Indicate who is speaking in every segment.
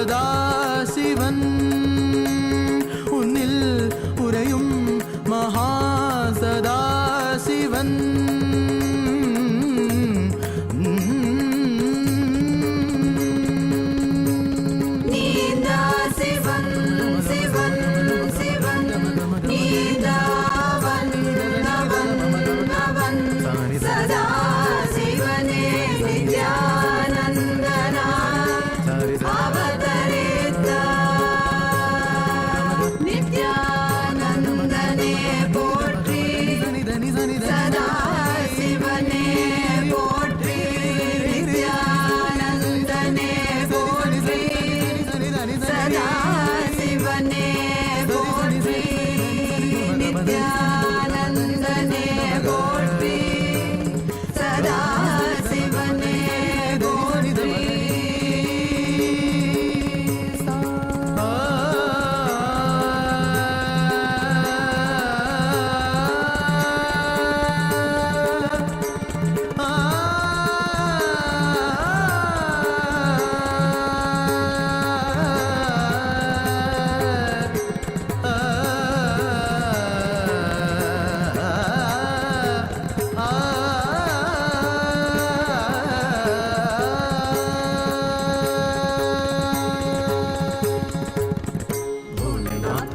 Speaker 1: MahaSadashivan ഉന്നിൽ ഉറയും MahaSadashivan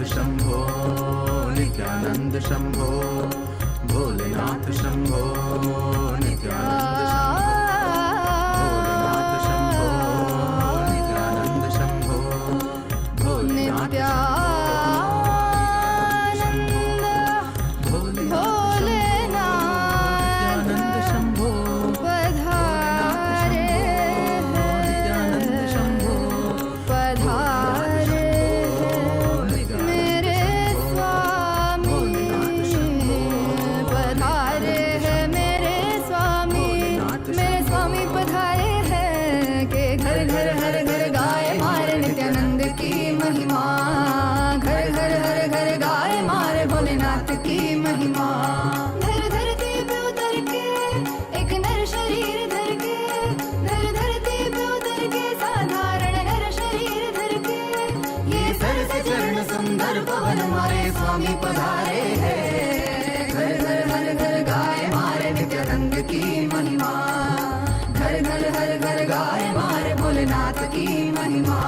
Speaker 1: Shambho Nityanand Shambho Bholenath Shambho Nityanand Shambho Bholenath Shambho Nityanand Shambho Bholenath Nityanand Shambho पधारे नित्यानंद शंभो पधारे स्वामी पधारे हैं घर घर हर घर गाए मारे नित्यानंद की महिमा घर घर हर घर गाए मारे भोलेनाथ की महिमा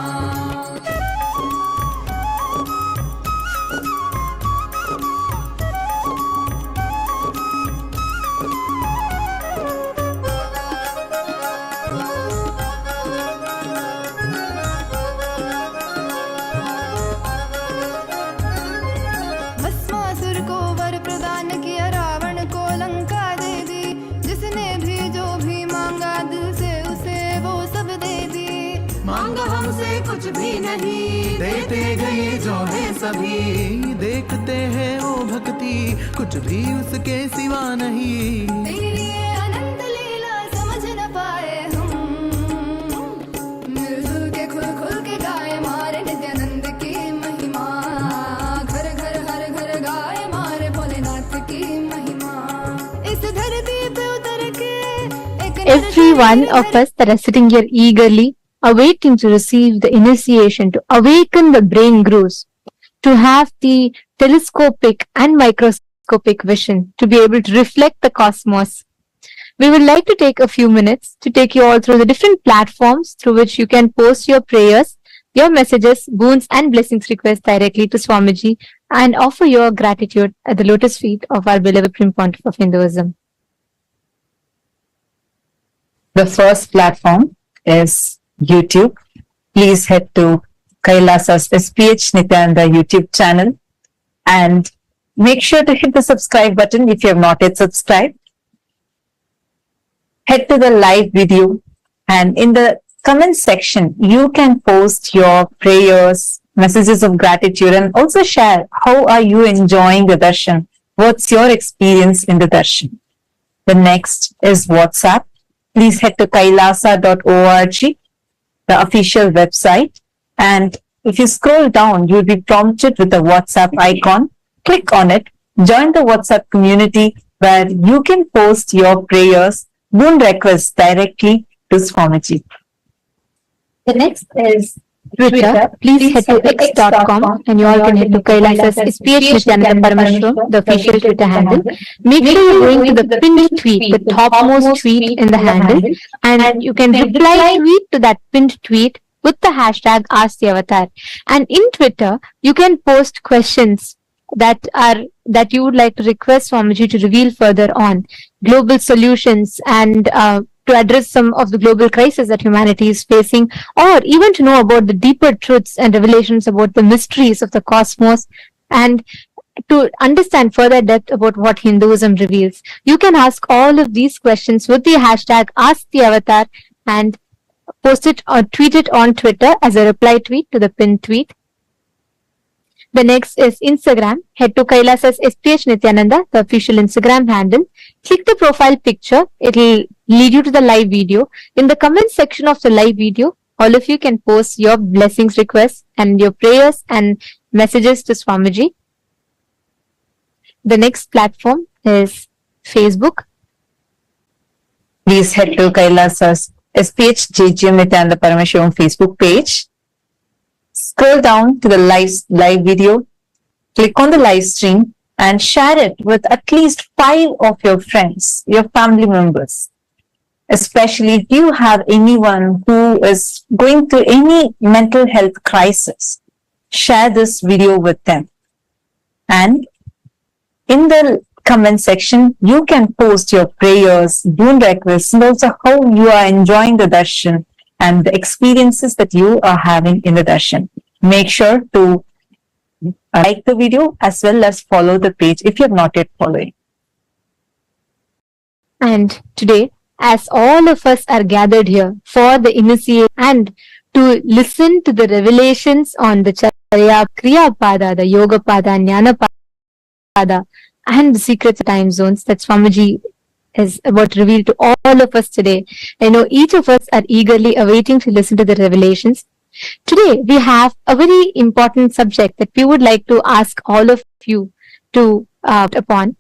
Speaker 1: कुछ भी नहीं देते गए जो है सभी देखते हैं वो भक्ति कुछ भी उसके सिवा नहीं तेरी अनंत लीला समझ न पाए हम मिलजुल के खुल खुल के गाए मारे नित्यानंद की महिमा घर घर हर घर गाए मारे भोलेनाथ की महिमा इस धरती पे उतर के
Speaker 2: Every one of us that are sitting here eagerly awaiting to receive the initiation, to awaken the brain grooves, to have the telescopic and microscopic vision, to be able to reflect the cosmos. We would like to take a few minutes to take you all through the different platforms through which you can post your prayers, your messages, boons and blessings requests directly to Swamiji and offer your gratitude at the lotus feet of our beloved Supreme Pontiff of Hinduism.
Speaker 3: The first platform is YouTube. Please head to Kailasa's SPH Nityananda YouTube channel and make sure to hit the subscribe button if you have not yet subscribed. Head to the live video and in the comment section you can post your prayers, messages of gratitude and also share how are you enjoying the darshan. What's your experience in the darshan? The next is WhatsApp. Please head to kailasa.org, the official website, and if you scroll down, you'll be prompted with the WhatsApp icon. Click on it, join the WhatsApp community where you can post your prayers, boon requests directly to Swamiji. The next is
Speaker 2: Twitter, please head to x.com and you all can head to Kailas's SPH Nityananda Parameshwaram, the official Twitter handle. Make sure you're going to the pinned tweet, the topmost tweet in the handle, and you can reply tweet to that pinned tweet with the hashtag #AskTheAvatar. And in Twitter, you can post questions that you would like to request Swamiji to reveal further on global solutions and to address some of the global crises that humanity is facing, or even to know about the deeper truths and revelations about the mysteries of the cosmos, and to understand further depth about what Hinduism reveals. You can ask all of these questions with the hashtag #AskTheAvatar and post it or tweet it on Twitter as a reply tweet to the pinned tweet. The next is Instagram. Head to Kailas's SPH Nityananda, the official Instagram handle. Click the profile picture. It will lead you to the live video. In the comment section of the live video, all of you can post your blessings requests and your prayers and messages to Swamiji. The next platform is Facebook.
Speaker 3: Please head to Kailas's SPH JGM Nityananda Parameshwaram Facebook page. Scroll down to the live video, click on the live stream and share it with at least 5 of your friends, your family members. Especially if you have anyone who is going through any mental health crisis, share this video with them. And in the comment section, you can post your prayers, boon requests, and also how you are enjoying the darshan and the experiences that you are having in the darshan. Make sure to like the video as well as follow the page if you have not yet following.
Speaker 2: And today, as all of us are gathered here for the initiation and to listen to the revelations on the Charya Kriya Pada, the Yoga Pada, Jnana Pada, and the secrets of time zones that Swamiji is about to reveal to all of us today. I know each of us are eagerly awaiting to listen to the revelations. Today, we have a very important subject that we would like to ask all of you to upon.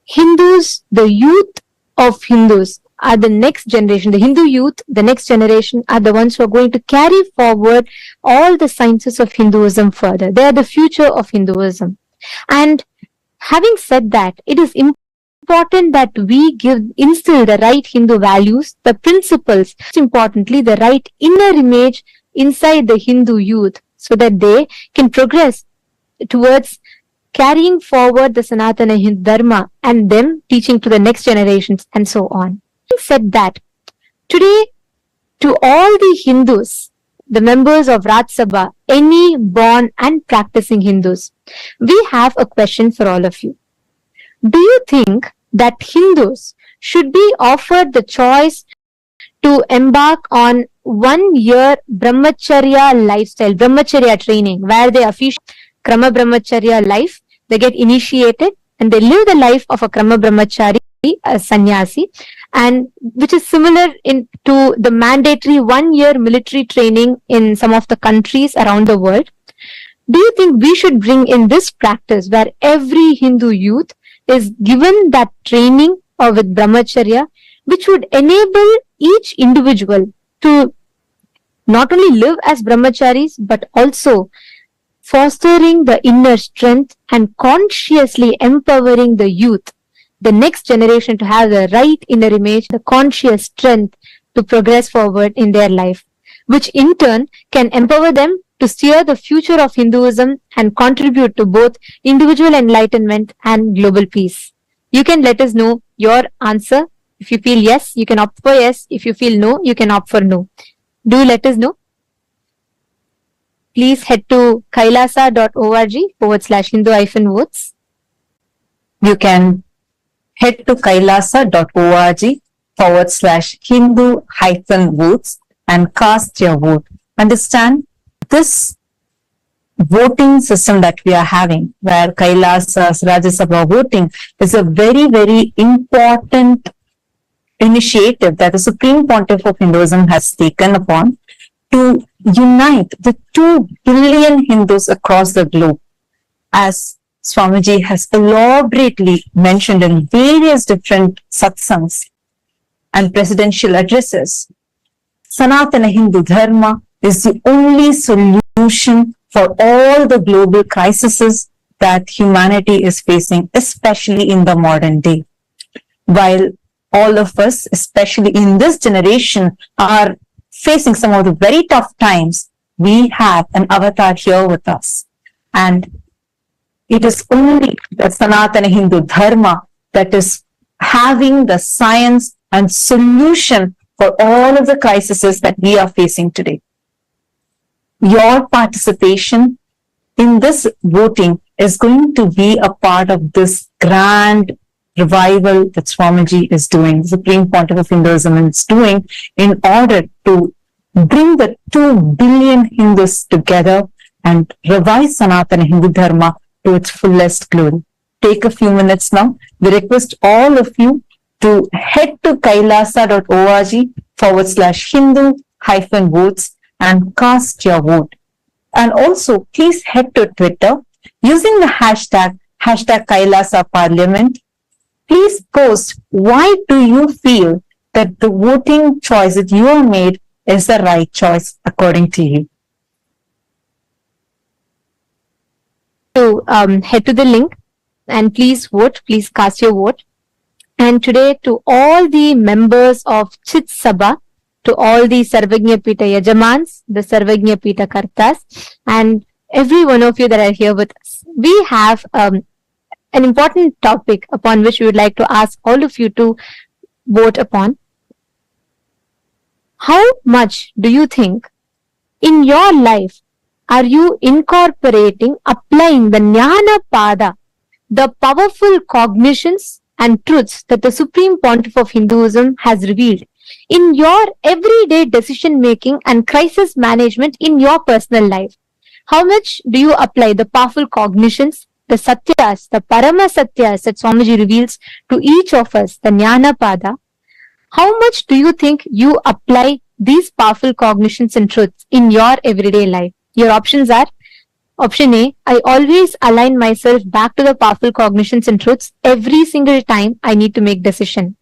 Speaker 2: Hindus, the youth of Hindus are the next generation. The Hindu youth, the next generation, are the ones who are going to carry forward all the sciences of Hinduism further. They are the future of Hinduism. And having said that, it is important that we instill the right Hindu values, the principles, most importantly, the right inner image inside the Hindu youth so that they can progress towards carrying forward the Sanatana Hindu Dharma and them teaching to the next generations and so on. Having said that, today, to all the Hindus, the members of Raj Sabha, any born and practicing Hindus, we have a question for all of you. Do you think that Hindus should be offered the choice to embark on 1 year brahmacharya lifestyle, brahmacharya training, where they officially Krama brahmacharya life, they get initiated and they live the life of a Krama brahmachari, a sannyasi, and which is similar to the mandatory 1 year military training in some of the countries around the world? Do you think we should bring in this practice where every Hindu youth is given that training or with brahmacharya, which would enable each individual to not only live as brahmacharis, but also fostering the inner strength and consciously empowering the youth, the next generation, to have the right inner image, the conscious strength to progress forward in their life, which in turn can empower them to steer the future of Hinduism and contribute to both individual enlightenment and global peace. You can let us know your answer. If you feel yes, you can opt for yes. If you feel no, you can opt for no. Do let us know. Please head to kailasa.org/Hindu-votes.
Speaker 3: You can head to kailasa.org/Hindu-votes and cast your vote. Understand, this voting system that we are having, where Kailasa's Rajya Sabha voting, is a very, very important initiative that the Supreme Pontiff of Hinduism has taken upon to unite the 2 billion Hindus across the globe. As Swamiji has elaborately mentioned in various different satsangs and presidential addresses, Sanatana Hindu Dharma is the only solution for all the global crises that humanity is facing, especially in the modern day. While all of us, especially in this generation, are facing some of the very tough times, we have an avatar here with us. And it is only the Sanatana Hindu Dharma that is having the science and solution for all of the crises that we are facing today. Your participation in this voting is going to be a part of this grand revival that Swamiji is doing, the Supreme Pontiff of Hinduism is doing, in order to bring the 2 billion Hindus together and revive Sanatana Hindu Dharma to its fullest glory. Take a few minutes now. We request all of you to head to kailasa.org/Hindu-votes and cast your vote. And also, please head to Twitter using the hashtag Kailasa Parliament. Please post why do you feel that the voting choice that you have made is the right choice according to you.
Speaker 2: To head to the link and please vote, please cast your vote. And today to all the members of Chit Sabha, to all the Sarvagnya Pita Yajamans, the Sarvagnya Pita Kartas, and every one of you that are here with us, we have an important topic upon which we would like to ask all of you to vote upon. How much do you think in your life are you incorporating, applying the Jnana Pada, the powerful cognitions and truths that the Supreme Pontiff of Hinduism has revealed in your everyday decision making and crisis management in your personal life? How much do you apply the powerful cognitions, the Satyas, the Parama Satyas that Swamiji reveals to each of us, the Jnana Pada? How much do you think you apply these powerful cognitions and truths in your everyday life? Your options are: option A, I always align myself back to the powerful cognitions and truths every single time I need to make decision.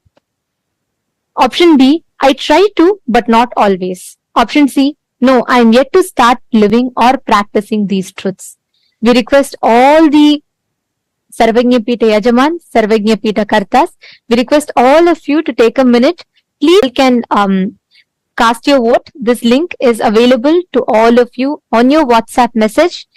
Speaker 2: Option B, I try to, but not always. Option C, no, I am yet to start living or practicing these truths. We request all the Sarvagnya Pita Yajaman, Sarvagnya Pita Kartas, we request all of you to take a minute. Please, you can cast your vote. This link is available to all of you on your WhatsApp message,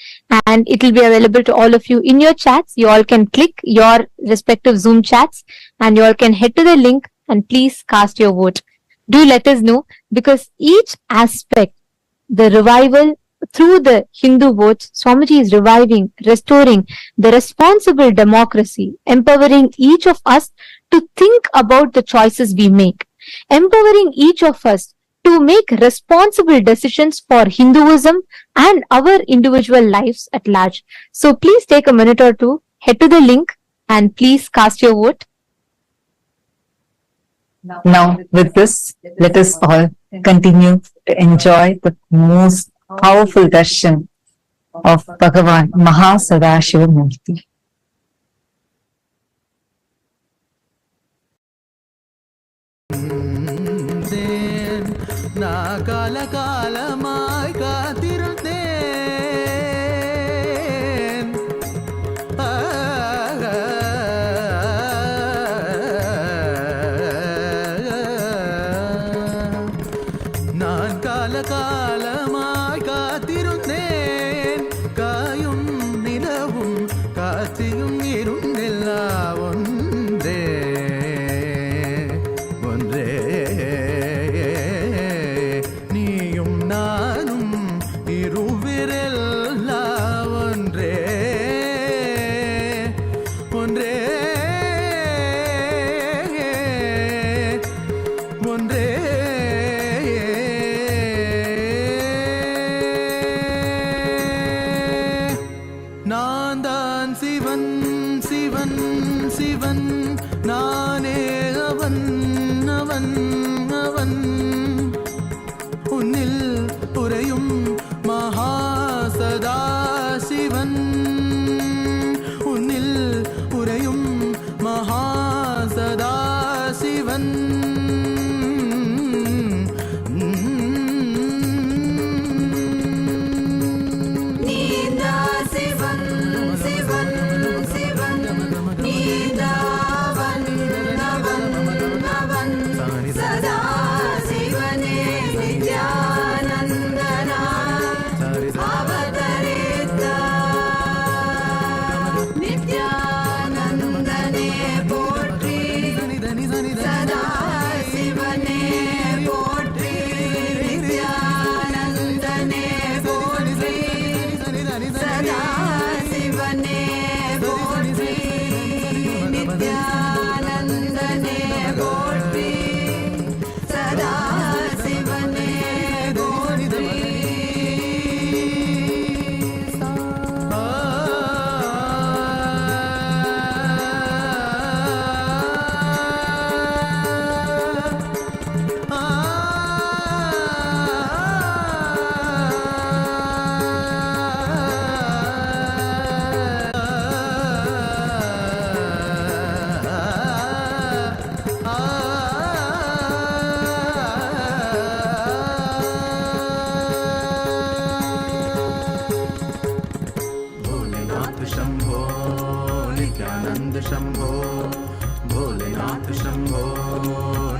Speaker 2: and it will be available to all of you in your chats. You all can click your respective Zoom chats and you all can head to the link and please cast your vote. Do let us know, because each aspect, the revival through the Hindu votes, Swamiji is reviving, restoring the responsible democracy, empowering each of us to think about the choices we make, empowering each of us to make responsible decisions for Hinduism and our individual lives at large. So please take a minute or two, head to the link and please cast your vote.
Speaker 3: Now, with this, let us all continue to enjoy the most powerful darshan of Bhagavan MahaSadashiva Murthy.
Speaker 1: நான் காலகாலமாய் காத்திருந்தேன். நான் காலகாலமாய் காத்திருந்தேன். காயும் நிலவும் காட்சியும் இருந்தெல்லாம் ஒன்றே ஒன்றே. நீயும் நானும் இருவிரெல்லாம் ஒன்றே ஒன்றே ஒன்றே. நான் தான் சிவன் சிவன் சிவன், நானே அவன் அவன் அவன். உன்னில் உறையும் மகாசதாசிவன், உன்னில் உறையும் மகாசதாசிவன். सदा शिवने नित्यानन्दना अवतरिता नित्यानन्दने पोट्रि सदा शिवने पोट्रि नित्यानन्दने पोट्रि सदा शिवने पोट्रि नित्यानन्दने पोट्रि सदा शिवने पोट्रि भोलेनाथ शंभो नित्यानंद शंभो भोलेनाथ शंभो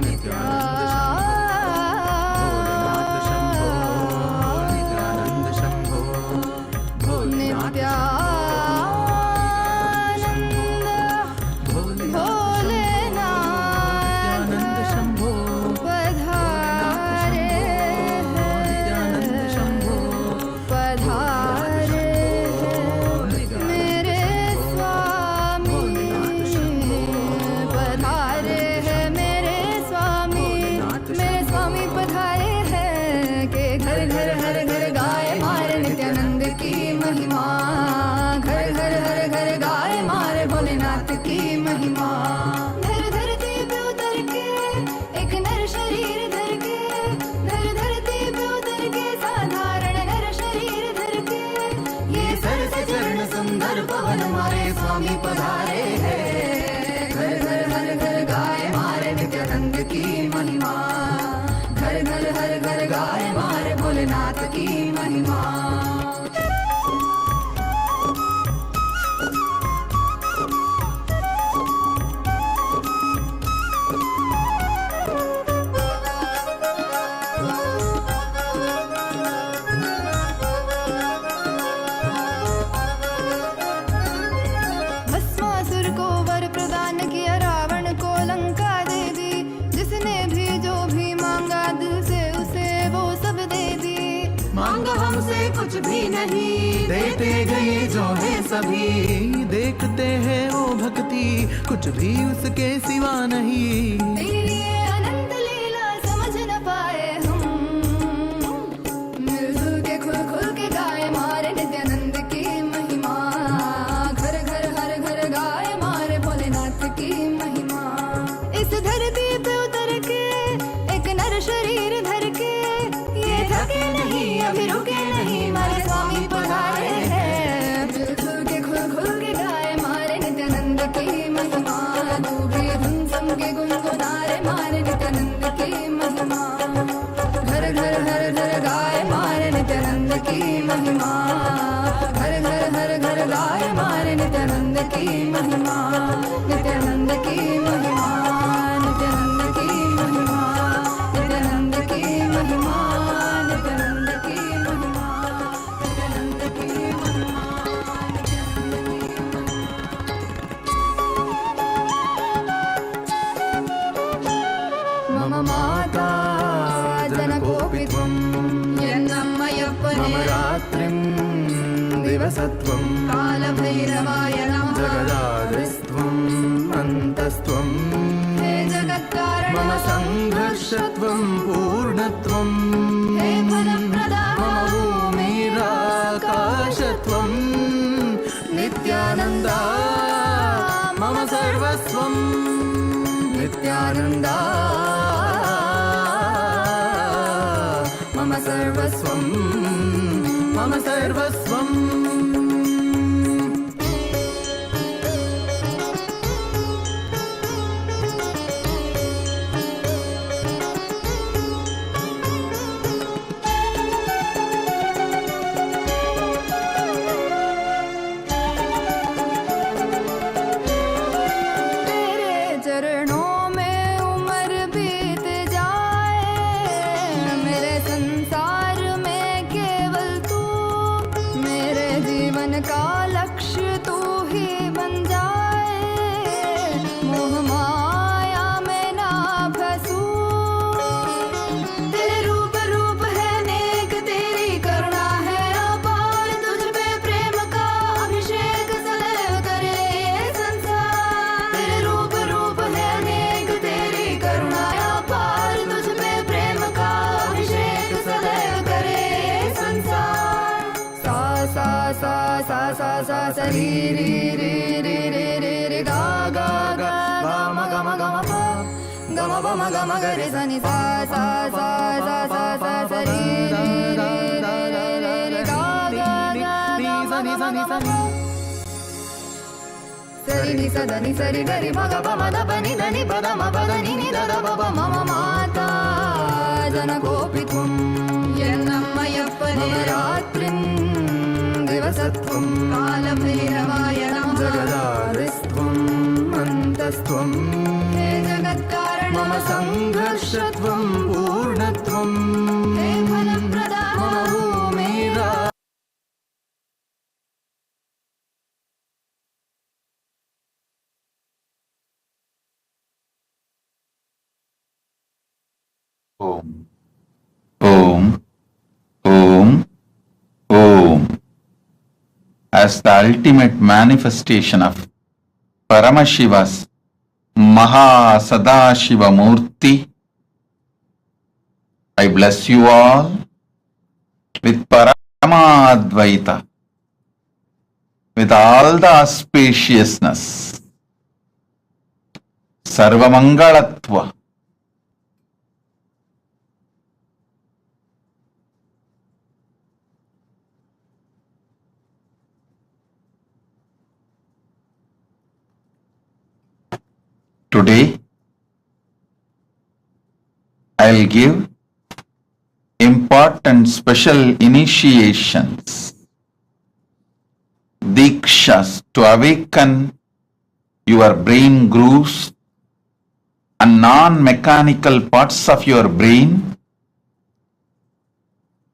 Speaker 1: नित्यानंद शंभो भोलेनाथ शंभो नित्यानंद शंभो भोलेनाथ भोलेनाथ शंभो
Speaker 2: पधारे
Speaker 1: नित्यानंद शंभो
Speaker 2: पधारे मेरे स्वामी पधारे हैं मेरे स्वामी पधारे हैं के घर घर हर घर गाय मारे नित्यानंद की महिमा घर घर हर घर गाय मारे भोलेनाथ की महिमा धर धरती पे उतर के एक नर शरीर धर के धर धरती पे उतर के साधारण नर शरीर धर के ये सर से चरण सुंदर पवन मारे स्वामी पधारे हैं घर घर हर घर गाय मारे नित्यानंद की महिमा घर घर हर घर गाय मारे भोलेनाथ की महिमा भस्मासुर को वर प्रदान किया रावण को लंका दे दी जिसने भी जो भी मांगा दिल से उसे वो सब दे दी
Speaker 1: मांगा हमसे कुछ भी नहीं देते गए जो है सभी देखते हैं वो भक्ति कुछ भी उसके सिवा नहीं
Speaker 2: तेरी ये अनंत लीला समझ न पाए हम मिलजुल के खुल खुल के गाए मारे नित्यानंद की महिमा घर घर हर घर गाए मारे भोलेनाथ की महिमा इस धरती पे उतर के एक नर शरीर धर के ये थके नहीं अभी रुके नहीं मारे स्वामी पधारे हैं मिलजुल के खुल खुल के गाए मारे नित्यानंद की महिमा तू भी हम सम के गुनगुनारे मारे नित्यानंद की महिमा घर घर हर घर गाए मारे नित्यानंद की महिमा घर घर हर घर गाए मारे नित्यानंद की महिमा नित्यानंद की महिमा नित्यानंद की महिमा नित्यानंद की महिमा नित्यानंद की महिमा नित्यानंद की महिमा
Speaker 1: मम माता जनकोऽपि त्वं मम रात्रिं दिवसत्वं
Speaker 2: कालभैरवाय नमः
Speaker 1: जगदादिस्त्वम् अन्तस्त्वं
Speaker 2: हे जगत्कारण
Speaker 1: मम संघर्षत्वं पूर्णत्वं
Speaker 2: हे फलप्रदा
Speaker 1: मम भूमिराकाशत्वं नित्यानन्दा मम सर्वस्वं नित्यानन्दा मम सर्वस्वं मम सर्वस्वम्
Speaker 2: तेरे चरणों में उम्र बीत जा
Speaker 1: sa ri ri ri ri ri ri ri ga ga ga ga ma ga ma pa ga ma ba ma ga ma ga re sa ni sa sa sa sa sa sa sa ri ri ri ri ri ri ga ga ga ga ma ga ma ga ma sari ni sa da ni sari ga ri ma ga ba ma da pa ni da ni pa da ma pa da ni ni da da ba ba ma ma mata jana gopitvam yennammayappane ratrim divasatvam kalabhairavaya namah jagadadistvam antastvam he jagatkaranam mama sangharshatvam purnatvam he phalampradanam mama bhumira.
Speaker 4: Om, Om, Om, Om. As the ultimate manifestation of Paramashiva's MahaSadashiva Murthy, I bless you all with Paramadvaita, with all the auspiciousness, Sarvamangalatva, today, I'll give important special initiations, Dikshas to awaken your brain grooves and non-mechanical parts of your brain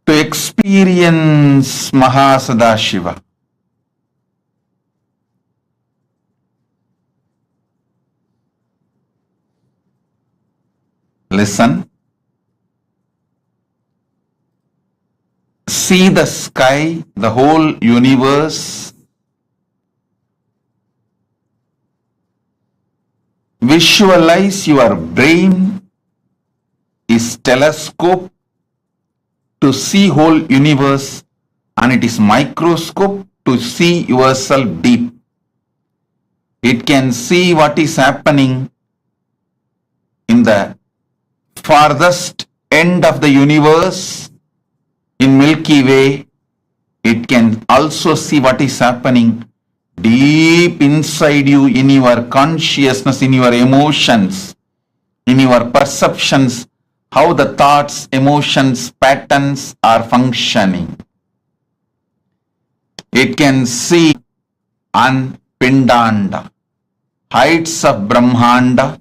Speaker 4: to experience MahaSadashiva. Listen. See the sky, the whole universe. Visualize your brain is telescope to see whole universe, and it is microscope to see yourself deep. It can see what is happening in the farthest end of the universe, in Milky Way. It can also see what is happening deep inside you, in your consciousness, in your emotions, in your perceptions, how the thoughts, emotions, patterns are functioning. It can see on Pindanda, heights of Brahmanda,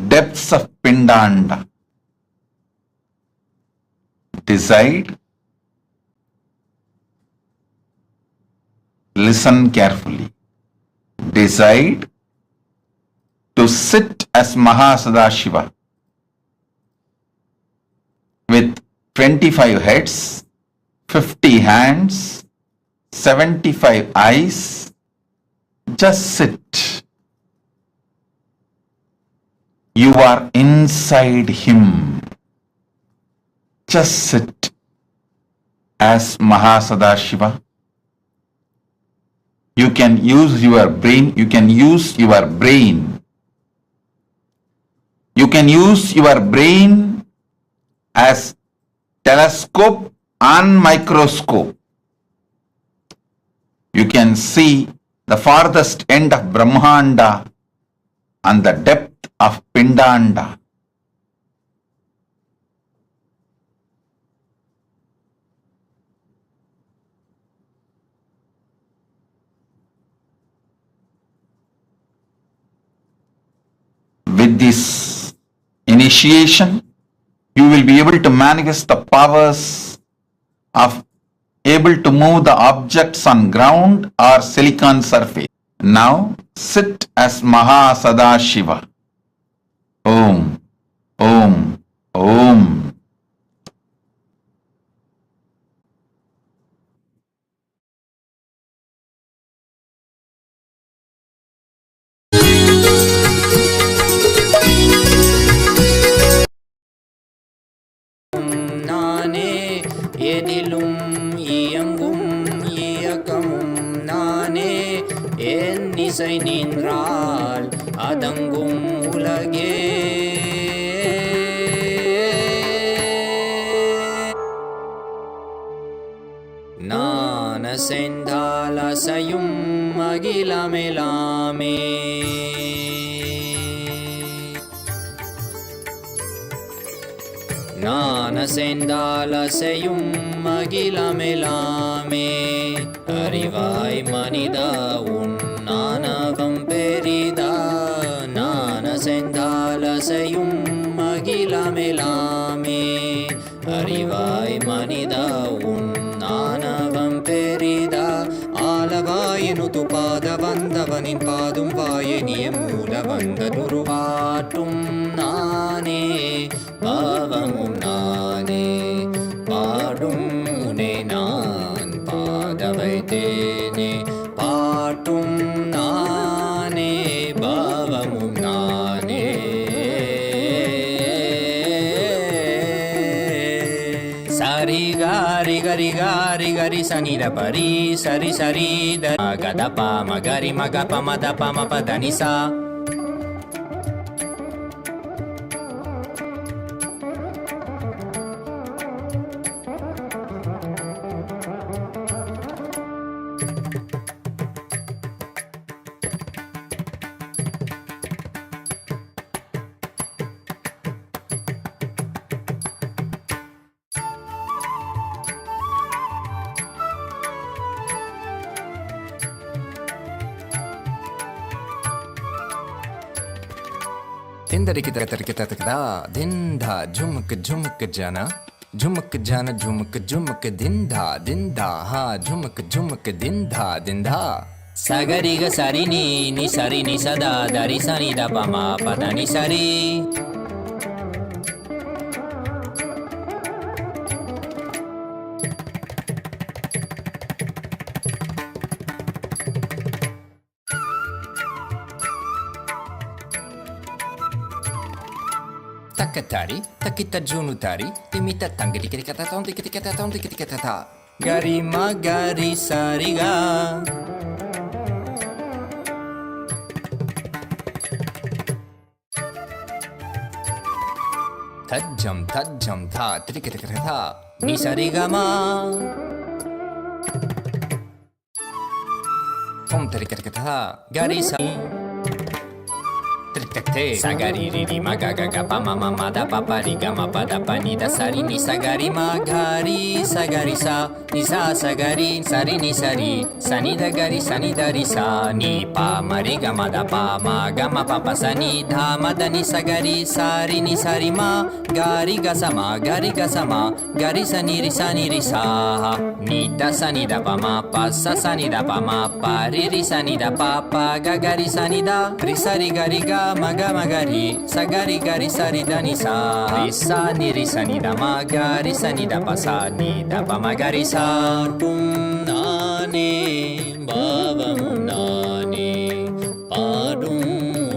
Speaker 4: depths of Pindanda. Decide. Listen carefully. Decide to sit as MahaSadashiva with 25 heads, 50 hands, 75 eyes. Just sit. You are inside him. Just sit as MahaSadashiva. You can use your brain. You can use your brain. You can use your brain as telescope and microscope. You can see the farthest end of Brahmanda and the depth of Pindanda. With this initiation, you will be able to manifest the powers of able to move the objects on ground or silicon surface. Now sit as MahaSadashiva. Om, Om, Om.
Speaker 5: நானே எதிலும் இயங்கும் இயக்கமும் நானே இசை நின்றால் அதங்கும் உலகே. நான் அசைந்தால் அசையும் அகிலமெலாமே. நான் அசைந்தால் அசையும் அகிலமெலாமே. அறிவாய் மனிதா உன் ஆணவம் பெரிதா. நான் அசைந்தால் அசையும் அகிலமெலாமே. அறிவாய் மனிதா உன் ஆணவம் பெரிதா. ஆலவாயினுது பாத வந்தவனின் பாதும் வாயனிய மூல வந்ததுருவாட்டும் நானே பாவமும் நானே. பாடும் உனை நான் பாத வைத்தேனே. பாட்டும் நானே பாவமும் நானே. சரி காரி கரி காரி கரி சனித பரி சரி சரி த கதப மகரி மகப மதப மப தனிசா. திந்தரிக்கிதா திந்தா ஜுமுக் ஜுமுக் ஜன ஜுமுக் ஜன ஜுமுக் ஜுமுக் திந்தா திந்தா ஹா ஜுமுக் ஜுமுக் திந்தா திந்தா. சகரிக சரி நீ சரி நி சதா தரி சனி தபமா பதனி சரி. Takatari, takita junutari, timita tangiri kata tom dikiti kata tom dikiti kata ta. Gari magari sariga. Tajam tha trikita kata ta. Ni sarigama. Tom trikita kata ta. Gari sa. Sagari riri magaga pa mama mada papa riga ma pada pani da sari ni sagari magari sagari sa ni sa sagari sari ni sari sani da gari sani da ri sa ni pa mariga mada pa ma ga ma papa sani dha mada ni sagari sari ni sari ma gari ga sama gari sani ri sa ni da sani da pa ma pa sa sani da pa ma pa ri sani da pa pa ga gari sani da ri sari gari ga maga magari sagari gari sari dani sa ri sa ni ri sani da magari sani da pa sa ni da pa magari sa. tum nane bhavamum nane padum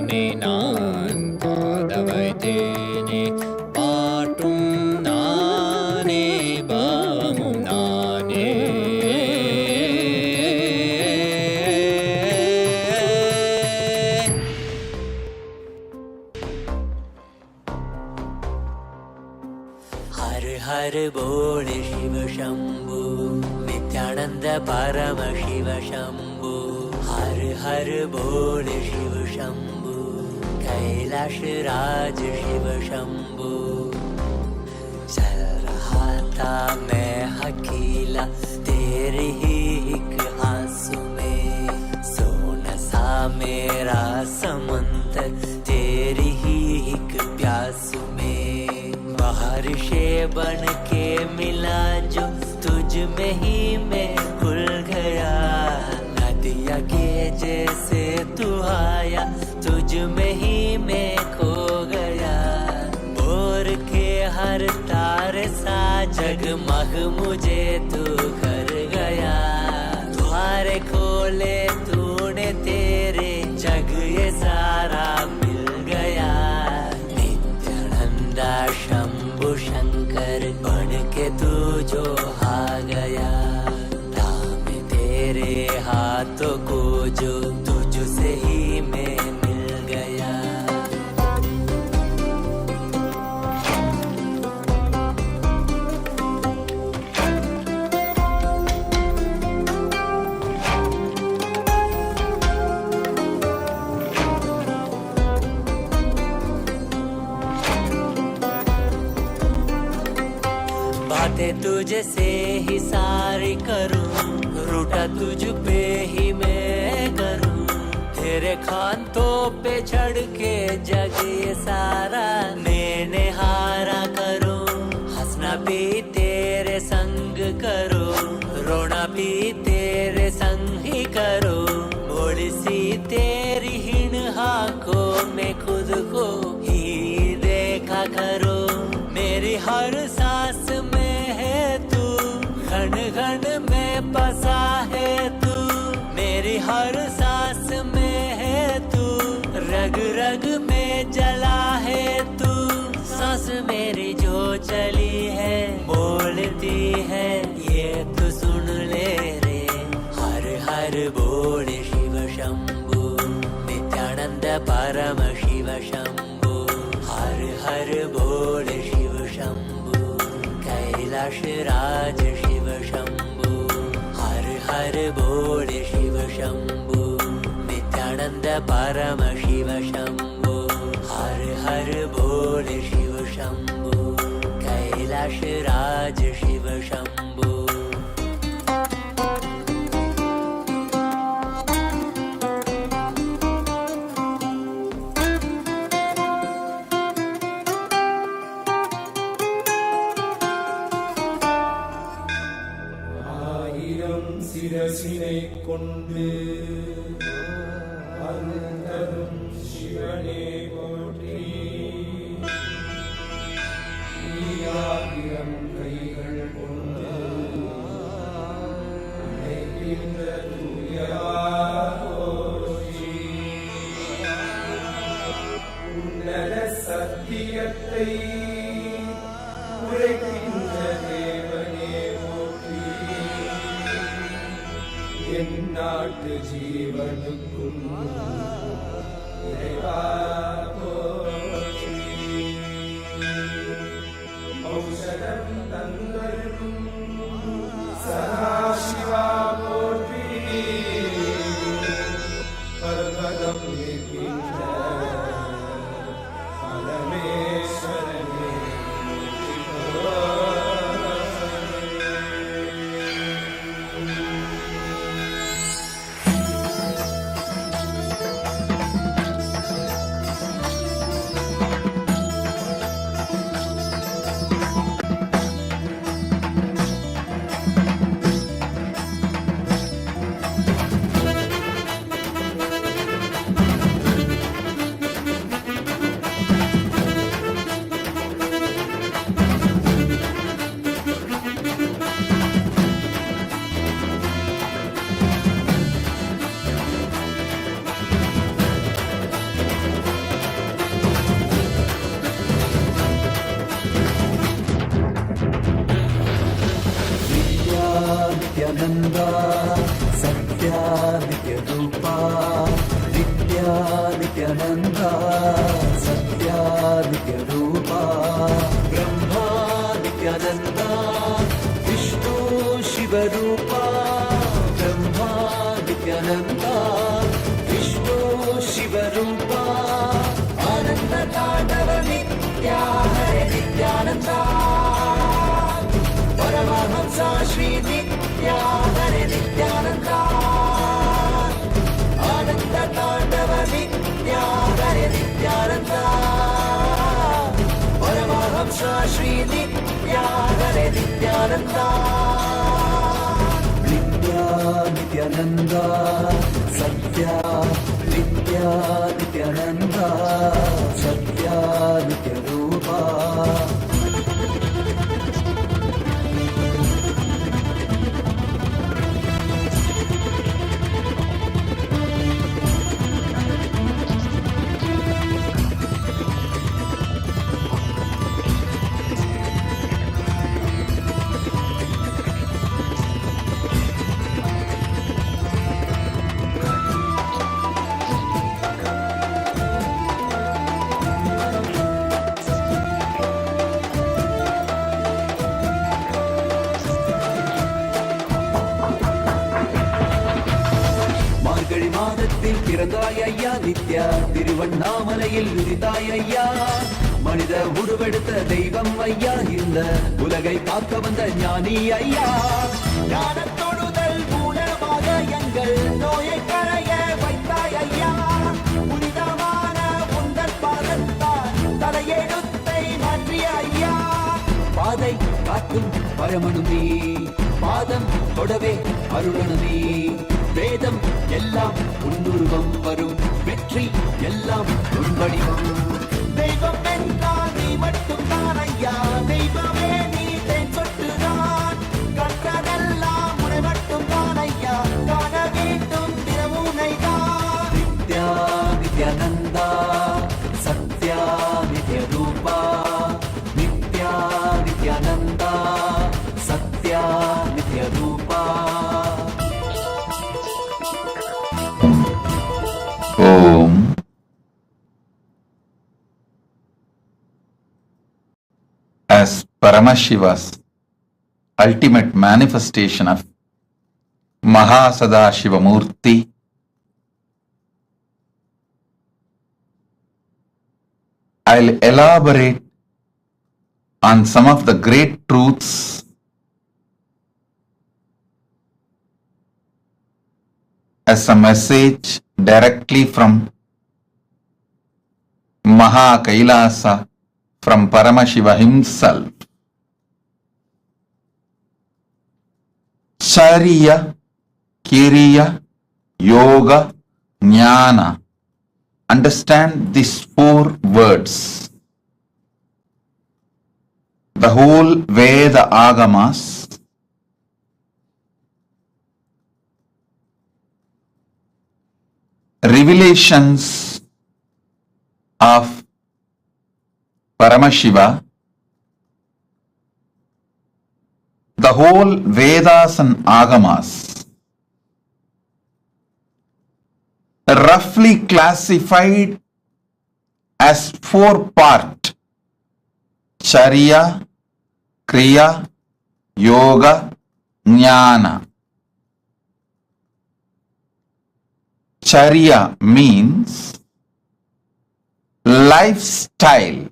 Speaker 5: ne nan padavaitene. patum nane bhavamum nane.
Speaker 6: हर बोल शिव शंभु नित्यानंद परम शिव शंभु. हर हर बोल शिव शंभु कैलाश राज शिव शंभु. चल रहा था मैं अकेला तेरे ही एक आंसू में. सोना सा मेरा समंदर तेरी ही एक प्यासू में. बारिशे बन के मिला जो तुझ में ही मैं घुल गया. नदिया के जैसे तू आया तुझ में ही मैं खो गया. बोर के हर तारे सा जगमग मुझे तू कर गया. द्वारे खोले तूने तेरे जग ये सारा मिल गया. नित्यानंदा शंभु शंकर बन के तू जो आ गया. थामे तेरे हाथों को जो तुझसे बातें तुझसे ही सारी करूं, रूठा तुझ पे ही मैं करूं, तेरे खानों पे चढ़ के जग ये सारा मैंने हारा करूं, हंसना भी तेरे संग करो, रोना भी तेरे संग ही करो, भोली सी तेरी हिण आंखों में खुद को ही देखा करो, मेरी हर सांस में है तू, घन घन में बसा है तू, मेरी हर सांस में है तू, रग रग में जला है तू, सांस मेरी जो चली है बोलती है ये तो सुन ले रे, हर हर बोल शिव शंभु, नित्यानंद परम शिव शंभु, हर हर बोल शिव शंभु, कैलाश राज शिव शंभु, हर हर बोल शिव शंभु, नित्यानंद परम शिव शंभु, हर हर बोल शिव शंभु, कैलाश राज शिव शंभु।
Speaker 7: சிரசினை கொண்டு அருந்தரும் சிவனே போற்றி, ஈயாயிரம் கைகள் கொண்டு அணைக்கின்ற தூயவா போற்றி, உன்னத சத்தியத்தை உரைக்கின்ற தேவனே போற்றி, என் நாட்டு ஜீவனுக்கும் இறைவா போற்றி, ஔஷதம் தந்தருளும் சதாசிவா போற்றி, பர்வதம் இருக்கின்ற பரமேஸ்வரனே
Speaker 1: नित्यानंदा सत्यादित्य रूपा, नित्या नित्यानंदा सत्यादित्य रूपा, ब्रह्मा नित्यानंदा विष्णु शिव रूपा, ब्रह्मा नित्यानंदा विष्णु शिव रूपा, आनंद तांडव नित्या हरे नित्यानंदा, परमहंसा श्री नित्या हरे नित्यानंदा, आनंद तांडव नित्या हरे नित्यानंदा, परमहंसा श्री नित्या हरे नित्यानंदा, नित्या नित्यानंदा सत्या नित्या नित्यानंदा सत्या नित्य रूपा, பிறந்தாய் ஐயா நித்யா, திருவண்ணாமலையில் உதித்தாய் ஐயா,
Speaker 6: மனித உருவெடுத்த தெய்வம் ஐயா, இந்த உலகை காக்க வந்த ஞானி ஐயா. ஞான தொடுதல் மூலமாக எங்கள் நோயை களைய வைத்தாய் ஐயா. புனிதமான உந்தன் பாதத்தால் தலையெழுத்தை மாற்றிய ஐயா. பாதை காட்டும் பரமனுமே, பாதம் தொடவே அருளனுமே. வேதம் எல்லாம் உன்னுருவம் வரும், வெற்றி எல்லாம் உன் வடிவம். தெய்வம் என்றால் நீ மட்டும் தான் ஐயா, தெய்வமே நீ தேன் சொட்டுதான். கற்றதெல்லாம் உனை மட்டும் தான் ஐயா, காண வேண்டும் தினமுனை தான். நித்யா நித்யானந்தா சத்யா நித்ய ரூபா, நித்யா நித்யானந்தா சத்யா நித்ய ரூபா.
Speaker 4: Om. As Paramashiva's ultimate manifestation of MahaSadashiva Murthy, I'll elaborate on some of the great truths as a message directly from Maha Kailasa, from Paramashiva himself. Charya, Kiriya, Yoga, Jnana. Understand these 4 words. The whole Veda Agamas revelations of Paramashiva, the whole Vedas and Agamas roughly classified as 4 parts: Charya, Kriya, Yoga, Jnana. Charya means lifestyle.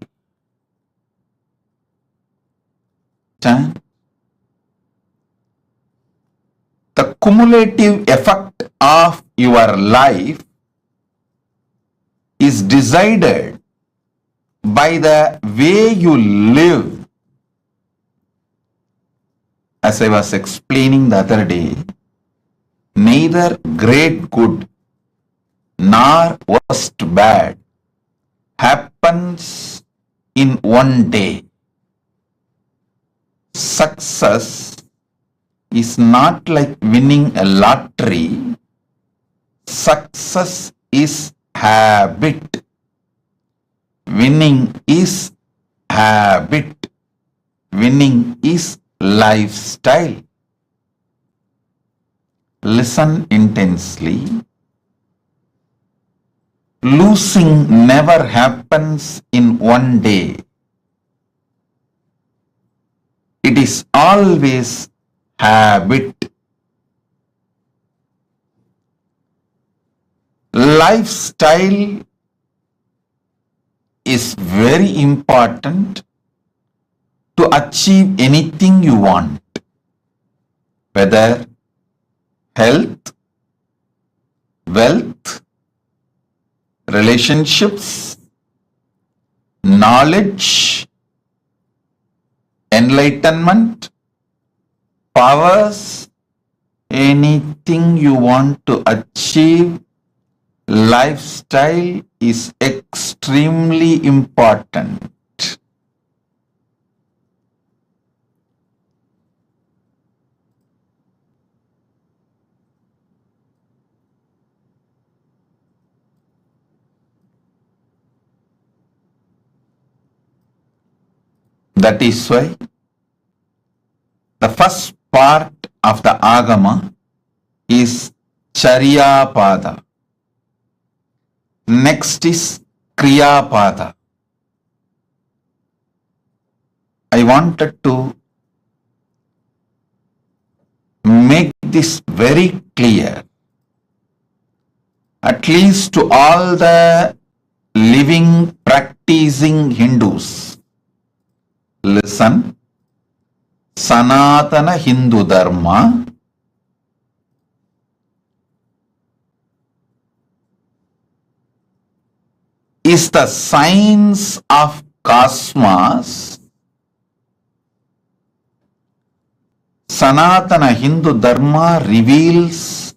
Speaker 4: The cumulative effect of your life is decided by the way you live. As I was explaining the other day, neither great good nor worst bad happens in one day. Success is not like winning a lottery. Success is habit. Winning is habit. Winning is lifestyle. Listen intensely. Losing never happens in one day. It is always habit. Lifestyle is very important to achieve anything you want, whether health, wealth, relationships, knowledge, enlightenment, powers, anything you want to achieve. Lifestyle is extremely important. That is why the first part of the Agama is Charya Pada. Next is Kriya Pada. I wanted to make this very clear, at least to all the living, practicing teasing Hindus. Listen, Sanatana Hindu Dharma is the science of cosmos. Sanatana Hindu Dharma reveals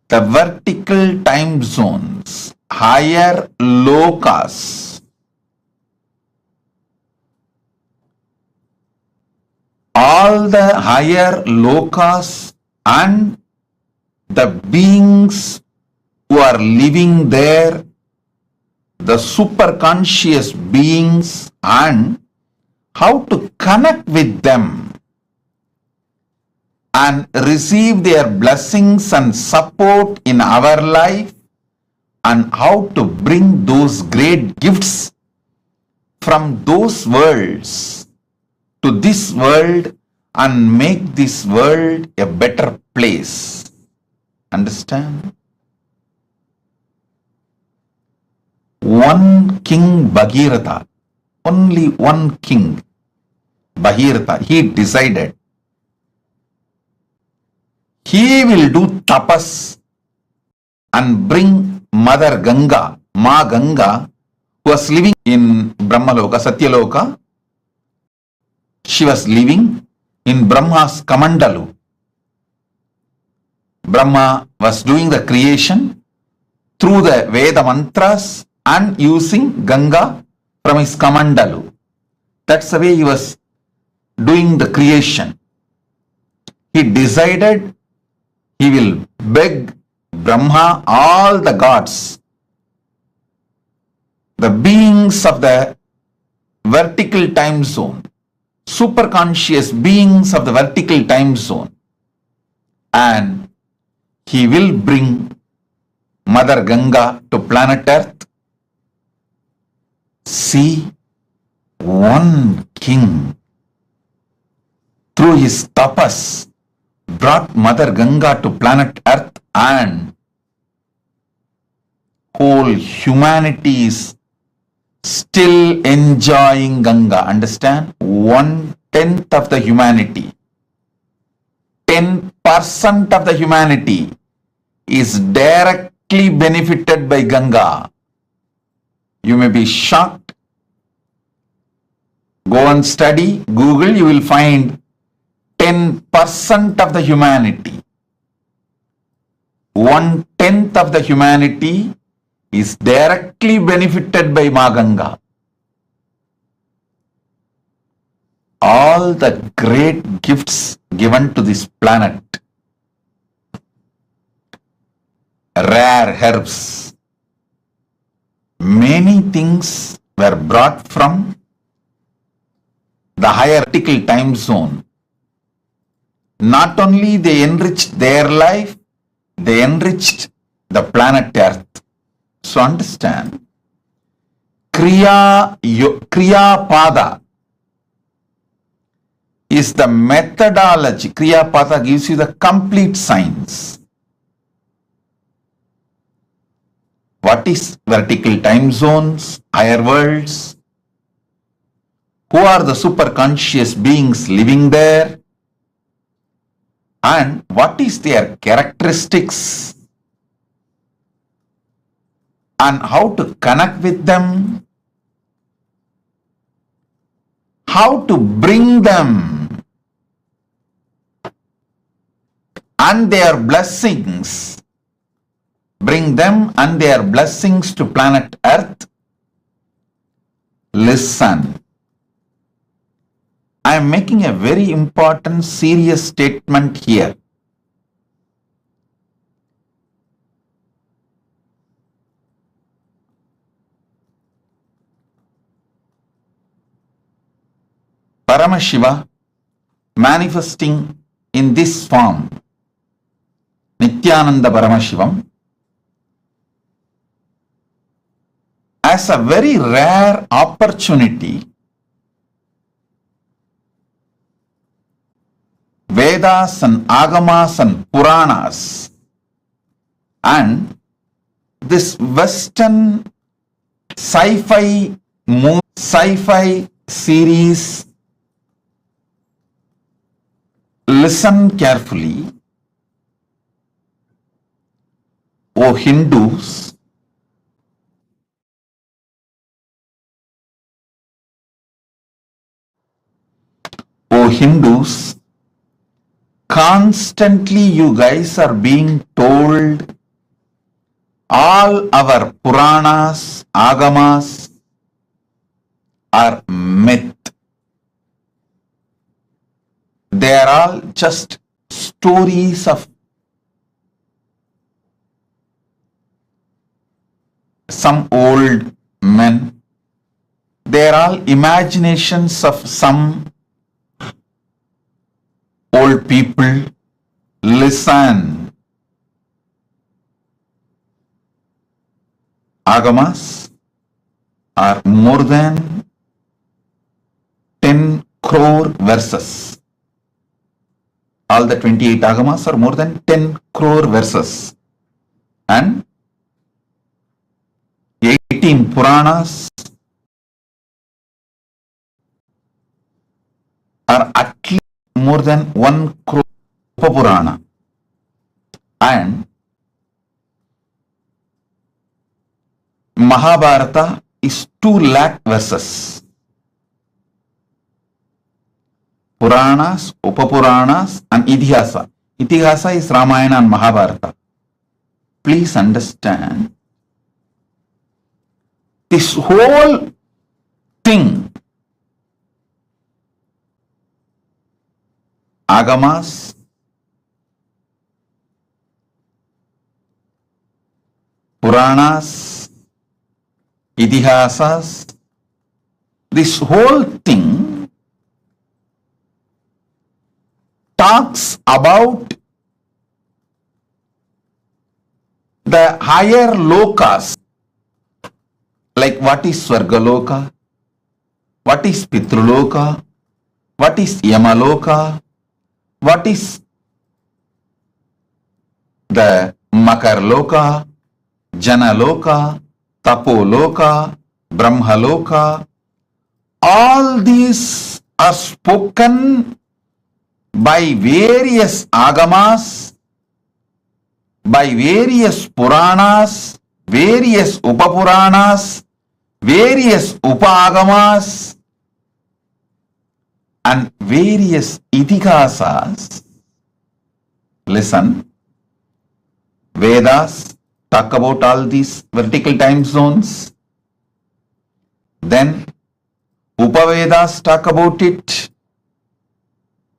Speaker 4: the vertical time zones, higher lokas. All the higher lokas and the beings who are living there, the superconscious beings, and how to connect with them and receive their blessings and support in our life, and how to bring those great gifts from those worlds to this world and make this world a better place. Understand? One king Bhagirath, only one king Bhagirath, he decided he will do tapas and bring Mother Ganga, Ma Ganga, who was living in Brahmaloka, Satyaloka. She was living in Brahma's Kamandalu. Brahma was doing the creation through the Veda mantras and using Ganga from his Kamandalu. That's the way he was doing the creation. He decided he will beg Brahma, all the gods, the beings of the vertical time zone, superconscious beings of the vertical time zone, and he will bring Mother Ganga to planet Earth. See, one king through his tapas brought Mother Ganga to planet Earth, and whole humanity is still enjoying Ganga. Understand? 1/10 of the humanity, 10% of the humanity is directly benefited by Ganga. You may be shocked. Go and study, Google, you will find 10% of the humanity. 1/10 of the humanity is directly benefited by Ma Ganga. All the great gifts given to this planet, rare herbs, many things were brought from the higher vertical time zone. Not only they enriched their life, they enriched the planet Earth. So understand, Kriya Pada is the methodology. Kriya Pada gives you the complete science. What is vertical time zones, higher worlds? Who are the superconscious beings living there? And what is their characteristics? And how to connect with them? How to bring them and their blessings, bring them and their blessings to planet Earth? Listen. I am making a very important, serious statement here. Paramashiva manifesting in this form, Nityananda Paramashivam, as a very rare opportunity, Vedas and Agamas and Puranas and this Western sci-fi series, listen carefully. O Hindus, constantly you guys are being told all our Puranas, Agamas are myth. They are all just stories of some old men. They are all imaginations of some old people. Listen. Agamas are more than 10 crore verses. All the 28 Agamas are more than 10 crore verses. And 18 Puranas are at least more than 1 crore Purana. And Mahabharata is 2 lakh verses. Puranas, Upapuranas and Idihasa. Idihasa is Ramayana and Mahabharata. Please understand, this whole thing, Agamas, Puranas, Idihasas, this whole thing talks about the higher lokas, like what is Swargaloka, what is Pitruloka, what is Yamaloka, what is the Makarloka, Janaloka, Tapoloka, Brahmaloka. All these are spoken by various Agamas, by various Puranas, various Upapuranas, various Upa-Agamas and various Itihasas. Listen, Vedas talk about all these vertical time zones. Then Upavedas talk about it.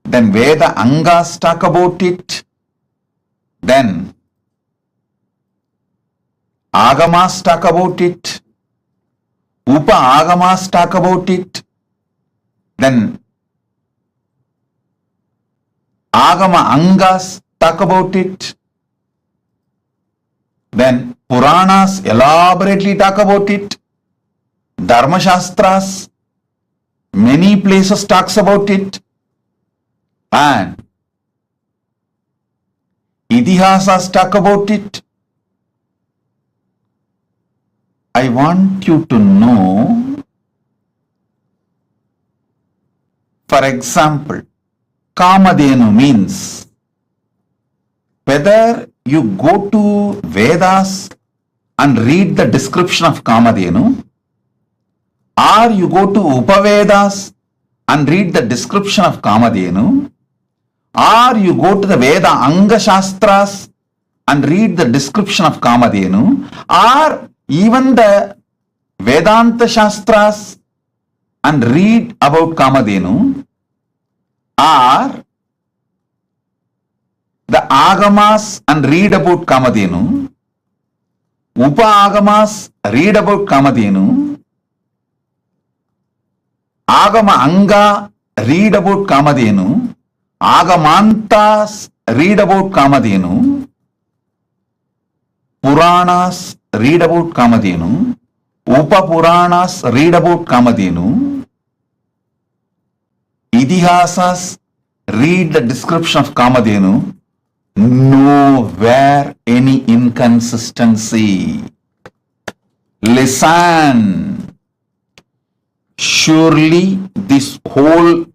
Speaker 4: Then Veda Angas talk about it. Then Agamas talk about it. Upa-Agamas talk about it. Then Agama Angas talk about it. Then Puranas elaborately talk about it. Dharma Shastras, many places talks about it. And Itihasas talk about it. I want you to know, for example, Kamadhenu means, whether you go to Vedas and read the description of Kamadhenu, or you go to Upavedas and read the description of Kamadhenu, or you go to the Veda Anga Shastras and read the description of Kamadhenu, or even the Vedanta Shastras and read about Kamadhenu, or the Agamas and read about Kamadhenu, Upa-Agamas read about Kamadhenu, Agama Anga read about Kamadhenu, Agamantas read about Kamadhenu, Puranas read about Kamadhenu, Upa-Puranas read about Kamadhenu, Idihasas read the description of Kamadhenu. Nowhere any inconsistency. Listen. Surely this whole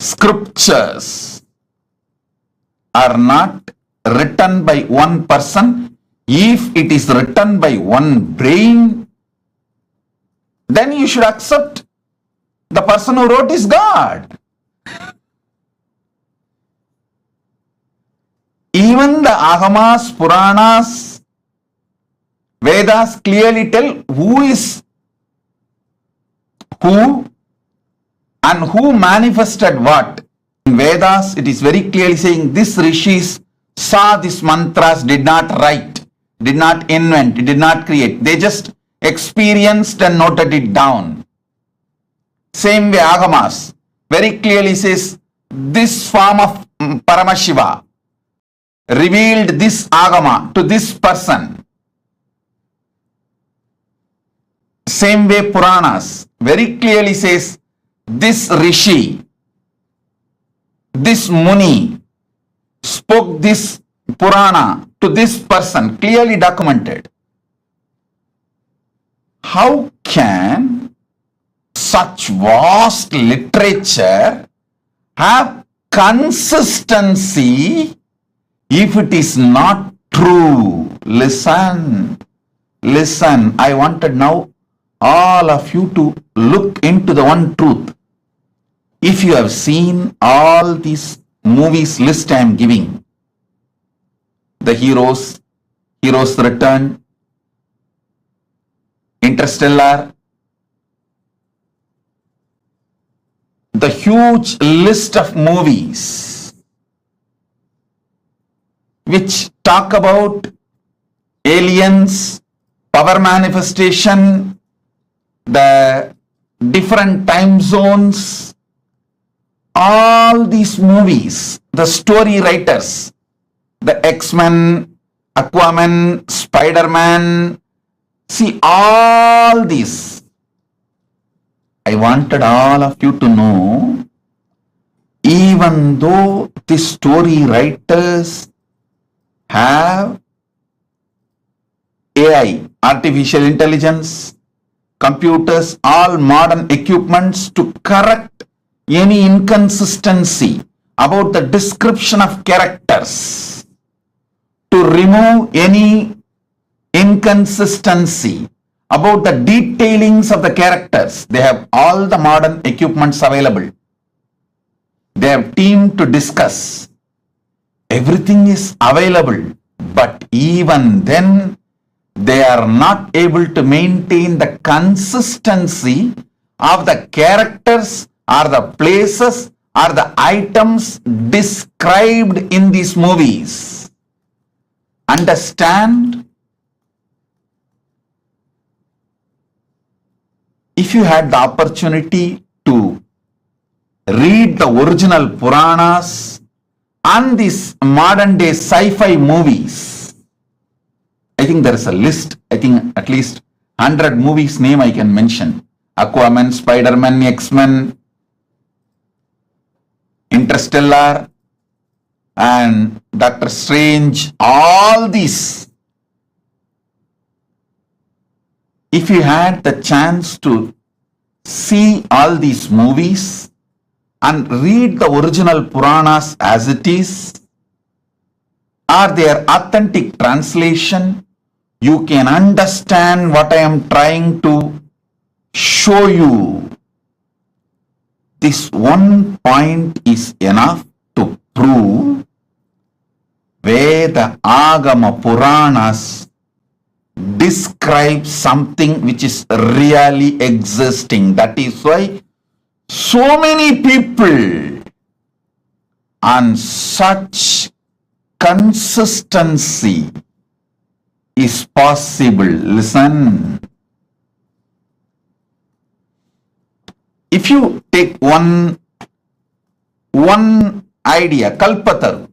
Speaker 4: scriptures are not written by one person. If it is written by one brain, then you should accept the person who wrote is God. Even the Agamas, Puranas, Vedas clearly tell who is who and who manifested what. In Vedas, it is very clearly saying this rishis saw these mantras, did not write, did not invent, did not create. They just experienced and noted it down. Same way Agamas very clearly says this form of Paramashiva revealed this Agama to this person. Same way Puranas very clearly says this Rishi, this Muni spoke this Purana to this person, clearly documented. How can such vast literature have consistency if it is not true? Listen. I wanted now all of you to look into the one truth. If you have seen all these movies list I am giving, the heroes return, Interstellar, the huge list of movies which talk about aliens, power manifestation, the different time zones, all these movies, the story writers, the X-Men, Aquaman, Spider-Man, see all these. I wanted all of you to know, even though the story writers have AI, artificial intelligence, computers, all modern equipments to correct any inconsistency about the description of characters, to remove any inconsistency about the detailings of the characters. They have all the modern equipments available. They have team to discuss. Everything is available, but even then they are not able to maintain the consistency of the characters or the places or the items described in these movies. Understand? If you had the opportunity to read the original Puranas and these modern day sci-fi movies, I think there is a list, I think at least 100 movies name I can mention. Aquaman, Spider-Man, X-Men, Interstellar, and Doctor Strange, all these. If you had the chance to see all these movies and read the original Puranas as it is, or their authentic translation, you can understand what I am trying to show you. This one point is enough to prove Veda, Agama, Puranas describe something which is really existing. That is why so many people on such consistency is possible. Listen. If you take one idea, Kalpataru.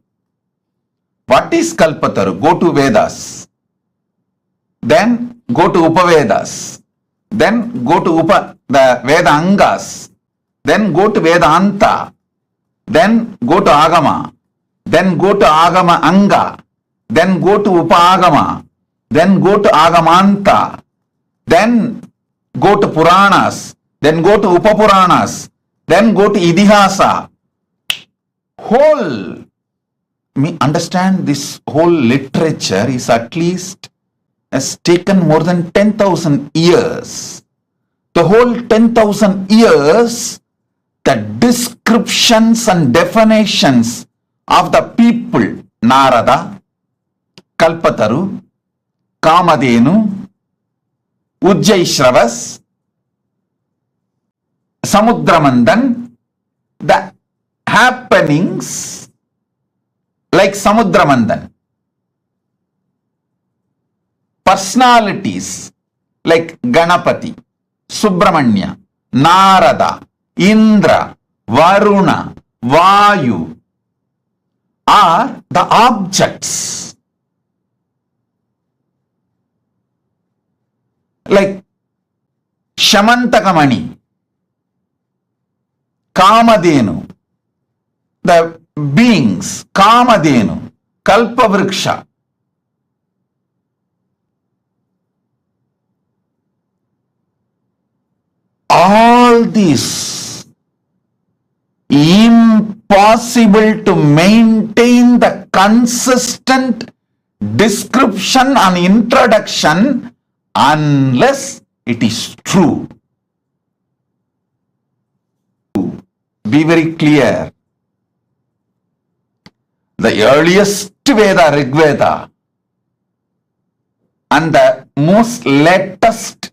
Speaker 4: What is Kalpataru? Go to Vedas. Then go to Upavedas. Then go to the Veda Angas. Then go to Vedanta. Then go to Agama. Then go to Agama Anga. Then go to Upa Agama. then go to Agamanta, then go to Puranas, then go to Upapuranas, then go to Idihasa. Understand, this whole literature is at least has taken more than 10,000 years. The whole 10,000 years, the descriptions and definitions of the people, Narada, Kalpataru, Kamadhenu, Ujjaishravas, Samudramandan, the happenings like Samudramandan, personalities like Ganapati, Subramanya, Narada, Indra, Varuna, Vayu are the objects. Like Shamantakamani, Kamadhenu, the beings, Kamadhenu, Kalpavriksha. All these impossible to maintain the consistent description and introduction unless it is true. Be very clear. The earliest Veda, Rig Veda, and the most latest,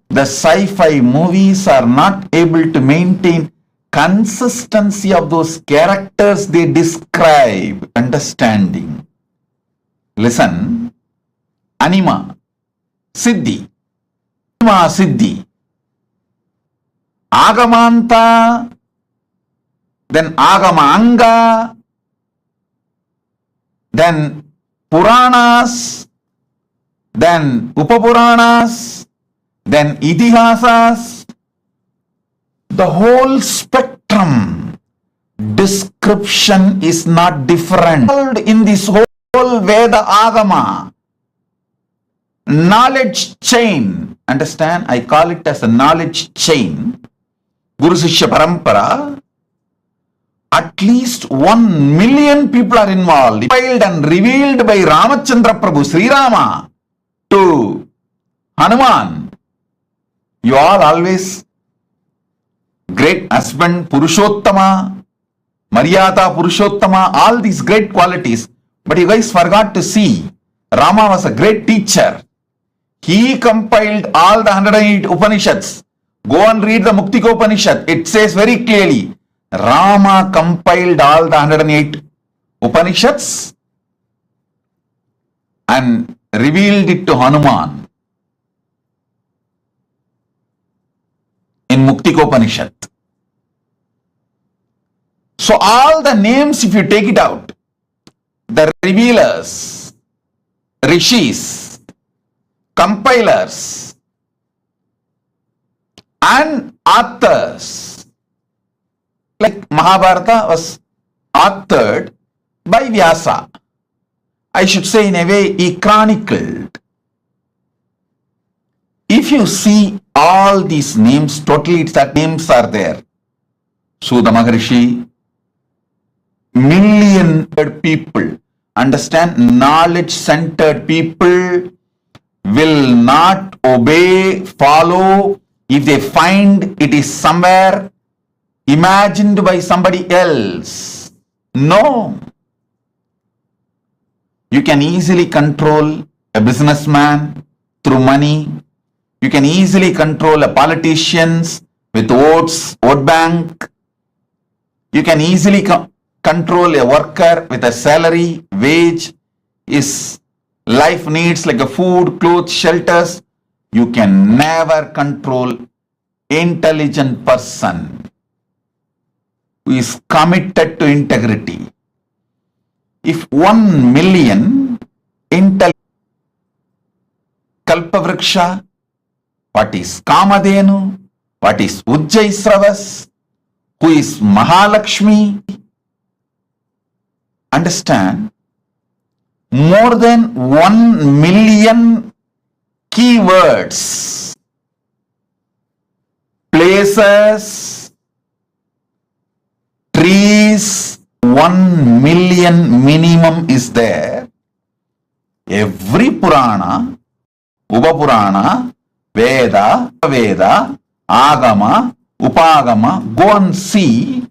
Speaker 4: the sci-fi movies are not able to maintain consistency of those characters they describe. Understanding. Listen. Anima, Siddhi, Anima, Siddhi, Agamanta, then Agamanga, then Puranas, then Upapuranas, then Idihasas, the whole spectrum description is not different. In this whole Veda Agama, knowledge chain, understand? I call it as a knowledge chain. Guru Sishya Parampara, at least 1 million people are involved. Compiled and revealed by Ramachandra Prabhu, Sri Rama, to Hanuman. You all always great husband, Purushottama, Maryada Purushottama, all these great qualities. But you guys forgot to see, Rama was a great teacher. He compiled all the 108 Upanishads. Go and read the Muktika Upanishad. It says very clearly, Rama compiled all the 108 Upanishads and revealed it to Hanuman in Muktika Upanishad. So all the names, if you take it out, the revealers, rishis, compilers, and authors, like Mahabharata was authored by Vyasa. I should say, in a way, he chronicled. If you see all these names, totally that names are there. Sudha Maharishi, million people, understand, knowledge-centered people will not obey, follow, if they find it is somewhere imagined by somebody else. No. You can easily control a businessman through money. You can easily control a politicians with votes, vote bank. You can easily control a worker with a salary, wage, his life needs like a food, clothes, shelters. You can never control intelligent person who is committed to integrity. If 1 million Kalpavriksha, what is Kamadhenu, what is Ujjaisravas, who is Mahalakshmi, understand, more than 1 million keywords, places, trees, 1 million minimum is there. Every Purana, Upapurana, Veda, Veda, Agama, Upagama, go and see.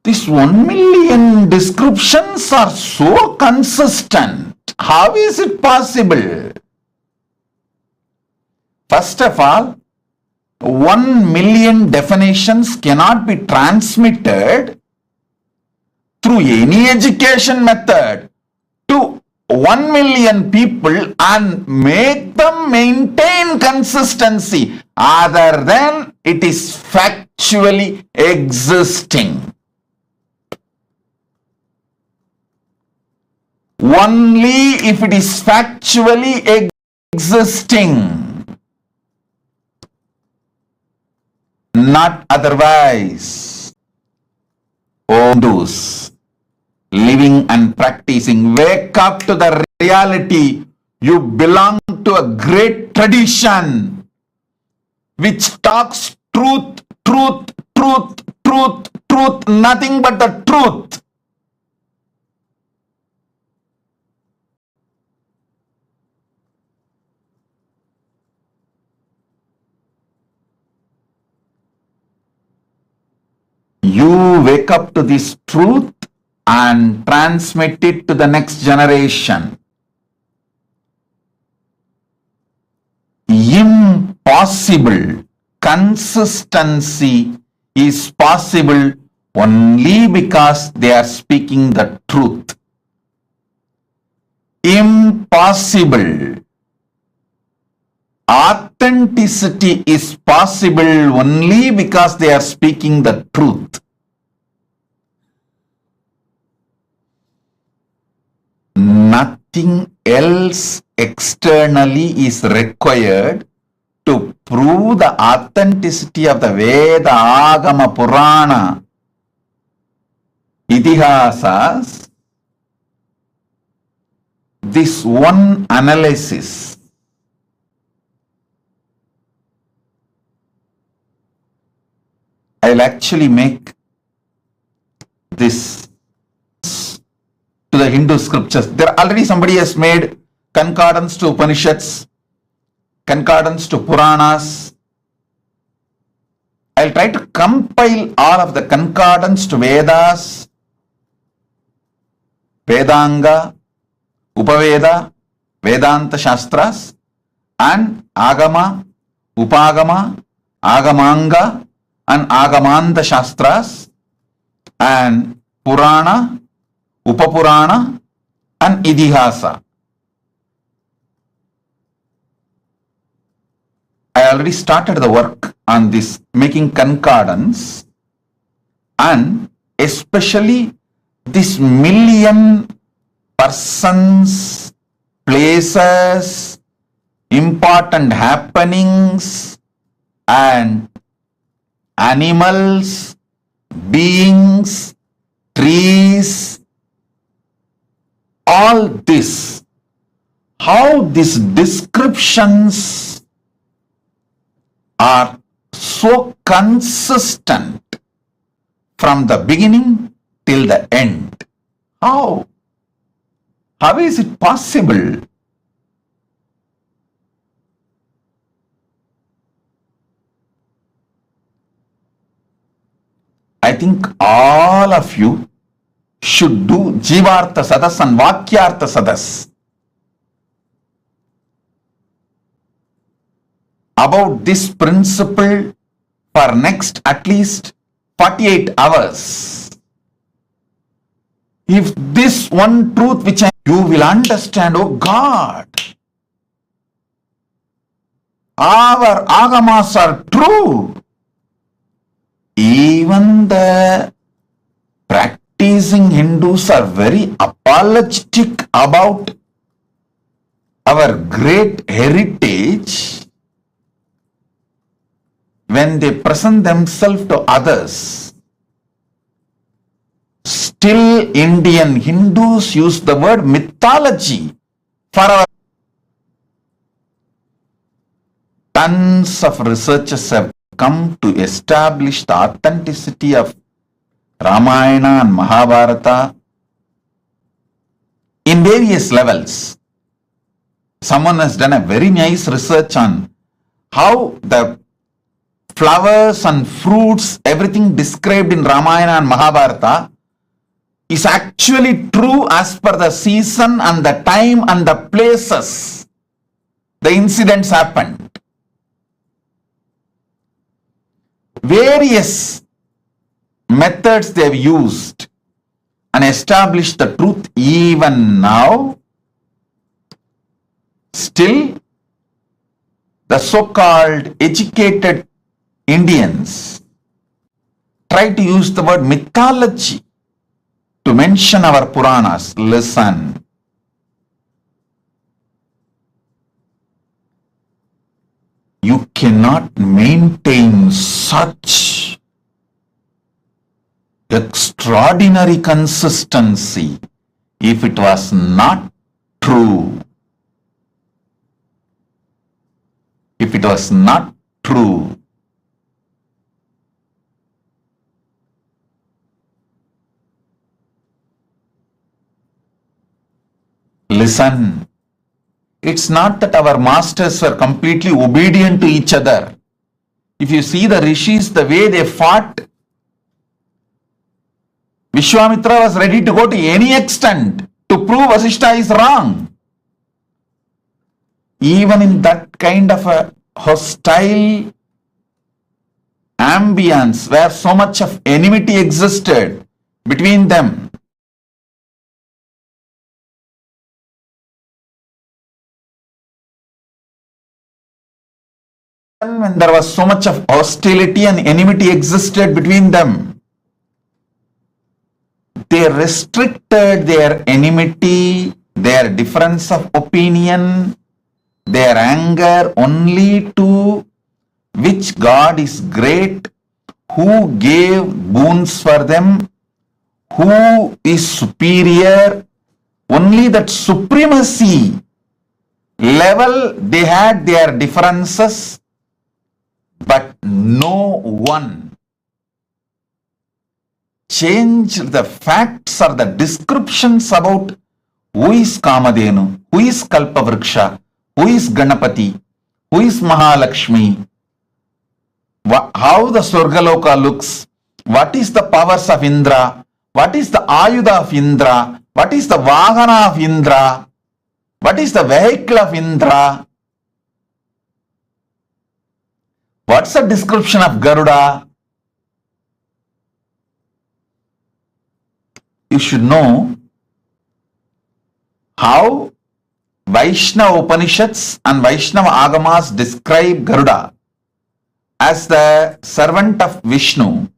Speaker 4: These 1 million descriptions are so consistent. How is it possible? First of all, 1 million definitions cannot be transmitted through any education method to 1 million people and make them maintain consistency other than it is factually existing. Only if it is factually existing, not otherwise. Oh, those living and practicing, wake up to the reality. You belong to a great tradition which talks truth, truth, truth, truth, truth, nothing but the truth. You wake up to this truth and transmit it to the next generation. Impossible. Consistency is possible only because they are speaking the truth. Impossible. Authenticity is possible only because they are speaking the truth. Nothing else externally is required to prove the authenticity of the Veda, Agama, Purana, Itihasas. This one analysis I'll actually make this to the Hindu scriptures. There already somebody has made concordance to Upanishads, concordance to Puranas. I'll try to compile all of the concordance to Vedas, Vedanga, Upaveda, Vedanta Shastras, and Agama, Upagama, Agamanga, and Agamanta Shastras, and Purana, Upapurana, and Idihasa. I already started the work on this, making concordance, and especially this million persons, places, important happenings, and animals, beings, trees, all this, how these descriptions are so consistent from the beginning till the end. How? How is it possible? I think all of you should do Jivartha Sadas and Vakyartha Sadas about this principle for next at least 48 hours. If this one truth which you will understand, oh God, our agamas are true. Even the practicing Hindus are very apologetic about our great heritage when they present themselves to others. Still Indian Hindus use the word mythology for our. Tons of researchers have come to establish the authenticity of Ramayana and Mahabharata in various levels. Someone has done a very nice research on how the flowers and fruits, everything described in Ramayana and Mahabharata is actually true as per the season and the time and the places the incidents happened. Various methods they have used and established the truth. Even now, still the so-called educated Indians try to use the word mythology to mention our Puranas. Listen. You cannot maintain such extraordinary consistency if it was not true. If it was not true. Listen, it's not that our masters were completely obedient to each other. If you see the rishis, the way they fought, Vishwamitra was ready to go to any extent to prove Vasishta is wrong. Even in that kind of a hostile ambience where so much of enmity existed between them, when there was so much of hostility and enmity existed between them, they restricted their enmity, their difference of opinion, their anger only to which God is great, who gave boons for them, who is superior. Only that supremacy level they had their differences, but no one changed the facts or the descriptions about who is Kamadhenu, who is Kalpavriksha, who is Ganapati, who is Mahalakshmi, how the Swargaloka looks, what is the powers of Indra, what is the Ayudha of Indra, what is the Vahana of Indra, what is the vehicle of Indra, what's the description of Garuda. You should know how Vaishnava Upanishads and Vaishnava Agamas describe Garuda as the servant of Vishnu.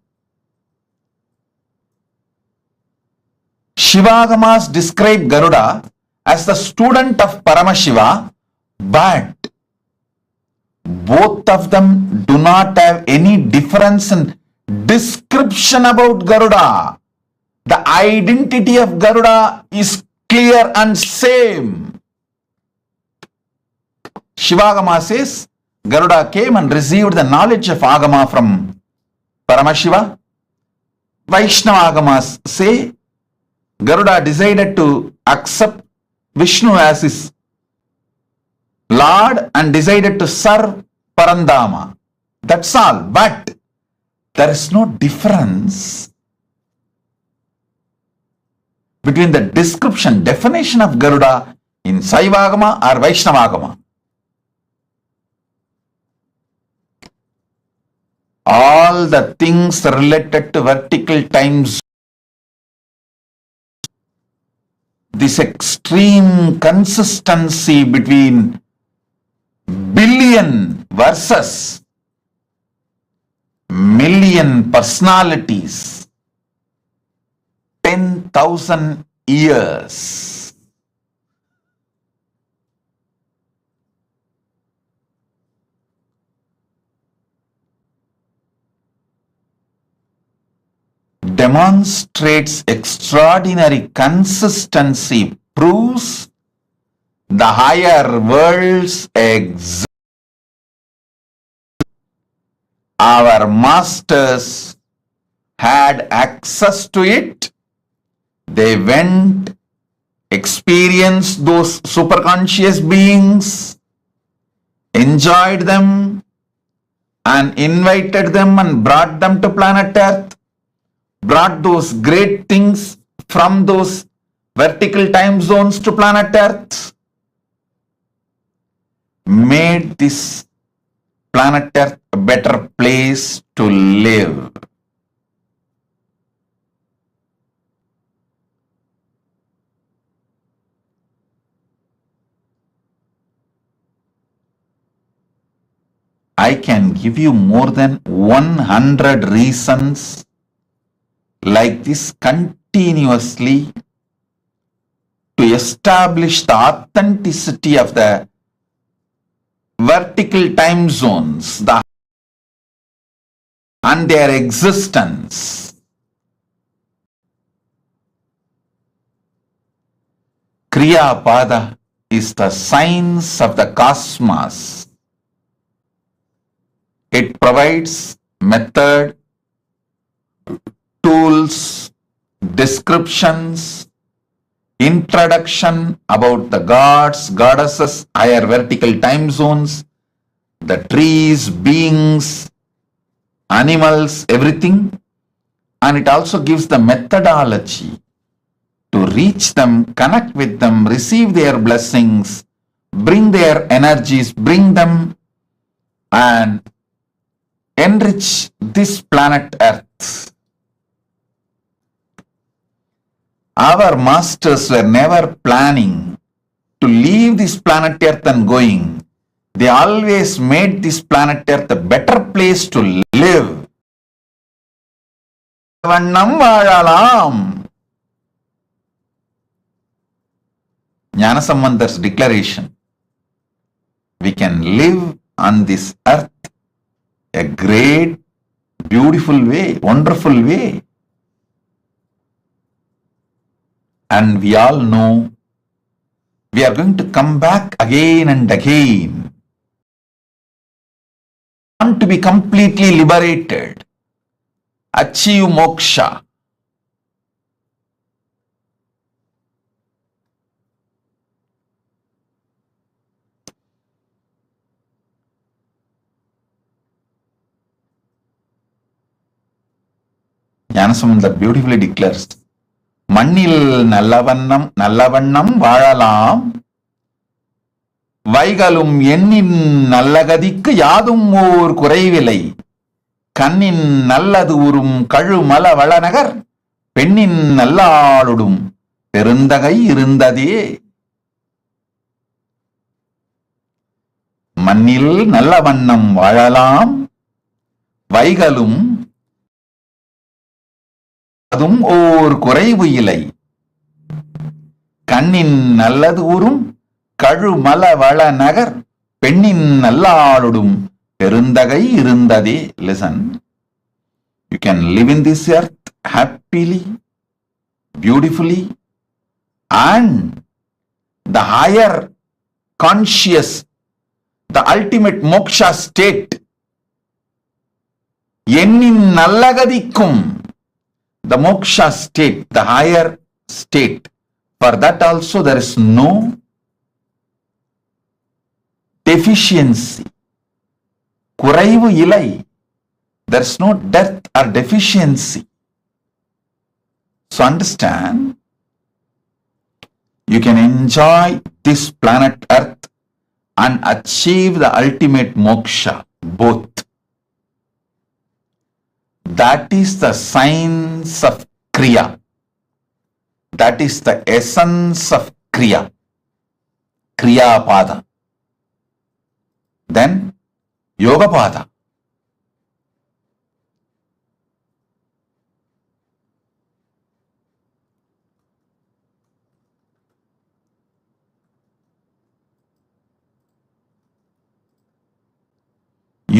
Speaker 4: Shivagamas describe Garuda as the student of Paramashiva, but both of them do not have any difference in description about Garuda. The identity of Garuda is clear and same. Shivagama says Garuda came and received the knowledge of Agama from Paramashiva. Vaishnava Agamas say Garuda decided to accept Vishnu as his Lord and decided to serve Parandama. That's all. But there is no difference between the description, definition of Garuda in Saivagama or Vaishnavagama. All the things related to vertical times, this extreme consistency between billion versus million personalities, 10,000 years. demonstrates extraordinary consistency, proves the higher worlds exist. Our masters had access to it. They went, experienced those superconscious beings, enjoyed them, and invited them and brought them to planet Earth, brought those great things from those vertical time zones to planet Earth, made this planet Earth a better place to live. I can give you more than 100 reasons like this continuously to establish the authenticity of the vertical time zones and their existence. Kriya Pada is the science of the cosmos. It provides method, tools, descriptions, introduction about the gods, goddesses, higher vertical time zones, the trees, beings, animals, everything. And it also gives the methodology to reach them, connect with them, receive their blessings, bring their energies, bring them and enrich this planet Earth. Our masters were never planning to leave this planet Earth and going. They always made this planet Earth a better place to live. வண்ணம் வாழலாம். Gnanasambandar's declaration. We can live on this earth a great, beautiful way, wonderful way. And we all know we are going to come back again and again. Want to be completely liberated, achieve moksha. Gnanasamandar beautifully declares, மண்ணில் நல்லவண்ணம் வாழலாம், வைகளும் எண்ணின் நல்லகதிக்கு யாதும் ஓர் குறைவில்லை, கண்ணின் நல்லது உறும் கழுமல வளநகர், பெண்ணின் நல்லாளுடும் பெருந்தகை இருந்ததே. மண்ணில் நல்லவண்ணம் வாழலாம், வைகளும் அதும் ஓர் குறைவு இல்லை, கண்ணின் நல்லது ஊரும் கழுமல வள நகர், பெண்ணின் நல்லாளுடும் பெருந்தகை இருந்ததே. Listen, you can live in this earth happily, beautifully, and the higher conscious, the ultimate moksha state, எண்ணின் நல்லகதிக்கும், the moksha state, the higher state, for that also there is no deficiency. குறைவு இல்லை. There is no death or deficiency. So understand, you can enjoy this planet Earth and achieve the ultimate moksha, both. That is the science of Kriya. That is the essence of Kriya. Kriya Pada. Then Yoga Pada.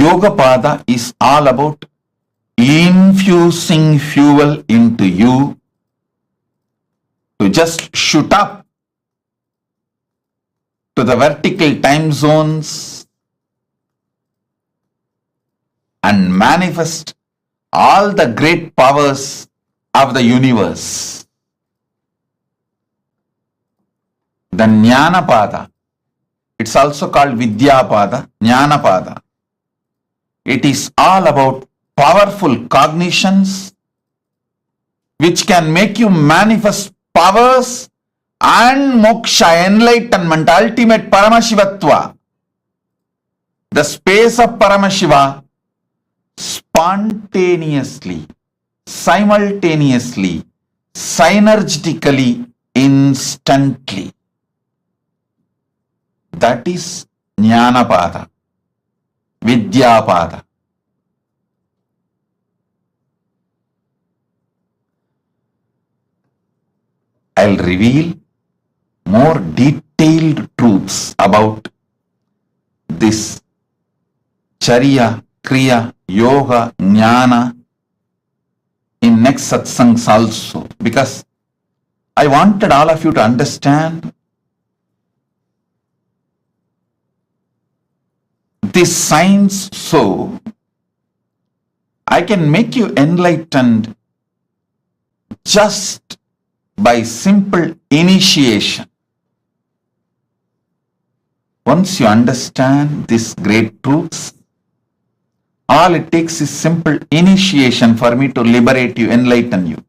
Speaker 4: Yoga Pada is all about infusing fuel into you to just shoot up to the vertical time zones and manifest all the great powers of the universe. The Jnanapada, it's also called Vidyapada, Jnanapada. It is all about powerful cognitions which can make you manifest powers and moksha, enlightenment, ultimate Paramashivatva. The space of Paramashiva spontaneously, simultaneously, synergetically, instantly. That is Jnanapada, Vidyapada. I'll reveal more detailed truths about this Charya, Kriya, Yoga, Jnana in next satsangs also, because I wanted all of you to understand this science so I can make you enlightened just by simple initiation. Once you understand these great truths, all it takes is simple initiation for me to liberate you, enlighten you.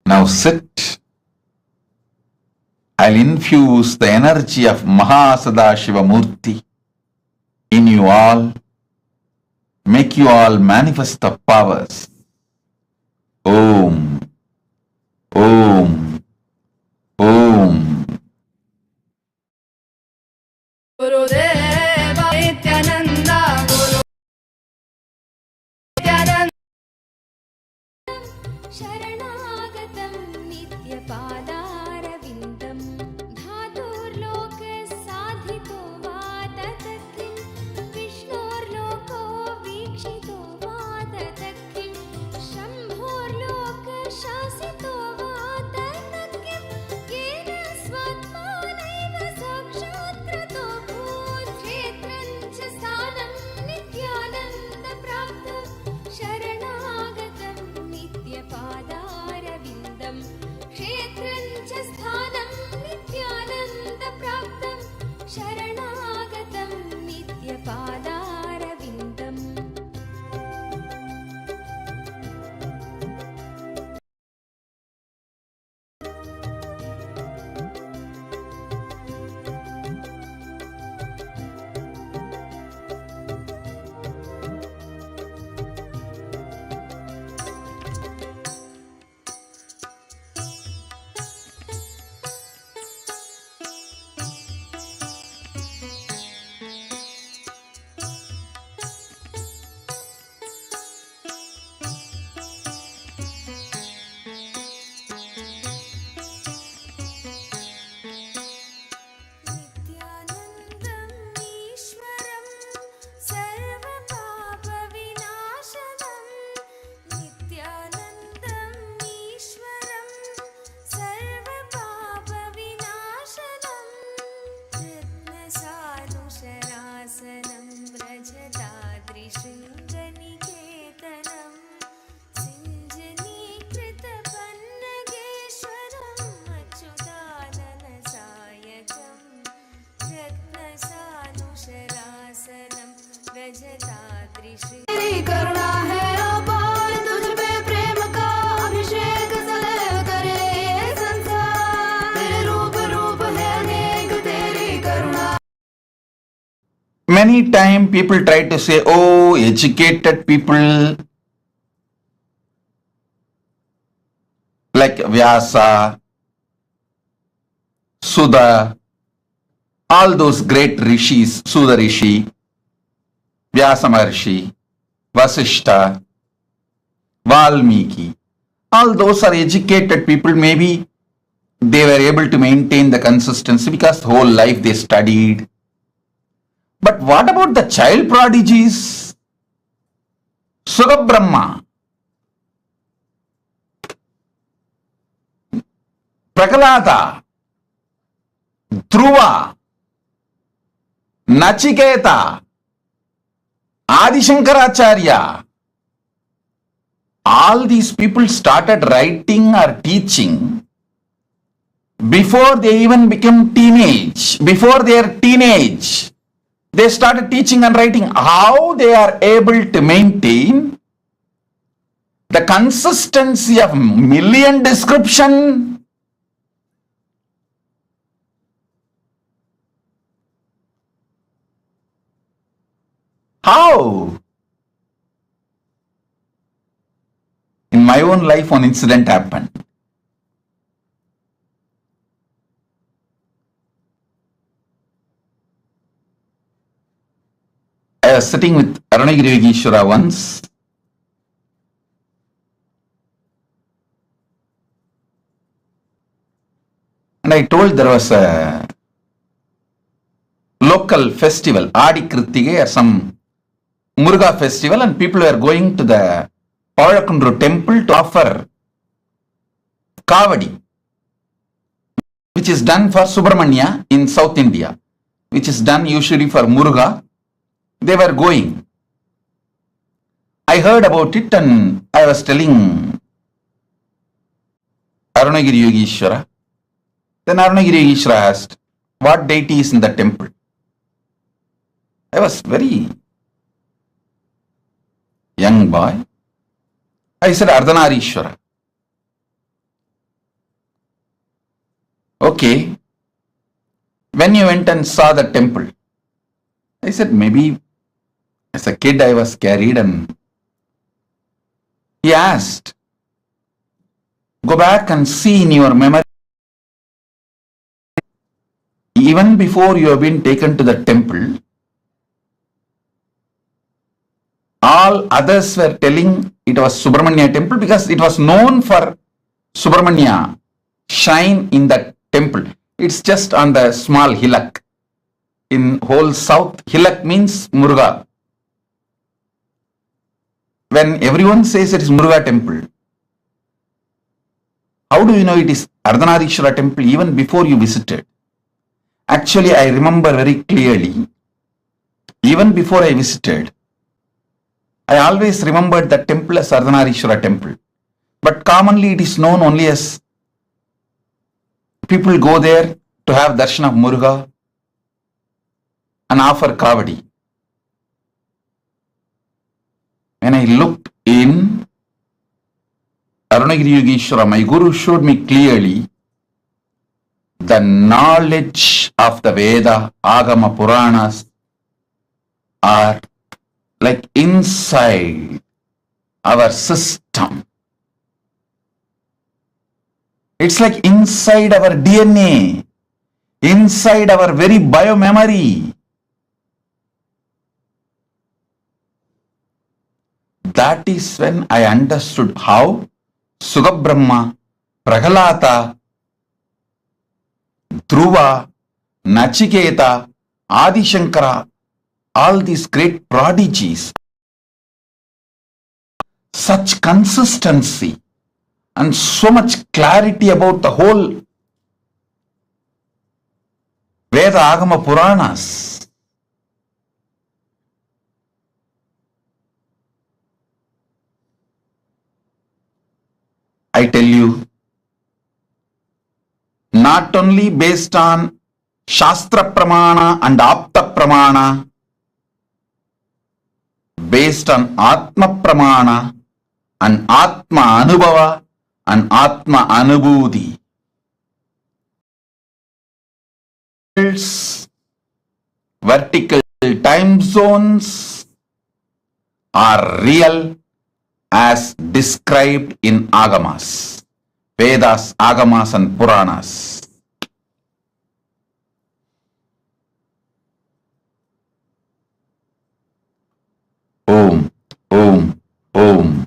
Speaker 4: Now sit. I'll infuse the energy of MahaSadashiva Murthy in you all, make you all manifest the powers. Om, Om, Om.
Speaker 8: Gurudeva Nityananda Guru Nityananda
Speaker 9: शरणागतं नित्यपादारविन्दं धातुर्लोकसाधितो वा तत्किं विष्णोर्लोको वीक्षितो वा तत्किं शम्भोर्लोकशासितो वा तत्किं येन स्वात्मानैव साक्षात्कृतो भूत्क्षेत्रं च स्थानं नित्यानन्दप्राप्तं शरणागतं नित्यपादारविन्दं क्षेत्रं च स्थानं नित्यानन्दप्राप्तं शरणागतं नित्यपादारविन्दम् नित्यानन्दम् ईश्वरं सर्वपापविनाशनं नित्यानन्दम् ईश्वरं सर्वपापविनाशनं रत्नसानुशरासनं व्रजताद्रिशृङ्गनिकेतनं सिञ्जनीकृतपन्नगेश्वरम् अच्युताननसायकम् रत्नसानुशरासनं व्रजताद्रिशृङ्ग
Speaker 8: तेरी करुणा है अपार तुझ पे प्रेम का अभिषेक सदैव करे ये संसार तेरे रूप रूप है अनेक तेरी करुणा
Speaker 4: Many times people try to say, oh, educated people like Vyasa, Sudha, all those great rishis, Sudha Rishi, Vyasa Maharshi, Vasishta, Valmiki, all those are educated people. Maybe they were able to maintain the consistency because the whole life they studied. But what about the child prodigies? Sugabrahma, Prakalata, Dhruva, Nachiketa, Adi Shankaracharya. All these people started writing or teaching before they even became teenage. Before their teenage, they started teaching and writing. How they are able to maintain the consistency of million description? How? In my own life, one incident happened. I was sitting with Arunagiri Yogeshwara once, and I told there was a local festival, Adi Krittige, or some Muruga festival, and people were going to the Pavakundru temple to offer Kavadi, which is done for Subramanya in South India, which is done usually for Muruga. They were going. I heard about it and I was telling Arunagiri Yogeshwara. Then Arunagiri Yogeshwara asked, what deity is in the temple? I was very young boy. I said, Ardhanarishwara. Okay. When you went and saw the temple? I said, maybe as a kid I was carried, and he asked, go back and see in your memory, even before you have been taken to the temple, all others were telling it was Subramanya temple because it was known for Subramanya shrine in the temple. It's just on the small hillock. In whole south, hillock means Muruga. When everyone says it is Muruga temple, how do you know it is Ardhanarishwara temple even before you visited? Actually, I remember very clearly, even before I visited, I always remembered the temple as Ardhanarishwara temple. But commonly it is known only as people go there to have darshan of Muruga and offer Kavadi. When I looked in Arunagiri Yogeshwara, my guru showed me clearly the knowledge of the Veda, Agama, Puranas are like inside our system. It's like inside our DNA, inside our very biomemory. That is when I understood how Sugabrahma, Prahalata, Dhruva, Nachiketa, Adi Shankara, all these great prodigies, such consistency and so much clarity about the whole Veda, Agama, Puranas. I tell you, not only based on Shastra Pramana and Apta Pramana, based on Atma Pramana and Atma Anubhava and Atma Anubhuti. Vertical time zones are real as described in Agamas, Vedas, Agamas and Puranas. Om, Om, Om.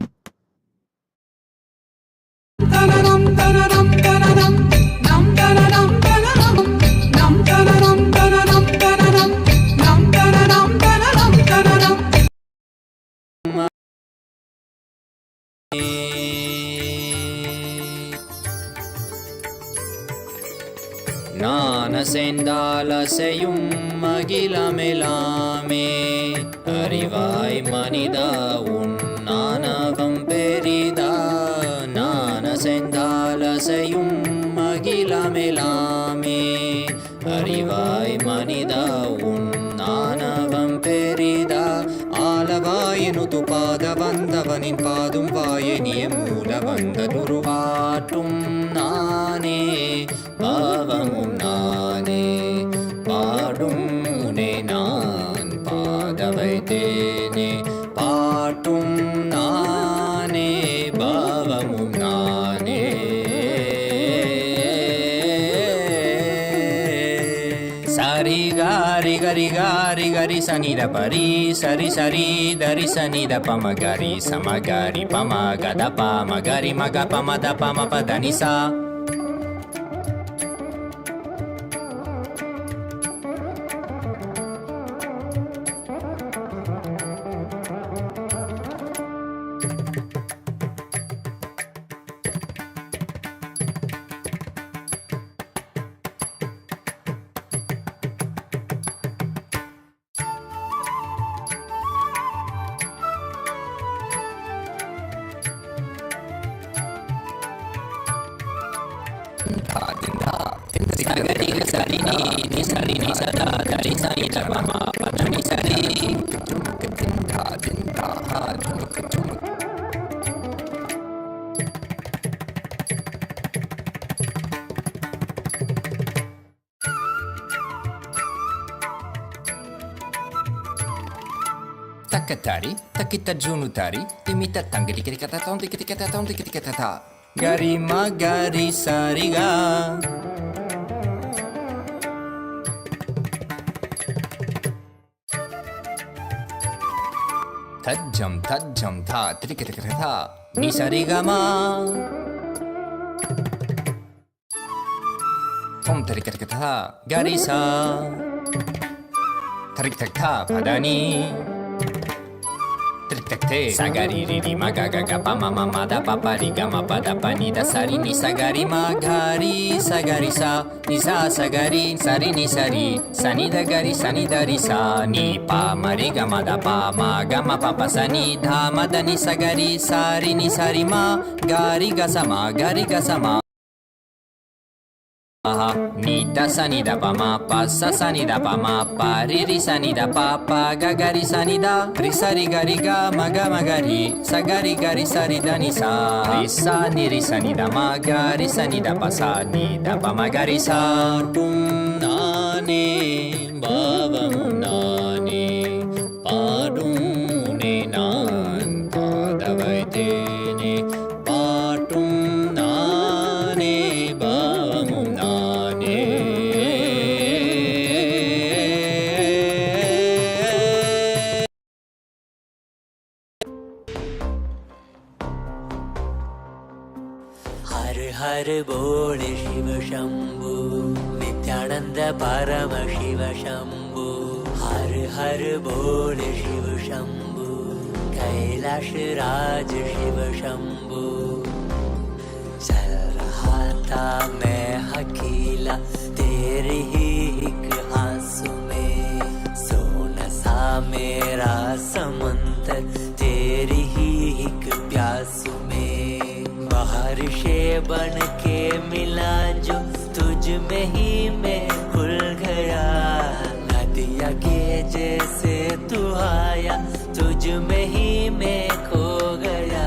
Speaker 1: Tananam, tananam, tananam, nam
Speaker 5: செந்தாலசையும் அகிலமெலாமே அறிவாய் மனிதா உன் ஞானவம் பெரிதா ஞான செந்தாலசையும் அகிலமெலாமே அறிவாய் மனிதா உன் ஞானவம் பெரிதா ஆலவாயினுது பாத வந்தவனின் பாதும் வாயனிய மூல வந்ததுருவாட்டும் நானே பாவமும் நானே பாடும் உனை நான் பாத வைத்தேனே பாட்டும் நானே பாவமும் நானே சரி காரி கரி காரி கரி சனித பரி சரி சரி தரி சனித பம கரி சமகரி பம கத பம கரி மக பம த பம பதனிசா Takatari, takita junutari, timita tangri kata tondi kata tondi kata gari magari sariga tajam tha trikata kata ni sarigama tom trikata kata garisa tarik tak tha padani Trikte sagari riri maga gaga pama mama da papa riga ma pada pani da sari ni sagari magari sagari sa ni sa sagari sari ni sari sani da gari sani da ri sa ni pa mariga ma da pa ma ga ma papa sani dha ma da ni sagari sari ni sari ma gari ga sama ni da sani da pa ma pa sa sani da pa ma pa ri ri sani da pa pa ga ga ri sani da ri sari ga ri ga ma ga ri sa ga ri sari da ni sa ri sa ni ri sani da ma ga ri sani da pa sa ni da pa ma ga ri sa tum nane bhavam nane padum ne nan padavaitene patum nane bhavam
Speaker 6: हर बोल शिव शंभु नित्यानंद परम शिव शंभु हर बोल शिव शंभु कैलाश राज शिव शंभु चल रहा था मैं अकेला तेरे ही एक आंसू में सोना सा मेरा समंदर तेरी ही एक प्यासू में बारिशे बन के मिला जो तुझ में ही मैं खुल गया नदिया के जैसे तू आया तुझ में ही मैं खो गया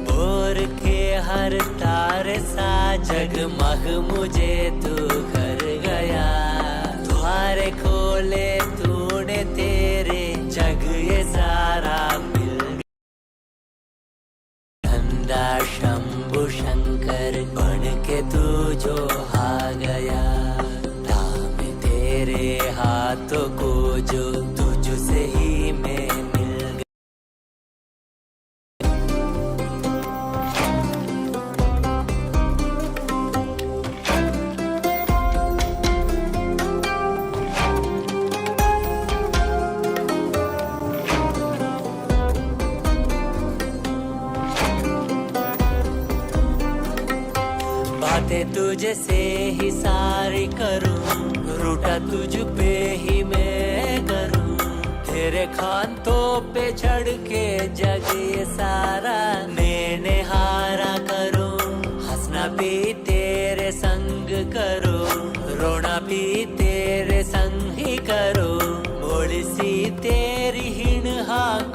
Speaker 6: बोर के हर तारे सा जगमग मुझे तू कर गया द्वारे खोले तूने तेरे जग ये सारा शंभु शंकर बन के तू जो आ गया थामे तेरे हाथों को जो तुझसे ही मैं मिल गया तुझसे ही सारी करूं, रूठा तुझ पे ही मैं करूं, तेरे खानों पे चढ़ के जग ये सारा मैंने हारा करूं, हंसना भी तेरे संग करो, रोना भी तेरे संग ही करो, मोड़ सी तेरी हिण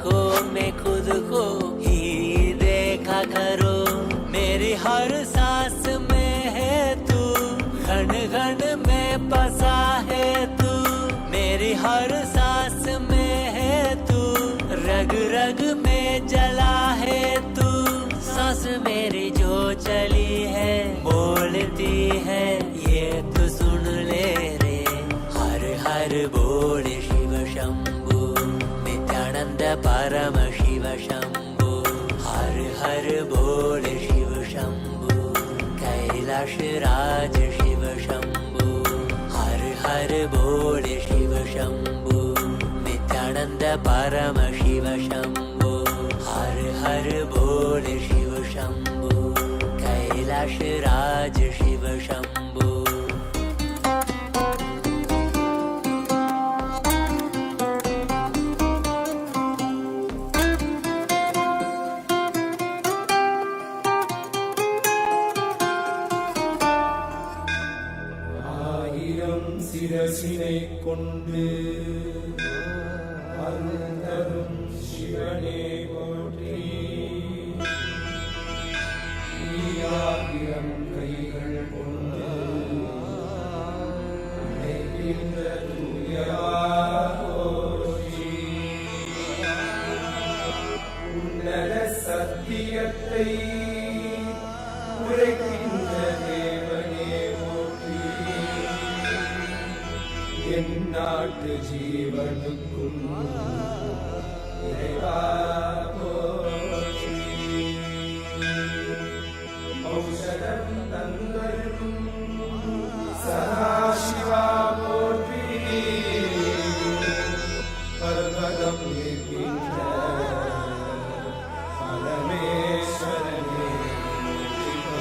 Speaker 6: को मैं खुद को ही देखा करो, मेरी हर सांस में है तू, घन घन में बसा है तू, मेरी हर सांस में है तू, रग रग में जला है तू, सांस मेरी जो चली है बोलती है ये तो सुन ले रे, हर हर बोल शिव शंभु, नित्यानंद परम शिव शंभु, हर हर बोल शिव शंभु, कैलाश राज शिव शंभु, हर हर बोल शिव शंभु, नित्यानंद परम शिव शंभु, हर हर बोल शिव शंभु, कैलाश राज शिव शंभु।
Speaker 7: சிரசினை கொண்டு அருந்தரும் சிவனே போற்றி, ஆயிரம் கைகள் கொண்டு அழைக்கின்ற தூயவா போற்றி, உன்னத சத்தியத்தை உரைக்கின்ற தேவனே போற்றி, என் நாட்டு ஜீவனுக்கும் இறைவா போற்றி, ஔஷதம் தந்தருளும் சதாசிவா போற்றி, பர்வதம் இருக்கின்ற பரமேஸ்வரனே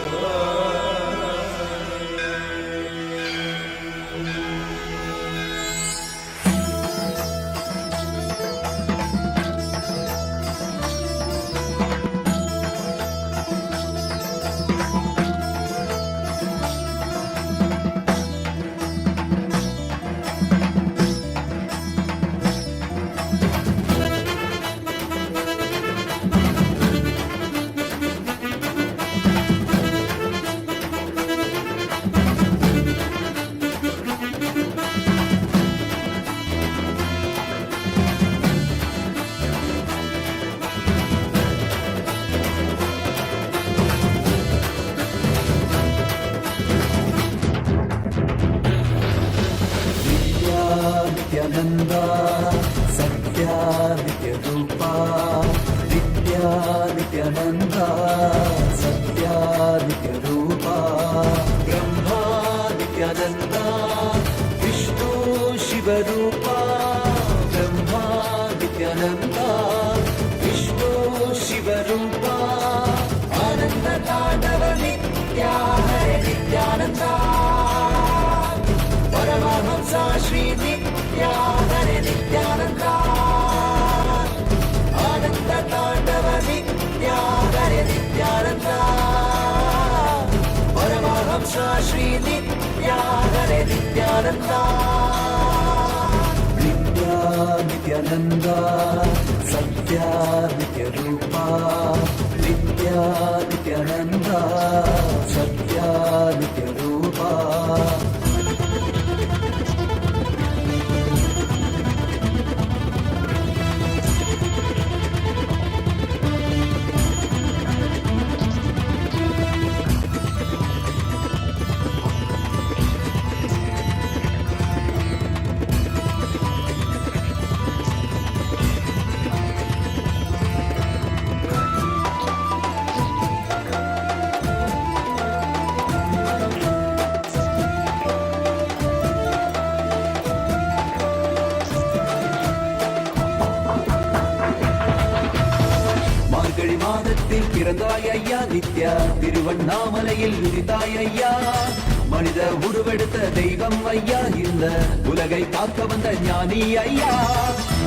Speaker 7: போற்றி.
Speaker 1: नित्यानंदा सत्या नित्य रूपा, नित्या नित्यानंदा सत्या नित्य रूपा, ब्रह्मा नित्यानंदा विष्णु शिव रूपा, ब्रह्मा नित्यानंदा विष्णु शिव रूपा, आनंद तांडव नित्या हरे नित्यानंदा, परमहंसा श्री नित्या हरे नित्यानंदा, आनंद तांडव नित्या हरे नित्यानंदा, परमहंसा श्री नित्या हरे नित्यानंदा, नित्या नित्यानंदा सत्या नित्य रूपा, नित्या नित्यानंदा सत्या नित्य रूपा,
Speaker 10: பிறந்தாய் ஐயா நித்யா திருவண்ணாமலையில் உதித்தாய் ஐயா மனித உருவெடுத்த தெய்வம் ஐயா இந்த உலகை காக்க வந்த ஞானி ஐயா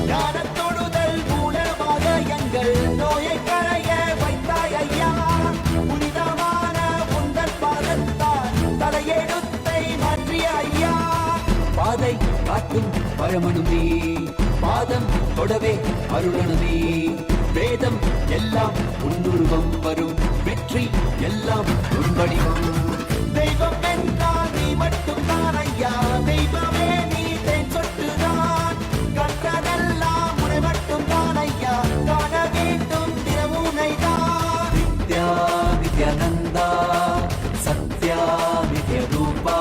Speaker 10: ஞான தொடுதல் மூலமாக எங்கள் நோயை களைய வைத்தாய் ஐயா புனிதமான உந்தன் பாதத்தால் தலையெழுத்தை மாற்றிய ஐயா பாதை காட்டும் பரமனும் நீ பாதம் தொடவே அருளனு நீ வேதம் எல்லாம் உன்னுருவம் வரும் வெற்றி எல்லாம் உன்படிவம் தெய்வம் என்றால் நீ மட்டும் தான் ஐயா தெய்வமே நீ தேன் சொட்டுதான் கற்றதெல்லாம் உனை மட்டும் தான் ஐயா காண வேண்டும் தினமுனை தான் நித்யா நித்யானந்தா சத்யா நித்ய ரூபா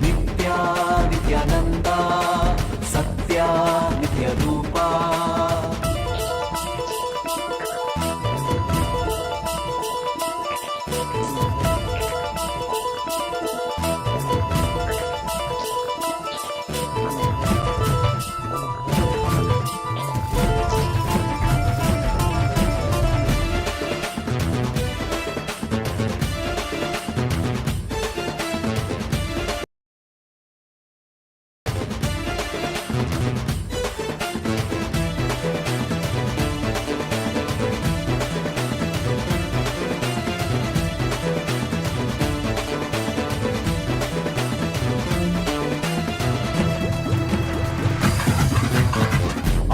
Speaker 10: நித்யா நித்யானந்தா சத்யா நித்ய ரூபா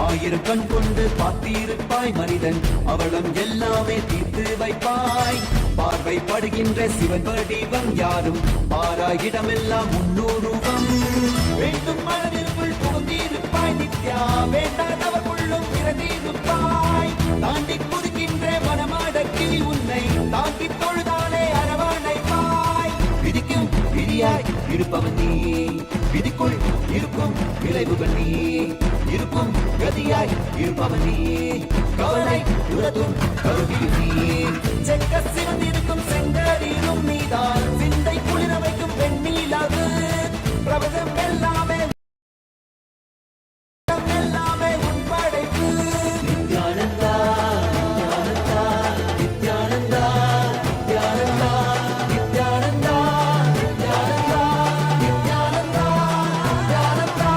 Speaker 10: ஆயிரம் கண் கொண்டு பார்த்திருப்பாய் மனிதன் அவளும் எல்லாமே தீர்த்து வைப்பாய் பார்வை படுகின்ற சிவன் வடிவம் யாரும் பாராயிடமெல்லாம் முன்னூறுவம் வேண்டும் மனதிற்குள் புகுந்திருப்பாய் நித்யா வேண்டாதவர்களும் இறந்திருப்பாய் தாண்டி குதிக்கின்ற மனமாடக்கி உன்னை தாக்கி தொழுதாலே அரவணைப்பாய் விதிக்கும் விதியாய் இருப்பவன் நீ விதிக்குள் இருக்கும் விளைவுகள் நீ இருக்கும் கதியாய் இருப்பவன் நீ கவலை உலதும் கருவியும் நீ செக்க சிவந்திருக்கும் செங்கரிலும் நீதான் சிந்தை குளிர வைக்கும் பெண்ணீலாது பிரபதம் எல்லாமே எல்லாமே உன் படைப்பு நித்யானந்தா நித்யானந்தா நித்யானந்தா நித்யானந்தா நித்யானந்தா நித்யானந்தா நித்யானந்தா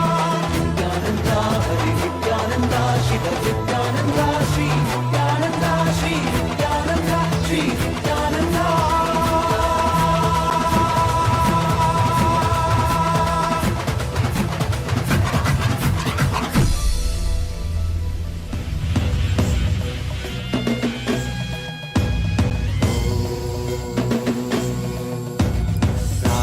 Speaker 10: நித்யானந்தா ஹரி நித்யானந்தா சிவ நித்யானந்தா ஸ்ரீ நித்யானந்தா ஸ்ரீ நித்யானந்தா ஸ்ரீ நித்யானந்தா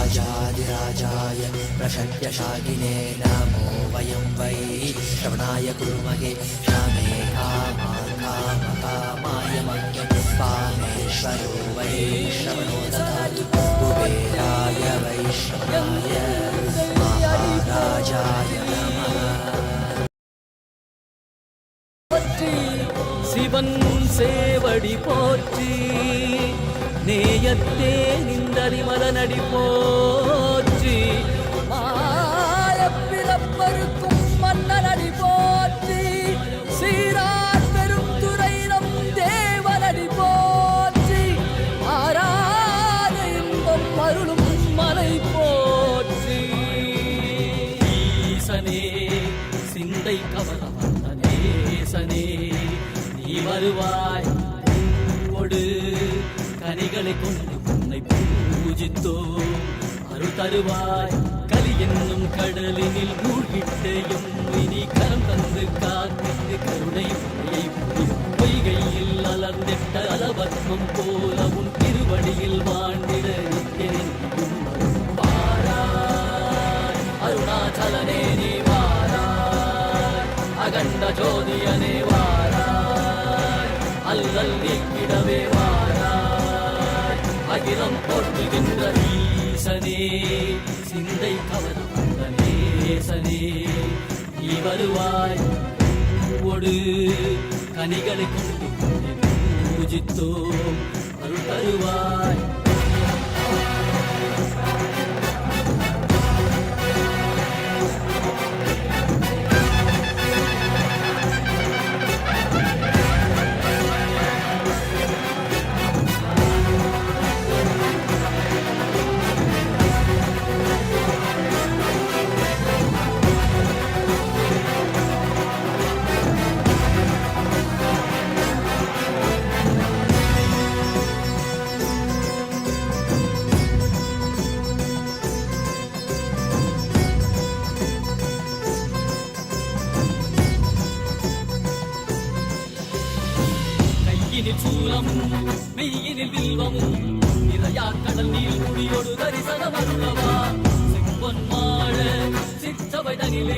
Speaker 6: राजाधिराजाय प्रषड्यशागिने नमो वयं वै श्रवणाय कुर्महे श्यामे कामाय मह्यं कामेश्वरो वै श्रवणो ददातु कुबेराय वै श्रवणाय महाराजाय नमः
Speaker 11: சிவன் சேவடி போற்றி நேயத்தே நின்றறிமலனடி போற்றி மாயப்பிறப்பருக்கும் மன்னனடி போற்றி சீரார் பெருந்துரை நம் தேவனடி போற்றி ஆராத இன்பம் அருளும் மலை போற்றி ஈசனே சிந்தை கவலம் நேசனே நீ வருவாய் பூவோடு கனிகளை கொண்டு உன்னை பூஜித்தோ அருள் தருவாய் கலி என்னும் கடலினில் மூழ்கிட்டேயும் இனி கரம் தந்து காத்திட்டு கருணை பொய்கையில் அலர்ந்திட்ட அலவத்மம் போல உன் திருவடியில் வாழ்ந்திட வாராய் அருணாச்சலனே நீ வாராய் அகண்ட ஜோதியனே வாராய் அல்லல் நீக்கிடவே வாராய் அகிலம் போற்றுகின்ற ஈசனே சிந்தை கவனம் வந்த நேசனே நீ வருவாய் பூவோடு கனிகளை கொண்டு உன்னை பூஜித்தோம் அருள் தருவாய் வாயினில் சூலமும் மெய்யினில் வில்வமும் நிறையா கடல் நீர் குடியோடு தரிசனம் அருளவா செம்பொன் மாட சிற்றவை தனிலே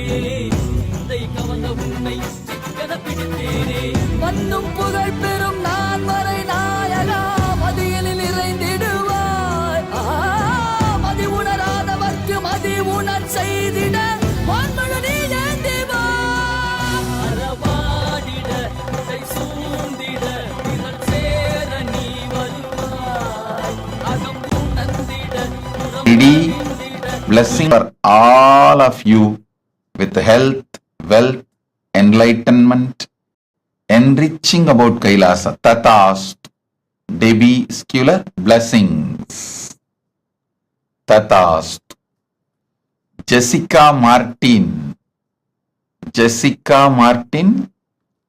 Speaker 11: சிந்தை கவர்ந்த உன்னை சிக்கன பிடித்தேனே
Speaker 10: மண்ணும் புகழ் பெறும் நான் வரை நாயகா மதியலில் இறைந்திடுவாய் மதி உணராதவர்க்கு மதி உணர் செய்திட வான்மழு நீ ஏந்திவா
Speaker 11: அறவாடிட இசை சூழ்ந்திட திரள் சேர நீ வருவாய் அகம் உணர்ந்திட
Speaker 4: Ready? Blessing for all of you with health, wealth, enlightenment, enriching about Kailasa. Tatast. Debbie Scular, blessings. Tatast. Jessica Martin. Jessica Martin,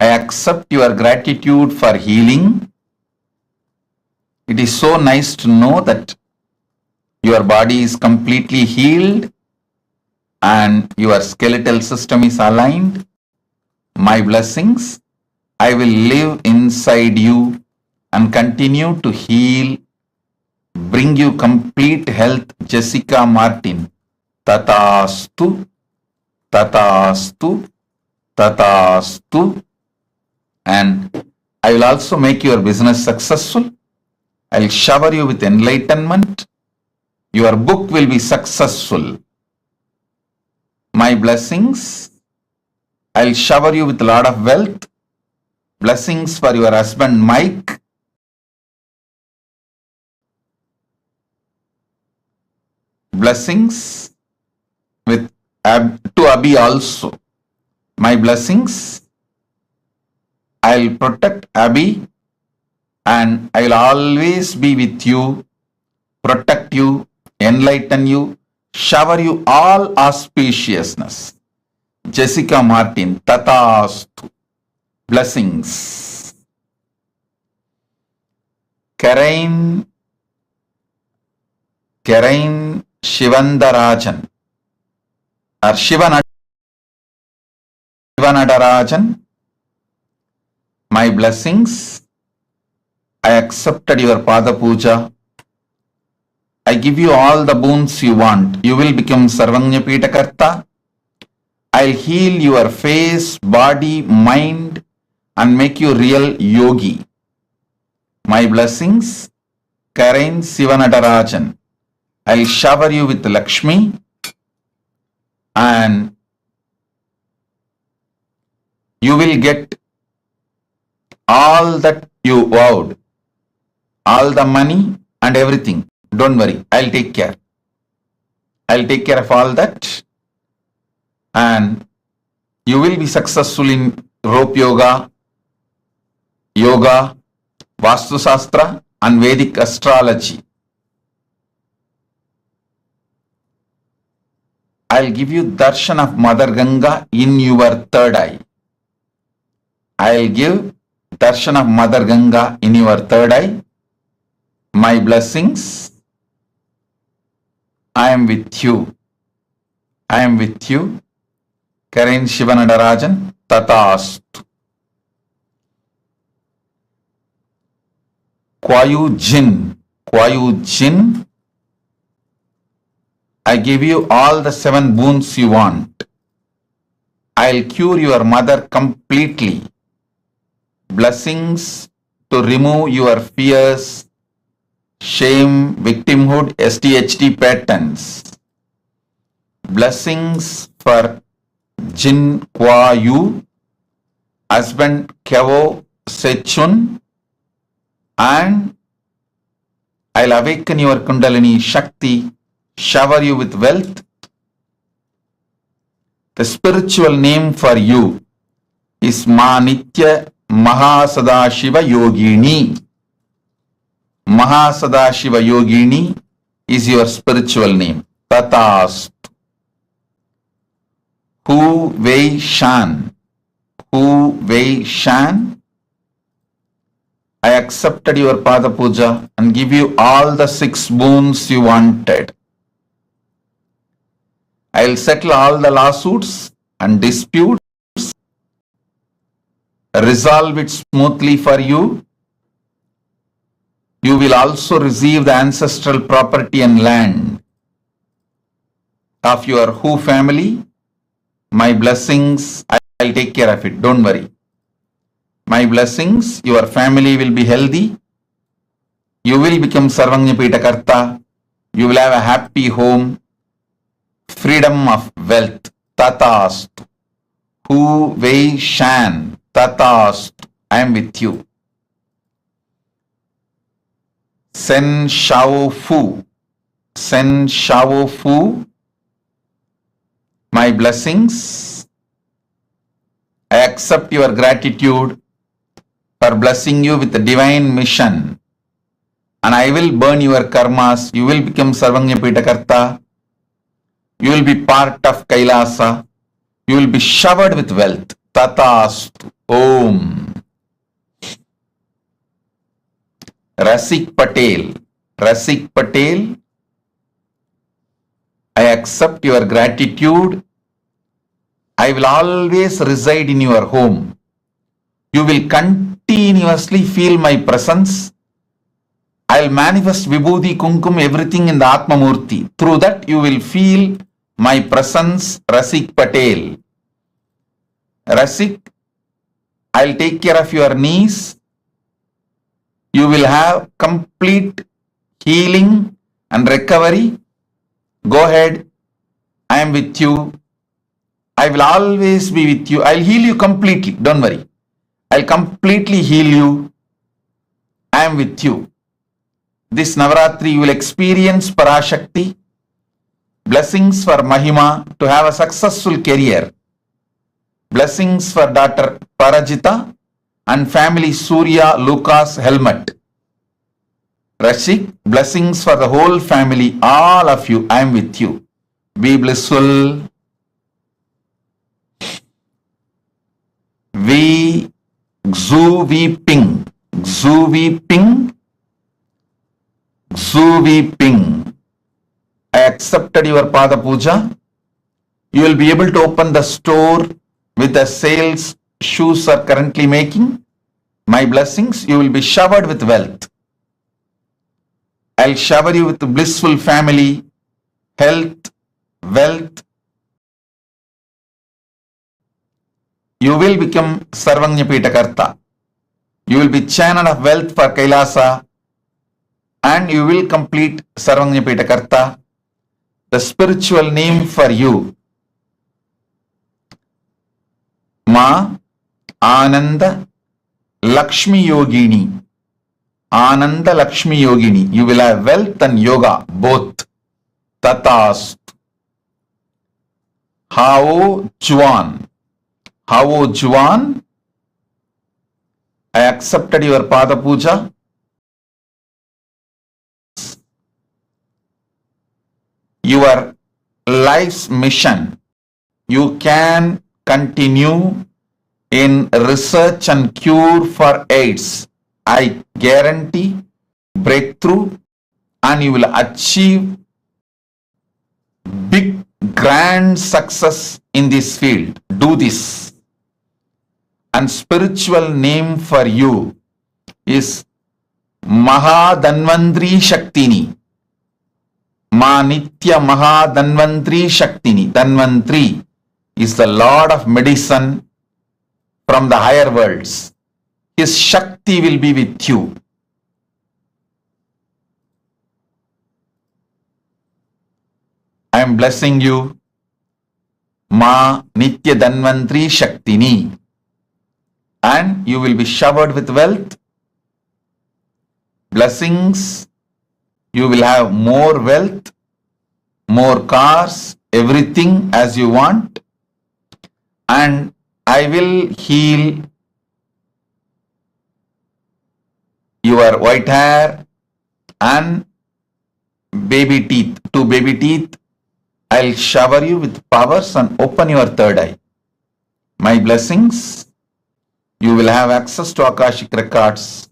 Speaker 4: I accept your gratitude for healing. It is so nice to know that your body is completely healed and your skeletal system is aligned. My blessings, I will live inside you and continue to heal, bring you complete health. Jessica Martin. Tatastu, Tatastu, Tatastu. And I will also make your business successful. I will shower you with enlightenment. Your book will be successful. My blessings, I'll shower you with a lot of wealth. Blessings for your husband Mike. Blessings to Abhi also. My blessings, I'll protect Abhi and I'll always be with you, protect you, enlighten you, shower you all auspiciousness. Jessica Martin, Tatastu. Blessings. Karain Shivandarajan or Shivanadarajan. My blessings. I accepted your Pada Puja. I give you all the boons you want. You will become Sarvanya Pitakarta. I'll heal your face, body, mind and make you real yogi. My blessings, Karain Sivanadarajan. I'll shower you with Lakshmi and you will get all that you vowed, all the money and everything. Don't worry, I'll take care. I'll take care of all that and you will be successful in rope yoga, Vastu Shastra and Vedic astrology. I'll give you darshan of Mother Ganga in your third eye. I'll give darshan of Mother Ganga in your third eye. My blessings, I am with you. I am with you. Karain Shivanadarajan, Tatastu. Kwayu Jin, I give you all the 7 boons you want. I'll cure your mother completely. Blessings to remove your fears, shame, victimhood, STHD patterns. Blessings for Jin Kwayu, husband Kevo Sechun, and I'll awaken your Kundalini Shakti, shower you with wealth. The spiritual name for you is Manitya MahaSadashiva Yogini. MahaSadashiva Yogini is your spiritual name. Tatast. Hu Wei Shan. I accepted your Pada Puja and give you all the 6 boons you wanted. I'll settle all the lawsuits and disputes, resolve it smoothly for you You will also receive the ancestral property and land of your Who family. My blessings, I'll take care of it. Don't worry. My blessings, your family will be healthy. You will become Sarvanyapita Karta. You will have a happy home. Freedom of wealth. Tatast. Hu Wei Shan. Tatast. I am with you. Sen Shao Fu. Sen Shao Fu. My blessings. I accept your gratitude for blessing you with the divine mission. And I will burn your karmas. You will become Sarvanyapita Karta. You will be part of Kailasa. You will be showered with wealth. Tatastu. Om. Rasik Patel. Rasik Patel. I accept your gratitude. I will always reside in your home. You will continuously feel my presence. I will manifest Vibhuti, Kumkum, everything in the Atma Murthy. Through that you will feel my presence, Rasik Patel. Rasik, I will take care of your knees. You will have complete healing and recovery. Go ahead. I am with you. I will always be with you. I will heal you completely. Don't worry. I will completely heal you. I am with you. This Navaratri you will experience Parashakti. Blessings for Mahima to have a successful career. Blessings for daughter Parajita and family Surya Lucas Helmet. Rashik, blessings for the whole family, all of you. I am with you. Be blissful. We Xu Vi Ping. Xu Vi Ping. Xu Vi Ping. I accepted your Pada Puja. You will be able to open the store with the sales shoes are currently making. My blessings, you will be showered with wealth. I'll shower you with a blissful family, health, wealth. You will become Sarvanyapita Karta. You will be channel of wealth for Kailasa and you will complete Sarvanyapita Karta. The spiritual name for you, Ma Ananda Lakshmi Yogini. Ananda Lakshmi Yogini. You will have wealth and yoga both. Tatast. Hao Juan. Hao Juan. I accepted your Pada Puja. Your life's mission. You can continue in research and cure for AIDS. I guarantee breakthrough and you will achieve big grand success in this field. Do this. And spiritual name for you is Mahadanvantri Shaktini. Ma Nitya Mahadanvantri Shaktini. Danvantri is the Lord of medicine from the higher worlds. His Shakti will be with you. I am blessing you. Ma Nitya Danvantri Shaktini. And you will be showered with wealth. Blessings. You will have more wealth, more cars, everything as you want. And I will heal your white hair and baby teeth. 2 baby teeth. I'll shower you with powers and open your third eye. My blessings. You will have access to Akashic records.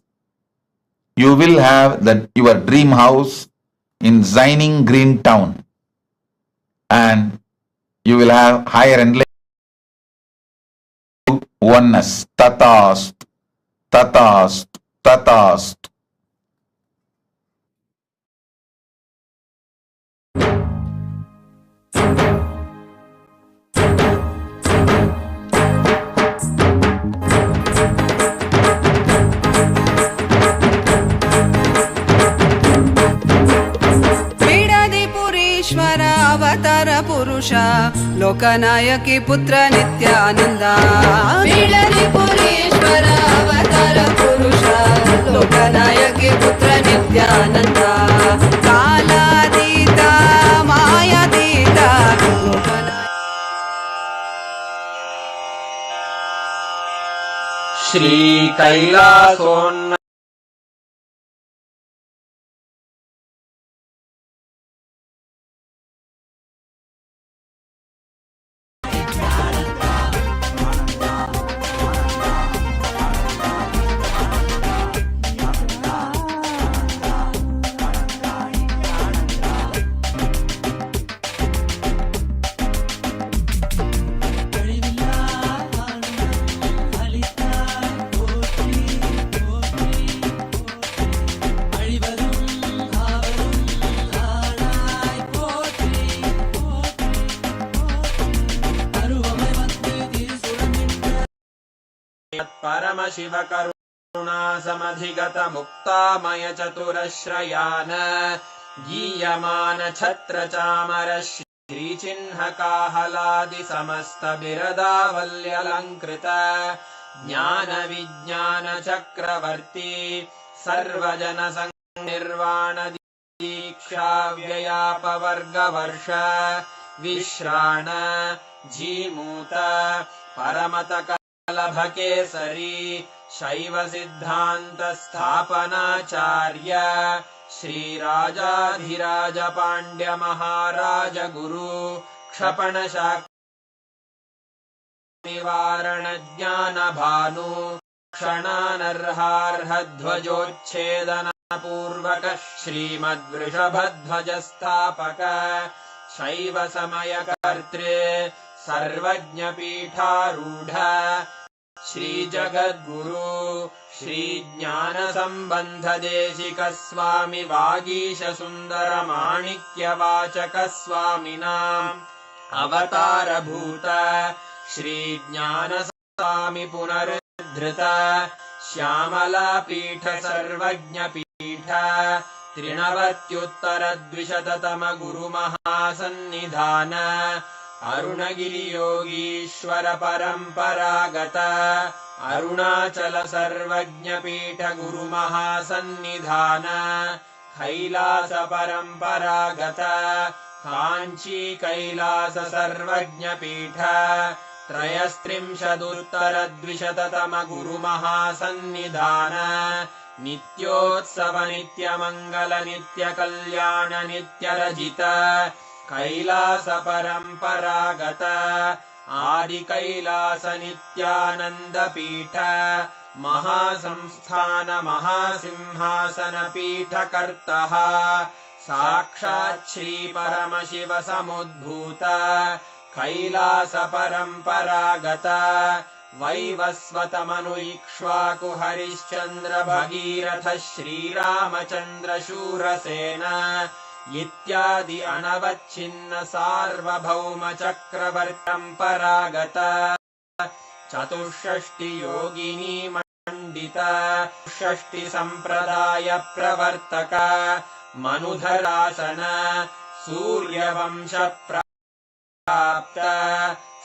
Speaker 4: You will have your dream house in Zining Green Town. And you will have higher enlightenment. Oneness. Tatast. Tatast. Tatast.
Speaker 8: पुरुष लोकनायकी पुत्र नित्यानंद बीडलिपुरीश्वर अवतार पुरुष लोकनायकी पुत्र नित्यानंद कालातीता मायातीता
Speaker 6: श्री कैलासोन्न परम शिव करुणा समधिगत मुक्तामय चतुरश्रयान गीयमान छत्र चामर श्री चिन्ह काहलादि समस्त बिरदावल्यलंकृत ज्ञान विज्ञान चक्रवर्ती सर्वजन निर्वाण दीक्षा व्ययापवर्ग वर्ष विश्राण जीमूत परमत लभकेसरी शैव सिद्धांत स्थापनाचार्य श्री राजाधिराज पांड्य महाराज गुरु क्षपण निवारण ज्ञान भानु क्षणानर्हार्ह ध्वजोच्छेदन पूर्वक श्रीमद्वृषभध्वज स्थापक शैव समय कर्तृ सर्वज्ञ पीठारूढ़ श्री जगद्गुरु श्री ज्ञान संबंध देशिक स्वामी वागीश सुंदर माणिक्य वाचक स्वामिनाम् अवतार भूत श्री ज्ञान स्वामी पुनरुद्धृत श्यामला पीठ सर्वज्ञ पीठ त्रिनवत्युत्तर द्विशततम गुरु महासन्निधान अरुणगिरि योगीश्वर परंपरागत अरुणाचल सर्वज्ञ पीठ गुरु महासन्निधान कैलास परंपरागत कांची कैलास सर्वज्ञ पीठ त्रयस्त्रिंशदुत्तर द्विशततम गुरु महासन्निधान नित्योत्सव नित्य मंगल नित्य कल्याण नित्य रजित कैलास परंपरागत आदि कैलास नित्यानंद पीठ महासंस्थान महासिंहासन पीठ कर्तः साक्षात् श्री परमशिव समुद्भूत कैलास परंपरागत वैवस्वत मनु इक्ष्वाकु हरिश्चंद्र भगीरथ श्रीरामचंद्र शूरसेन इत्यादि अनवच्छिन्न सार्वभौम चक्रवर्तंपरागत चतुष्षष्टि योगिनी मंडित षष्टि संप्रदाय प्रवर्तक मनुधरासन सूर्यवंश प्राप्त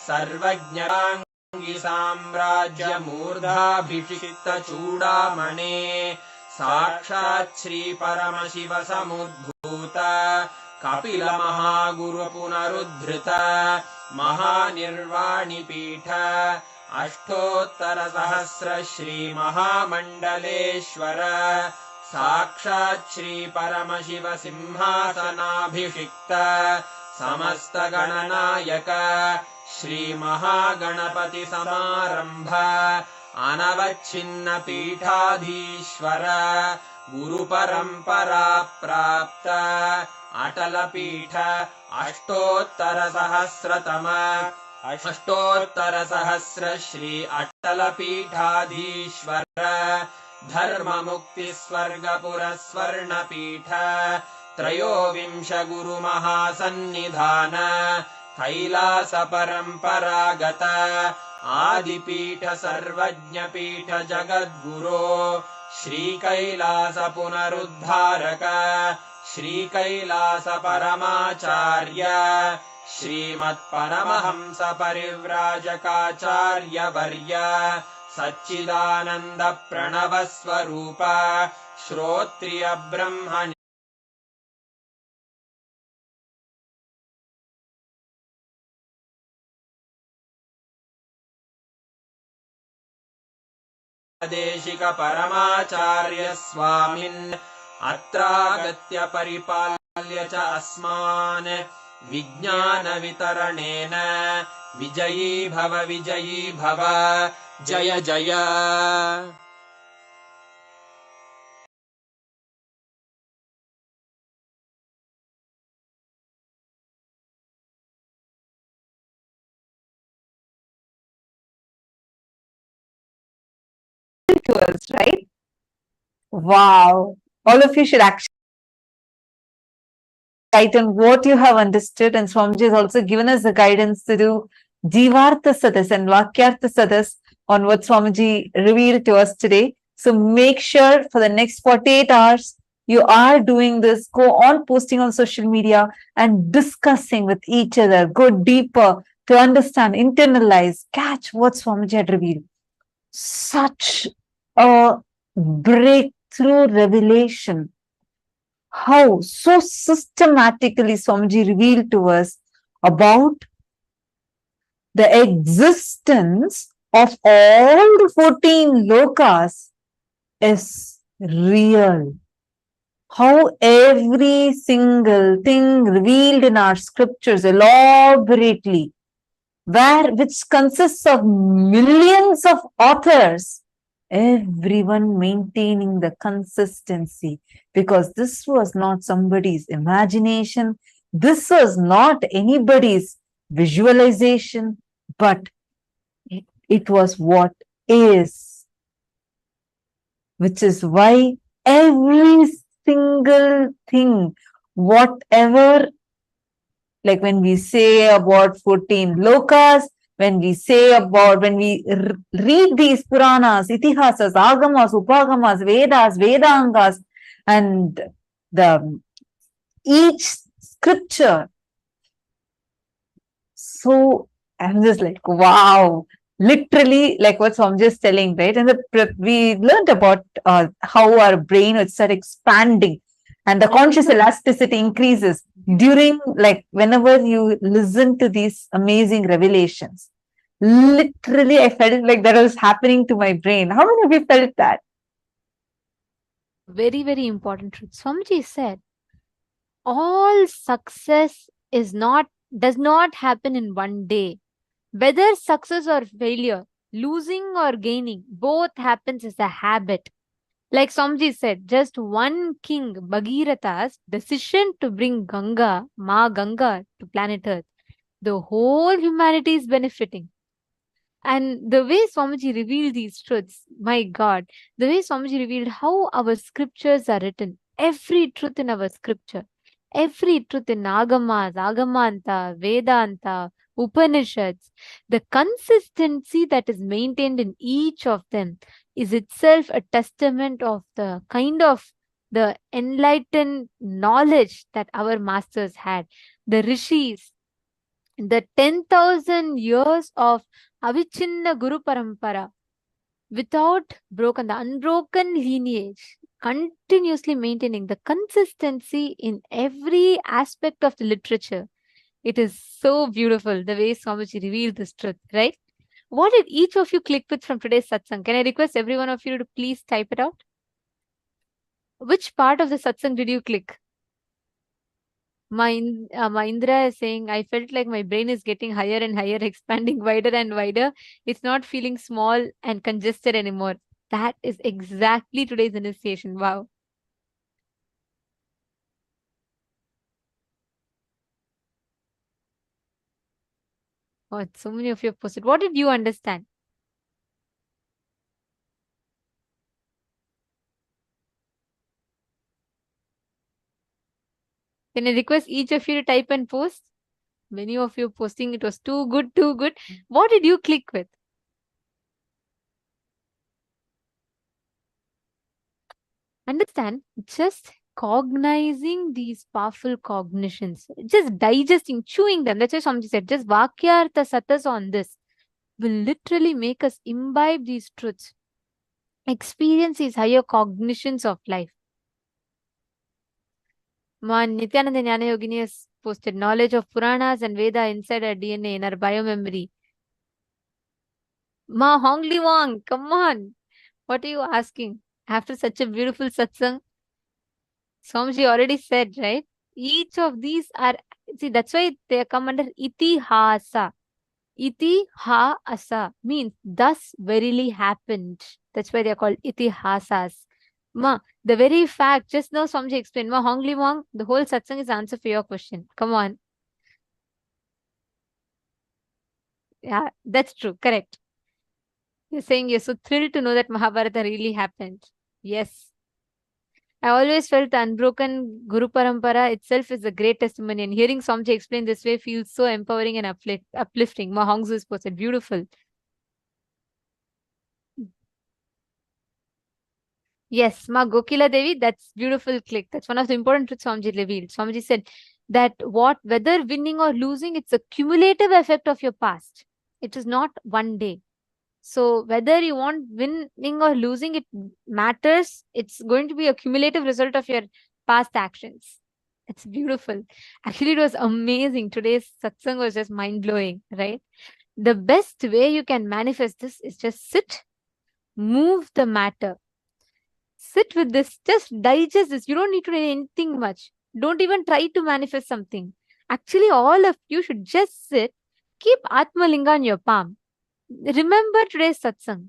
Speaker 6: सर्वज्ञांगी साम्राज्य मूर्धाभिषिक्त चूड़ामणे साक्षात् श्री परमशिव समुद्भूत कपिल महागुरु पुनरुद्धृत महानिर्वाणि पीठ अष्टोत्तर सहस्र श्री महामंडलेश्वर साक्षात् श्री परमशिव सिंहासनाभिषिक्त समस्त गणनायक श्री महागणपति समारंभ अनवच्छिन्न पीठाधीश्वर गुरु परंपरा प्राप्त अटल पीठ अष्टोत्तर सहस्र श्री अटल पीठाधीश्वर धर्म मुक्ति स्वर्गपुर स्वर्ण पीठ त्रयोविंश गुरु महासन्निधान कैलास परंपरागत आदिपीठ सर्वज्ञ पीठ जगद्गुरो श्री कैलास पुनरुद्धारक श्री कैलास परमाचार्य
Speaker 5: श्रीमत्परमहंसपरिव्राजकाचार्यवर्य सच्चिदानन्दप्रणवस्वरूप श्रोत्रियब्रह्म देशिक परमाचार्य स्वामिन् अत्रागत्य परिपाल्य च अस्मान् विज्ञान वितरणेन विजयी भव जय जय
Speaker 3: To us, right? Wow. All of you should actually write on what you have understood, and Swamiji has also given us the guidance to do Jivartha Sadas and Vakyartha Sadas on what Swamiji revealed to us today. So make sure for the next 48 hours you are doing this. Go on posting on social media and discussing with each other. Go deeper to understand, internalize, catch what Swamiji had revealed. Such a breakthrough revelation. How so systematically Swamiji revealed to us about the existence of all the 14 lokas is real. How every single thing revealed in our scriptures elaborately, which consists of millions of authors, everyone maintaining the consistency, because this was not somebody's imagination, this was not anybody's visualization, but it was what is, which is why every single thing, whatever, like when we say about 14 lokas, when we read these Puranas, Itihasas, Agamas, Upagamas, Vedas, Vedangas, and each scripture. So I'm just like, wow, literally like what Swamiji is telling, right? And we learned about how our brain would start expanding and the conscious elasticity increases during, like, whenever you listen to these amazing revelations. Literally, I felt like that was happening to my brain. How many of you felt that?
Speaker 2: Very, very important truth. Swamiji said, all success does not happen in one day. Whether success or failure, losing or gaining, both happens as a habit. Like Swamiji said, just one king, Bhagiratha's decision to bring Ma Ganga to planet Earth, the whole humanity is benefiting. And the way Swamiji revealed these truths, my God, the way Swamiji revealed how our scriptures are written, every truth in our scripture, every truth in Agamas, Agamanta, Vedanta, Upanishads, the consistency that is maintained in each of them is itself a testament of the kind of the enlightened knowledge that our masters had. The rishis, the 10,000 years of Avichinna Guru Parampara, without broken, the unbroken lineage, continuously maintaining the consistency in every aspect of the literature. It is so beautiful the way Swamiji revealed this truth, right? What did each of you click with from today's satsang? Can I request every one of you to please type it out? Which part of the satsang did you click? Mahindra is saying, I felt like my brain is getting higher and higher, expanding wider and wider. It's not feeling small and congested anymore. That is exactly today's initiation. Wow. Oh, so many of you have posted. What did you understand? Can I request each of you to type and post? Many of you posting, it was too good, too good. What did you click with? Understand, just cognizing these powerful cognitions, just digesting, chewing them. That's why Swamiji said, just Vakyartha Satas on this will literally make us imbibe these truths, experience these higher cognitions of life. Ma Nityananda Jnana Yogini has posted knowledge of Puranas and Veda inside our DNA in our biomemory. Ma Hongli Wong, come on. What are you asking? After such a beautiful satsang, Swamiji already said, right? Each of these are, see, that's why they come under itihasa. Itihasa means thus verily happened. That's why they are called itihasas. Ma, the very fact, just now Swamiji explained, Ma Hongli Wong, the whole satsang is answer for your question. Come on. Yeah, that's true. Correct. You're saying you're so thrilled to know that Mahabharata really happened. Yes. I always felt the unbroken Guru Parampara itself is a great testimony, and hearing Swamiji explain this way feels so empowering and uplifting. Ma Hongzu is posted. Beautiful. Yes, Ma Gokila Devi, that's beautiful click. That's one of the important truths Swamiji revealed. Swamiji said that whether winning or losing, it's a cumulative effect of your past. It is not one day. So whether you want winning or losing, it matters. It's going to be a cumulative result of your past actions. It's beautiful. Actually, it was amazing. Today's satsang was just mind-blowing, right? The best way you can manifest this is just sit, move the matter. Sit with this, just digest this. You don't need to do anything much. Don't even try to manifest something. Actually, all of you should just sit, keep Atma Linga on your palm. Remember today's satsang.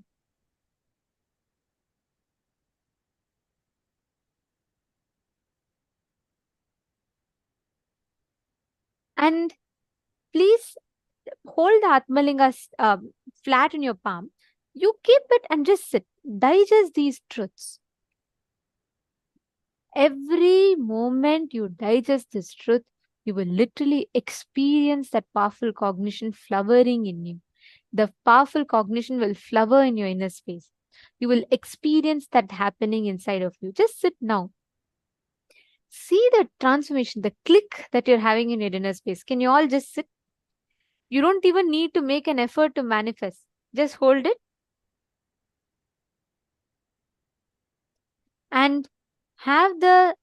Speaker 2: And please hold the Atmalinga flat in your palm. You keep it and just sit. Digest these truths. Every moment you digest this truth, you will literally experience that powerful cognition flowering in you. The powerful cognition will flower in your inner space. You will experience that happening inside of you. Just sit now. See the transformation, the click that you're having in your inner space. Can you all just sit? You don't even need to make an effort to manifest. Just hold it. And have the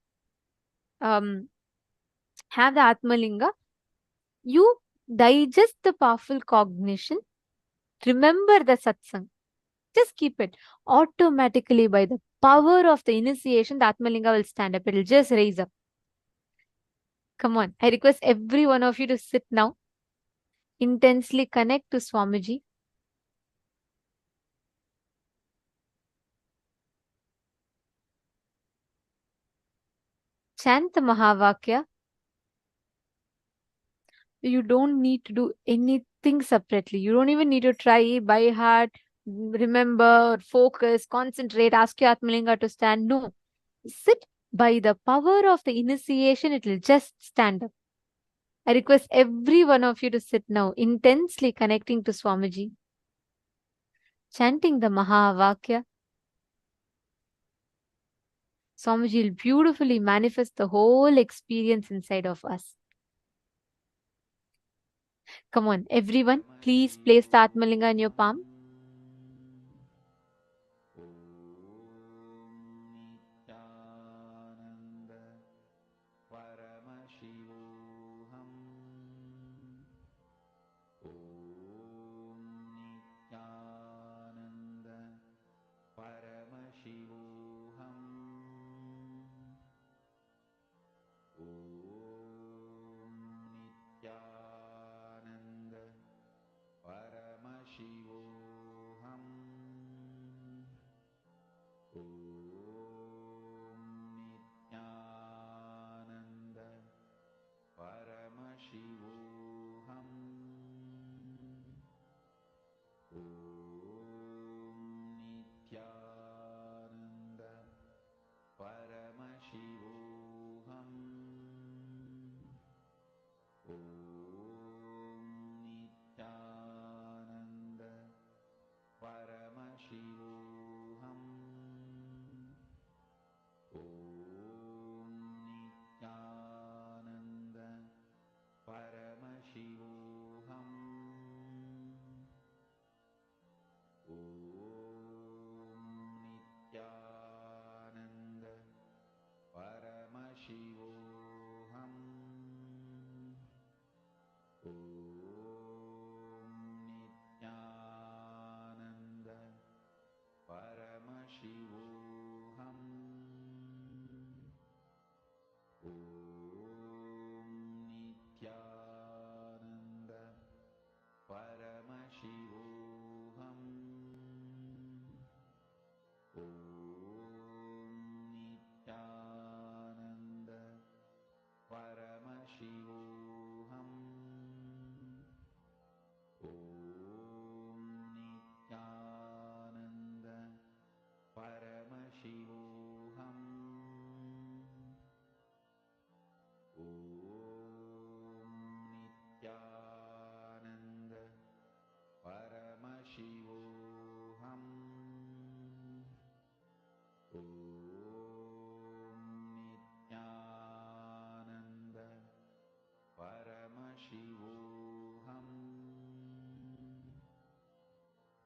Speaker 2: Atmalinga. You digest the powerful cognition. Remember the satsang. Just keep it. Automatically, by the power of the initiation, the Atmalinga will stand up. It will just raise up. Come on. I request every one of you to sit now. Intensely connect to Swamiji. Chant the Mahavakya. You don't need to do anything separately. You don't even need to try by heart, remember, focus, concentrate, ask your Atmalinga to stand. No. Sit. By the power of the initiation, it will just stand up. I request every one of you to sit now, intensely connecting to Swamiji, chanting the Mahavakya. Swamiji will beautifully manifest the whole experience inside of us. Come on, everyone, please place the Atmalinga in your palm.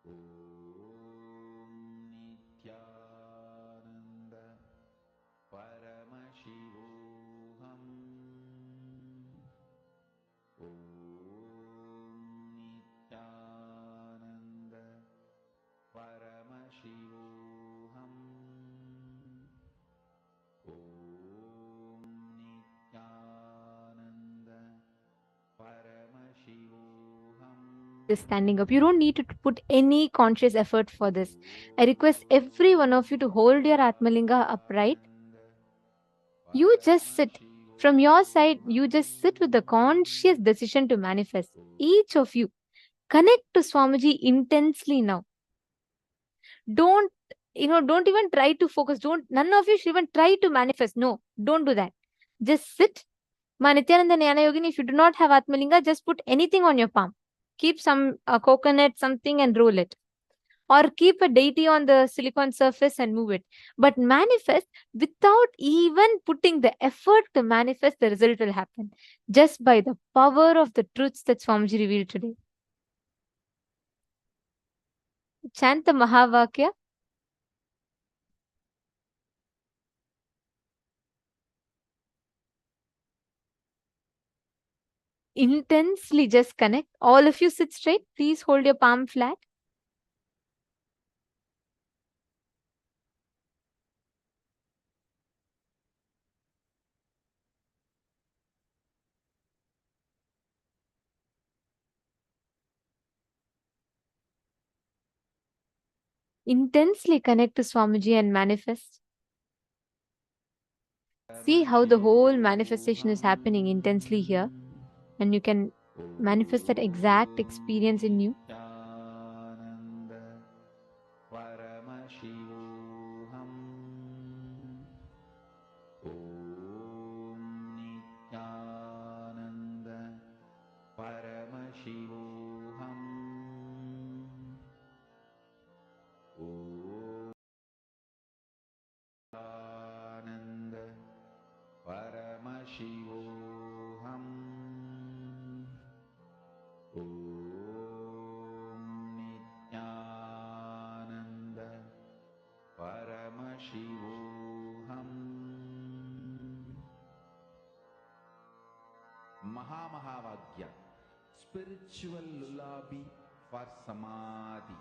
Speaker 4: Nityanand परमशिवोऽहम् ॐ नित्यानन्द परमशिवोऽहम् ॐ नित्यानन्द परमशिवोऽहम्.
Speaker 2: Just standing up. You don't need to put any conscious effort for this. I request every one of you to hold your Atmalinga upright. You just sit. From your side, you just sit with the conscious decision to manifest. Each of you, connect to Swamiji intensely now. Don't even try to focus. None of you should even try to manifest. No, don't do that. Just sit. Nityananda Jnana Yogini, if you do not have Atmalinga, just put anything on your palm. Keep some coconut, something, and roll it. Or keep a deity on the silicon surface and move it. But manifest without even putting the effort to manifest, the result will happen. Just by the power of the truths that Swamiji revealed today. Chant the Mahavakya. Intensely just connect. All of you sit straight. Please hold your palm flat. Intensely connect to Swamiji and manifest. See how the whole manifestation is happening intensely here. And you can manifest that exact experience in you.
Speaker 4: Paramashivoham. Om Nityananda Paramashivoham. Mahavagya, spiritual lullaby for samadhi,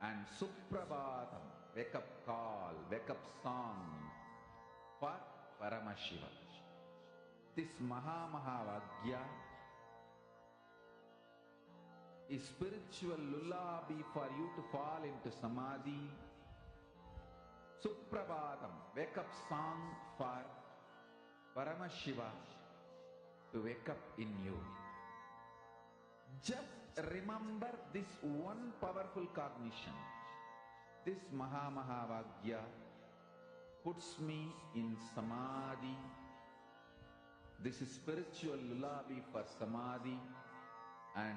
Speaker 4: and Suprabhatam, wake up call, wake up song for Paramashiva. This Mahavagya is spiritual lullaby for you to fall into samadhi. Suprabhatam, wake up song for Paramashiva to wake up in you. Just remember this one powerful cognition. This Mahavagya puts me in samadhi. This is spiritual lullaby for samadhi, and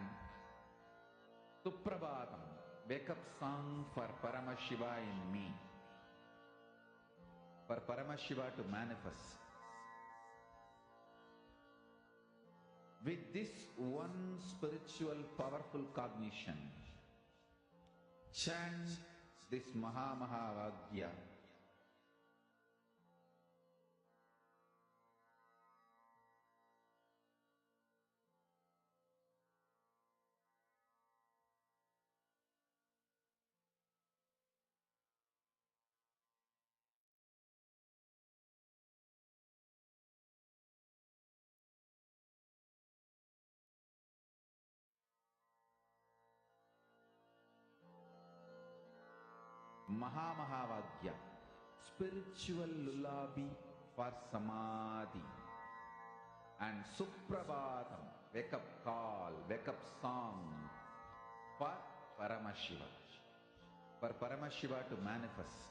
Speaker 4: Suprabhatam, wake up song for Paramashiva in me, for Paramashiva to manifest. With this one spiritual powerful cognition, chant this Mahavagya. Mahavagya, spiritual lullaby for samadhi, and Suprabhatam, wake up call, wake up song for Paramashiva, for Paramashiva to manifest.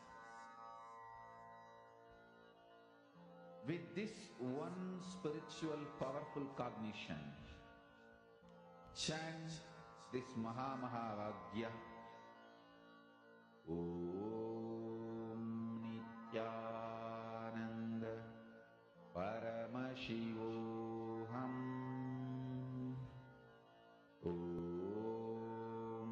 Speaker 4: With this one spiritual powerful cognition, chant this Mahavagya. Om Nityananda Paramashivoham. Om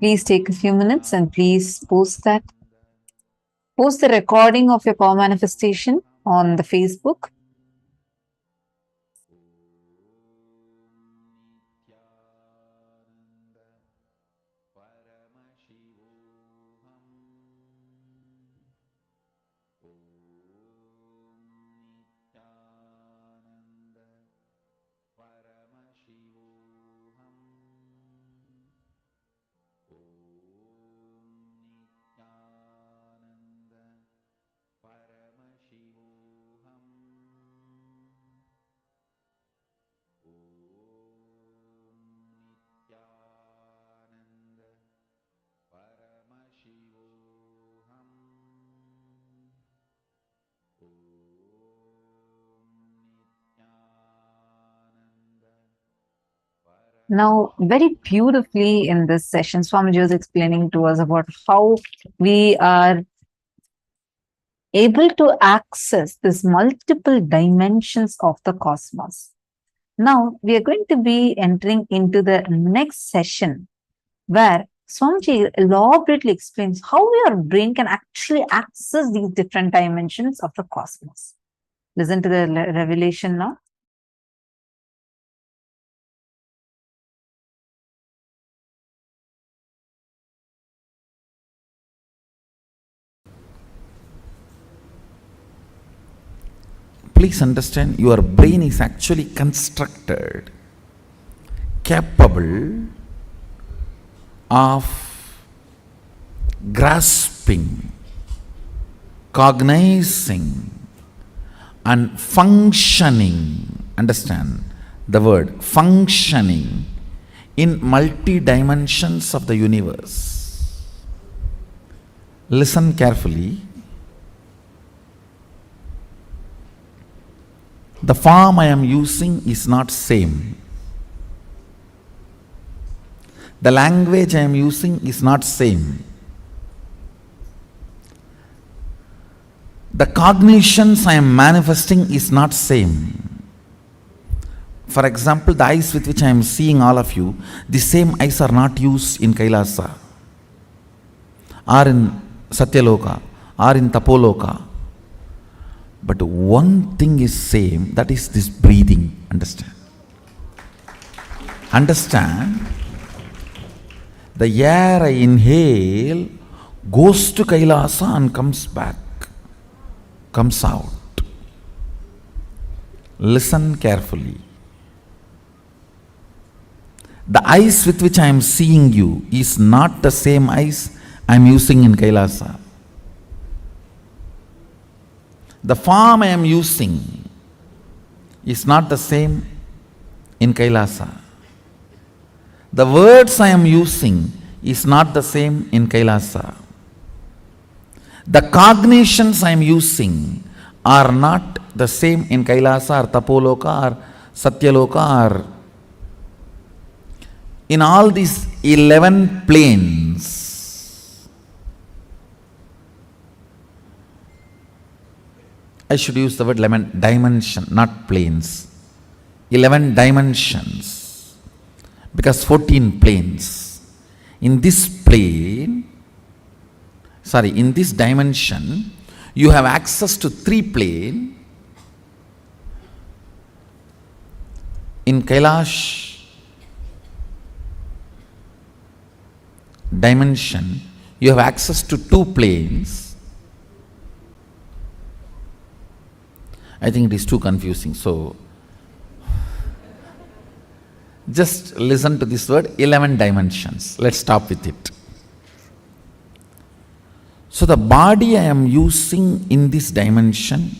Speaker 3: Please take a few minutes and please post that. Post the recording of your power manifestation on the Facebook. Now, very beautifully in this session, Swamiji was explaining to us about how we are able to access these multiple dimensions of the cosmos. Now, we are going to be entering into the next session where Swamiji elaborately explains how your brain can actually access these different dimensions of the cosmos. Listen to the revelation now.
Speaker 4: Please understand, your brain is actually constructed, capable of grasping, cognizing, and functioning. Understand the word functioning in multi dimensions of the universe. Listen carefully. The form I am using is not same. The language I am using is not same. The cognitions I am manifesting is not same. For example, the eyes with which I am seeing all of you, the same eyes are not used in Kailasa, or in Satyaloka, or in Tapoloka. But one thing is same, that is this breathing. Understand? Understand? The air I inhale goes to Kailasa and comes back, comes out. Listen carefully. The eyes with which I am seeing you is not the same eyes I am using in Kailasa. The form I am using is not the same in Kailasa. The words I am using is not the same in Kailasa. The cognitions I am using are not the same in Kailasa or Tapoloka or Satyaloka or in all these 11 planes. I should use the word 11 dimension, not planes. 11 dimensions. Because 14 planes. In this plane, in this dimension, you have access to 3 planes. In Kailash dimension, you have access to 2 planes. I think it is too confusing. So, just listen to this word, 11 dimensions. Let's stop with it. So, the body I am using in this dimension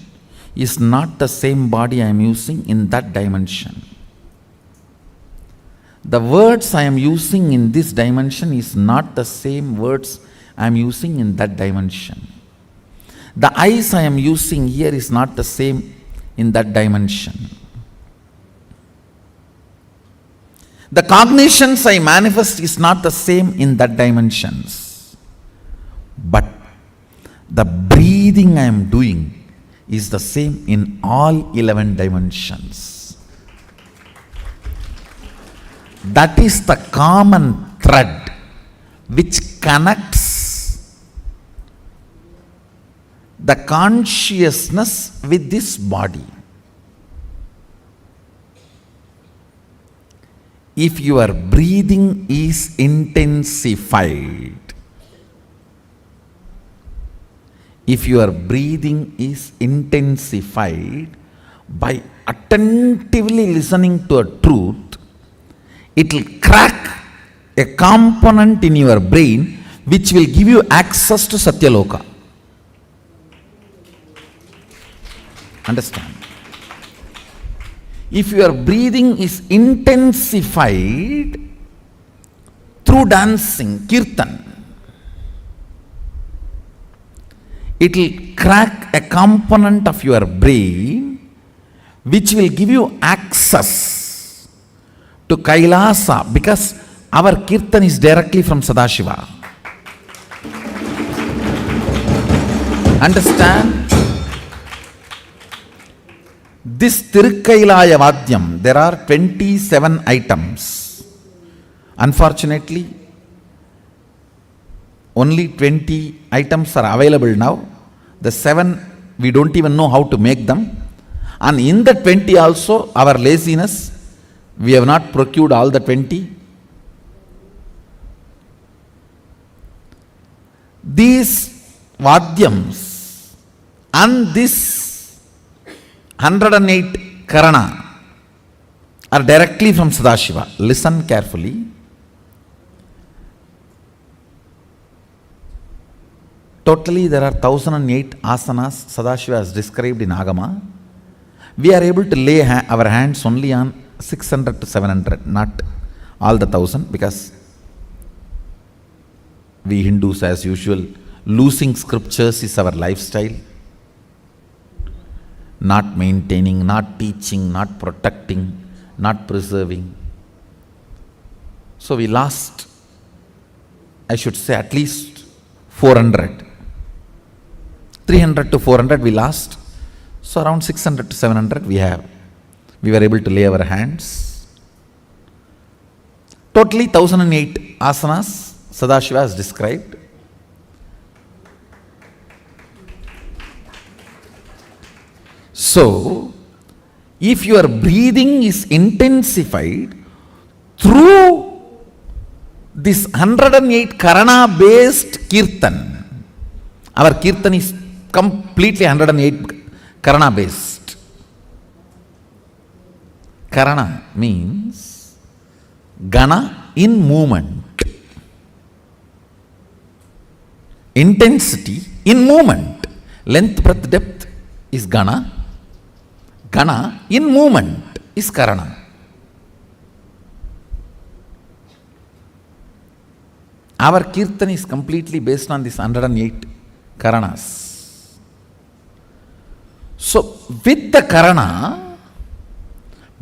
Speaker 4: is not the same body I am using in that dimension. The words I am using in this dimension is not the same words I am using in that dimension. The eyes I am using here is not the same in that dimension. The cognitions I manifest is not the same in that dimensions. But the breathing I am doing is the same in all 11 dimensions. That is the common thread which connects the consciousness with this body. If your breathing is intensified, by attentively listening to a truth, it will crack a component in your brain which will give you access to Satyaloka. Understand? If your breathing is intensified through dancing, kirtan, it will crack a component of your brain which will give you access to Kailasa, because our kirtan is directly from Sadashiva. Understand? This Tirukkailaya Vadyam, there are 27 items. Unfortunately, only 20 items are available now. The 7, we don't even know how to make them. And in the 20 also, our laziness, we have not procured all the 20. These Vadyams and this 108 Karana are directly from Sadashiva. Listen carefully. Totally there are 1008 asanas Sadashiva has described in Agama. We are able to lay our hands only on 600 to 700, not all the 1000, because we Hindus, as usual, losing scriptures is our lifestyle. Not maintaining, not teaching, not protecting, not preserving. So we lost, I should say, at least 400. 300 to 400 we lost. So around 600 to 700 we were able to lay our hands. Totally 1008 asanas Sadashiva has described. So, if your breathing is intensified through this 108 Karana based Kirtan, our Kirtan is completely 108 Karana based. Karana means Gana in movement. Intensity in movement. Length, breadth, depth is Gana. Gana in movement is Karana. Our Kirtan is completely based on this 108 Karanas. So, with the Karana,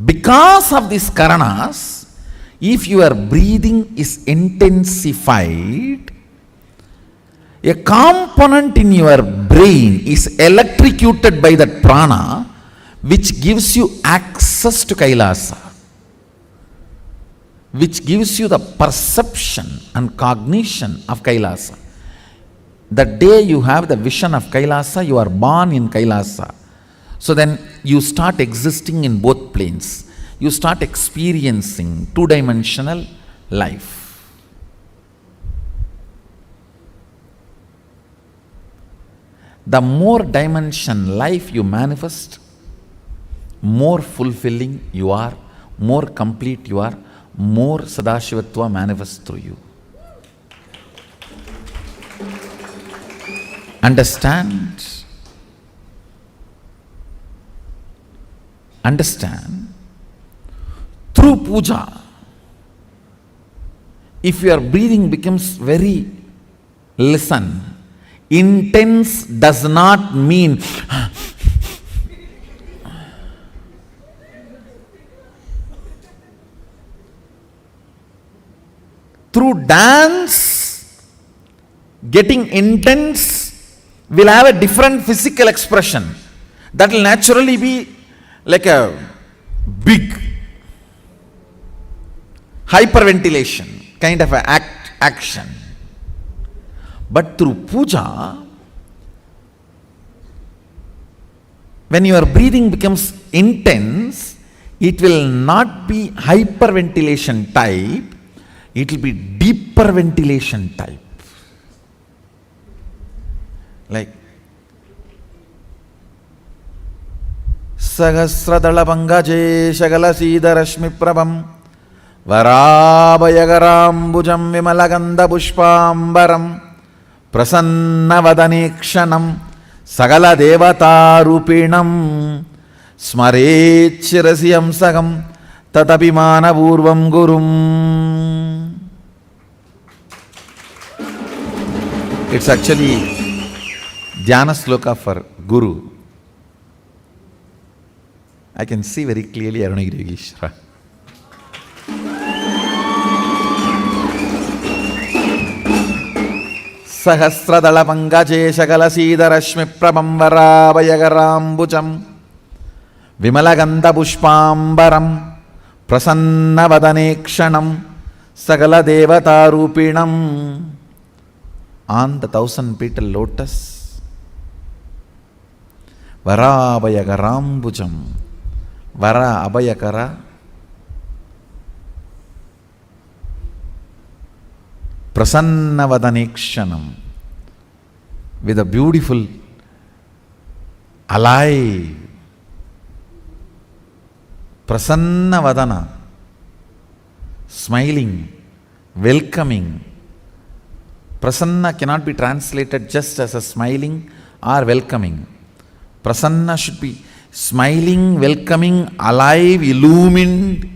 Speaker 4: because of these Karanas, if your breathing is intensified, a component in your brain is electrocuted by that prana, which gives you access to Kailasa, which gives you the perception and cognition of Kailasa. The day you have the vision of Kailasa, you are born in Kailasa. So then you start existing in both planes. You start experiencing two-dimensional life. The more dimension life you manifest, more fulfilling you are, more complete you are, more Sadashivatva manifests through you. Understand? Understand? Through puja, if your breathing becomes very, listen, intense does not mean through dance, getting intense will have a different physical expression. That will naturally be like a big hyperventilation kind of action. But through puja, when your breathing becomes intense, it will not be hyperventilation type, it will be deeper ventilation type. Like Sahasradalapangaje Shagalasida Prabham Varabhayagarambujaam Vimalagandha Pushpambaram Prasannavadanekshanam Sagala Devata Rupinam Smarechirasiyam Sagam Tatapimana Purvam Gurum. It's actually Dhyana Sloka for Guru. I can see very clearly Arunagiri Yogeshwara. Sahasradalapangaje Shagalasida Prabham Varabhayagarambujaam Vimalagandha Pushpambaram Prasannavadanekshanam Sagala Devata Rupinam. On the 1,000-petal lotus, Varabhayagarambujaam, Vara Abhayakara, Prasannavadanekshanam, with a beautiful, alive, Prasannavadana, smiling, welcoming. Prasanna cannot be translated just as a smiling or welcoming. Prasanna should be smiling, welcoming, alive, illumined,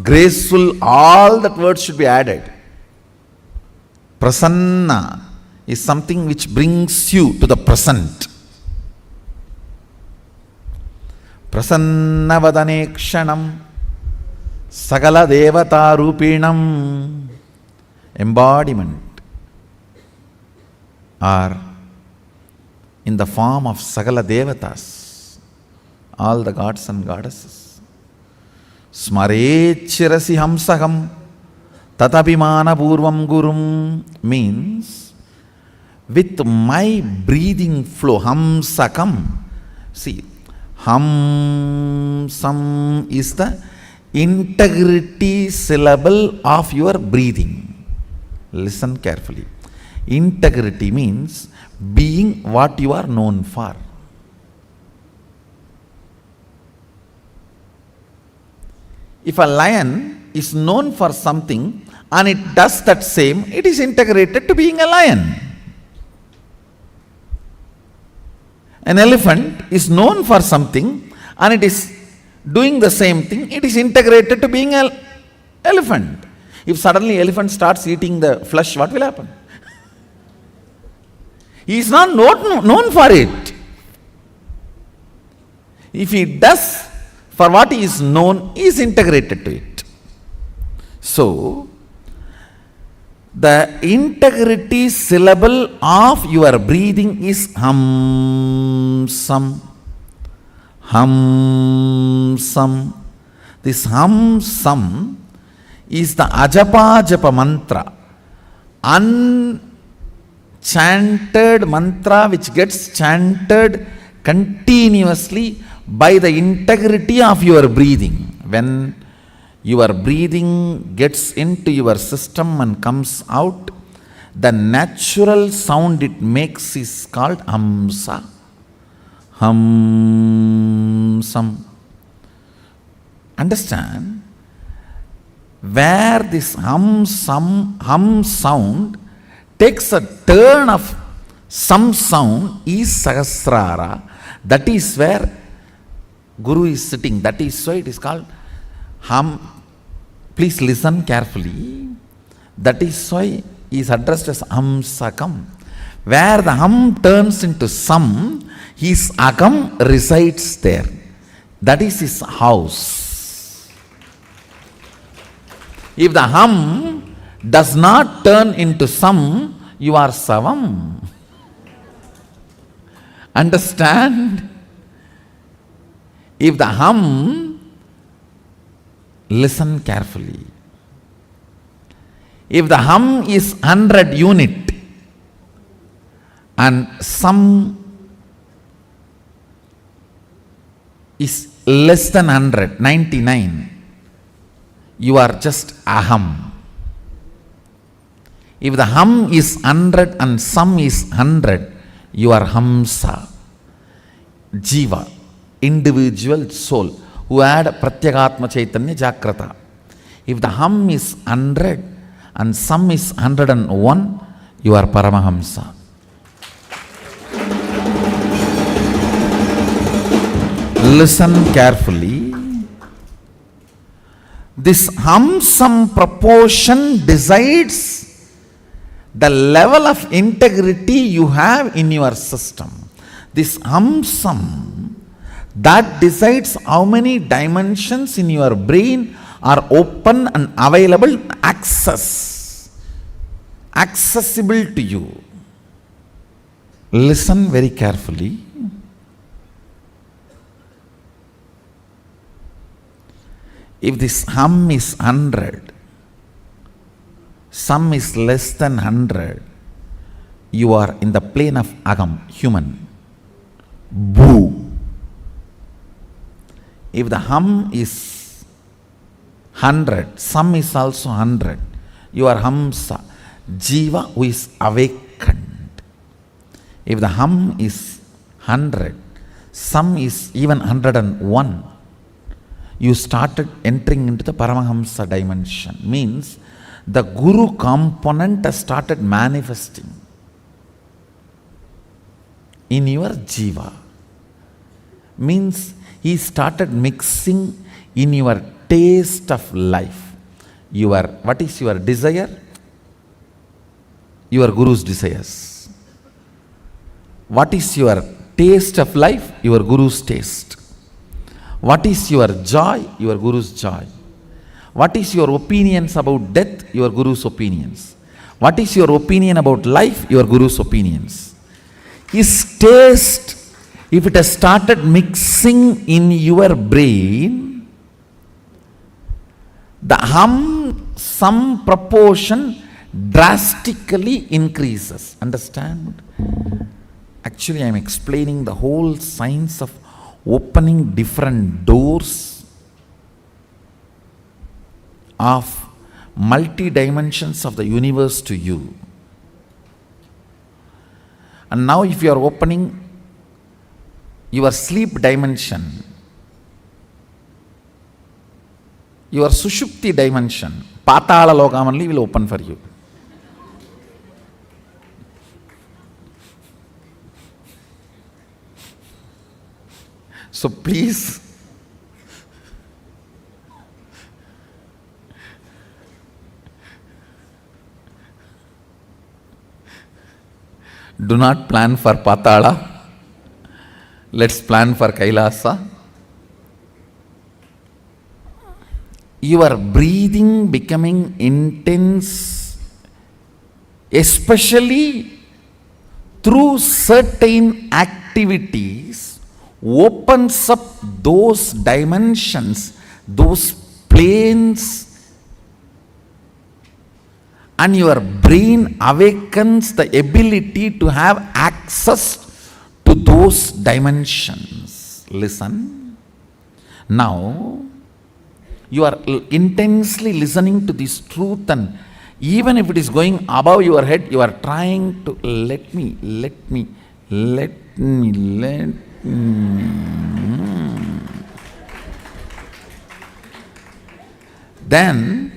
Speaker 4: graceful. All that words should be added. Prasanna is something which brings you to the present. Prasannavadanekshanam Sagala Devata Rupinam, embodiment, or in the form of Sagala Devatas, all the gods and goddesses. Smarechirasi hamsaham tatapimana purvam gurum means with my breathing flow, hamsakam. See, hamsam is the integrity syllable of your breathing. Listen carefully. Integrity means being what you are known for. If a lion is known for something and it does that same, it is integrated to being a lion. An elephant is known for something and it is doing the same thing, it is integrated to being an elephant. If suddenly elephant starts eating the flesh, what will happen? He is not known for it. If he does for what he is known, he is integrated to it. So, the integrity syllable of your breathing is hamsam. Hamsam. This hamsam is the ajapa japa mantra, unchanted mantra which gets chanted continuously by the integrity of your breathing. When your breathing gets into your system and comes out, the natural sound it makes is called hamsa. Hamsam. Understand? Where this hum sound takes a turn of some sound is Sahasrara. That is where Guru is sitting. That is why it is called hum. Please listen carefully. That is why he is addressed as Hamsakam. Where the hum turns into sam, his agam resides there. That is his house. If the hum does not turn into sam, you are savam. Understand? If the hum, listen carefully. If the hum is 100 unit and some is less than 100, 99, you are just aham. If the hum is 100 and some is 100, you are hamsa, jiva, individual soul, who had pratyagatma chaitanya jagrata. If the hum is 100 and some is 101, you are paramahamsa. Listen carefully. This hum-sum proportion decides the level of integrity you have in your system. This hum-sum, that decides how many dimensions in your brain are open and available, accessible to you. Listen very carefully. If this hum is 100, some is less than 100, you are in the plane of agam, human. Boo. If the hum is 100, some is also 100, you are hamsa, jiva who is awakened. If the hum is 100, some is even 101, you started entering into the Paramahamsa dimension. Means the Guru component has started manifesting in your jiva. Means he started mixing in your taste of life. What is your desire? Your Guru's desires. What is your taste of life? Your Guru's taste. What is your joy? Your Guru's joy. What is your opinions about death? Your Guru's opinions. What is your opinion about life? Your Guru's opinions. His taste, if it has started mixing in your brain, the hum-sum proportion drastically increases. Understand? Actually, I am explaining the whole science of opening different doors of multi-dimensions of the universe to you. And now if you are opening your sleep dimension, your sushupti dimension, patala lokam only will open for you. So please, do not plan for Patala. Let's plan for Kailasa. Your breathing becoming intense, especially through certain activities, opens up those dimensions, those planes, and your brain awakens the ability to have access to those dimensions. Listen. Now, you are intensely listening to this truth, and even if it is going above your head, you are trying to let me. Then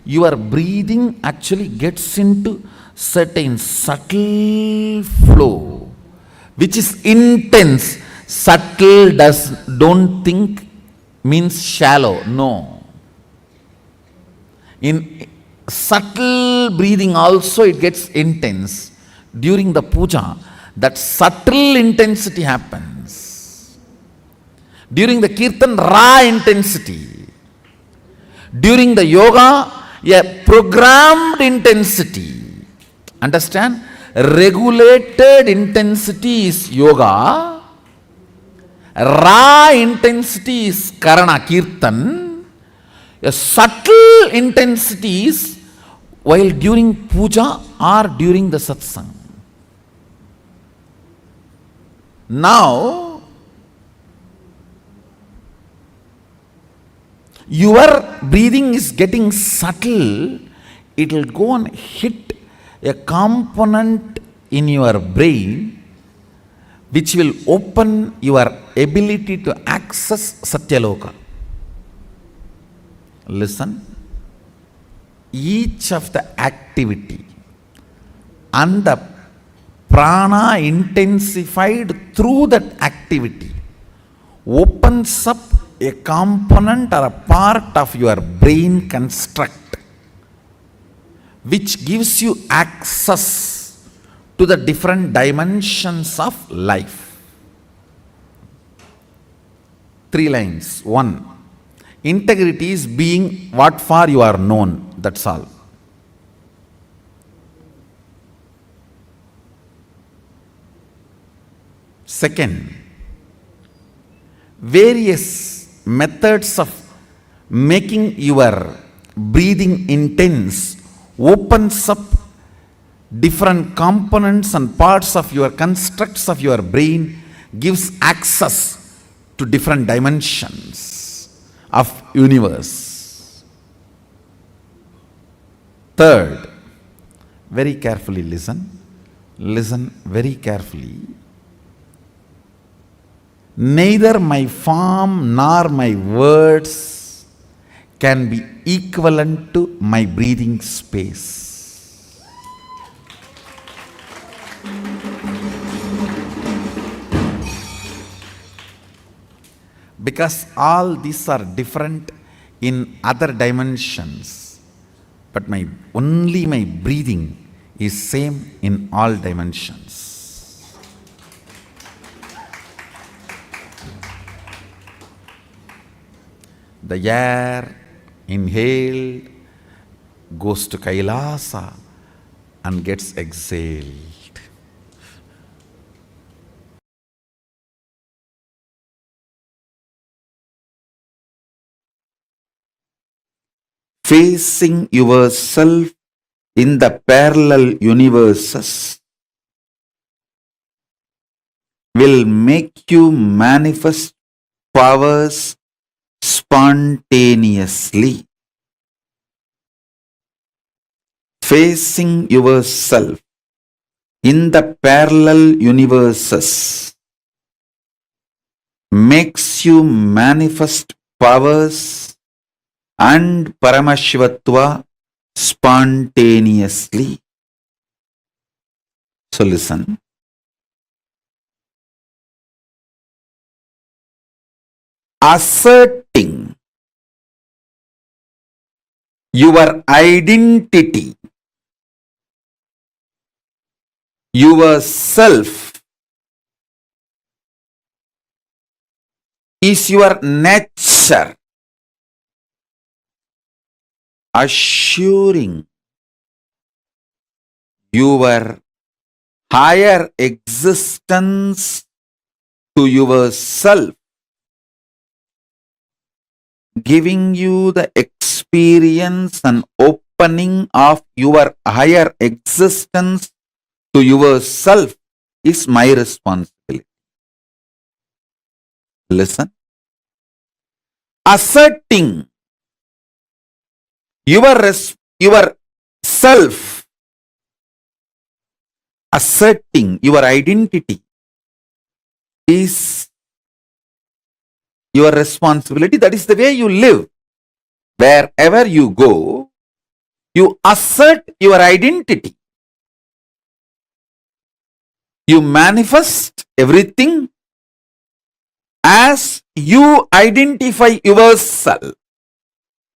Speaker 4: your breathing actually gets into certain subtle flow, which is intense. Subtle don't think means shallow. No. In subtle breathing also it gets intense. During the puja, that subtle intensity happens. During the kirtan, raw intensity. During the yoga, a programmed intensity. Understand? Regulated intensity is yoga. Raw intensity is karana, kirtan. A subtle intensity is while during puja or during the satsang. Now, your breathing is getting subtle. It will go and hit a component in your brain which will open your ability to access Satyaloka. Listen, each of the activity and the prana intensified through that activity opens up a component or a part of your brain construct which gives you access to the different dimensions of life. 3 lines. 1. Integrity is being what for you are known. That's all. Second, various methods of making your breathing intense opens up different components and parts of your constructs of your brain, gives access to different dimensions of universe. Third, very carefully listen very carefully. Neither my form nor my words can be equivalent to my breathing space. Because all these are different in other dimensions, but only my breathing is same in all dimensions. The air inhaled goes to Kailasa and gets exhaled. Facing yourself in the parallel universes will make you manifest powers spontaneously. Facing yourself in the parallel universes makes you manifest powers and Paramashivatva spontaneously. So listen. Asserting your identity, yourself, is your nature. Assuring your higher existence to yourself, giving you the experience and opening of your higher existence to yourself is my responsibility. Listen. Asserting your self, asserting your identity is your responsibility. That is the way you live. Wherever you go, you assert your identity. You manifest everything as you identify yourself.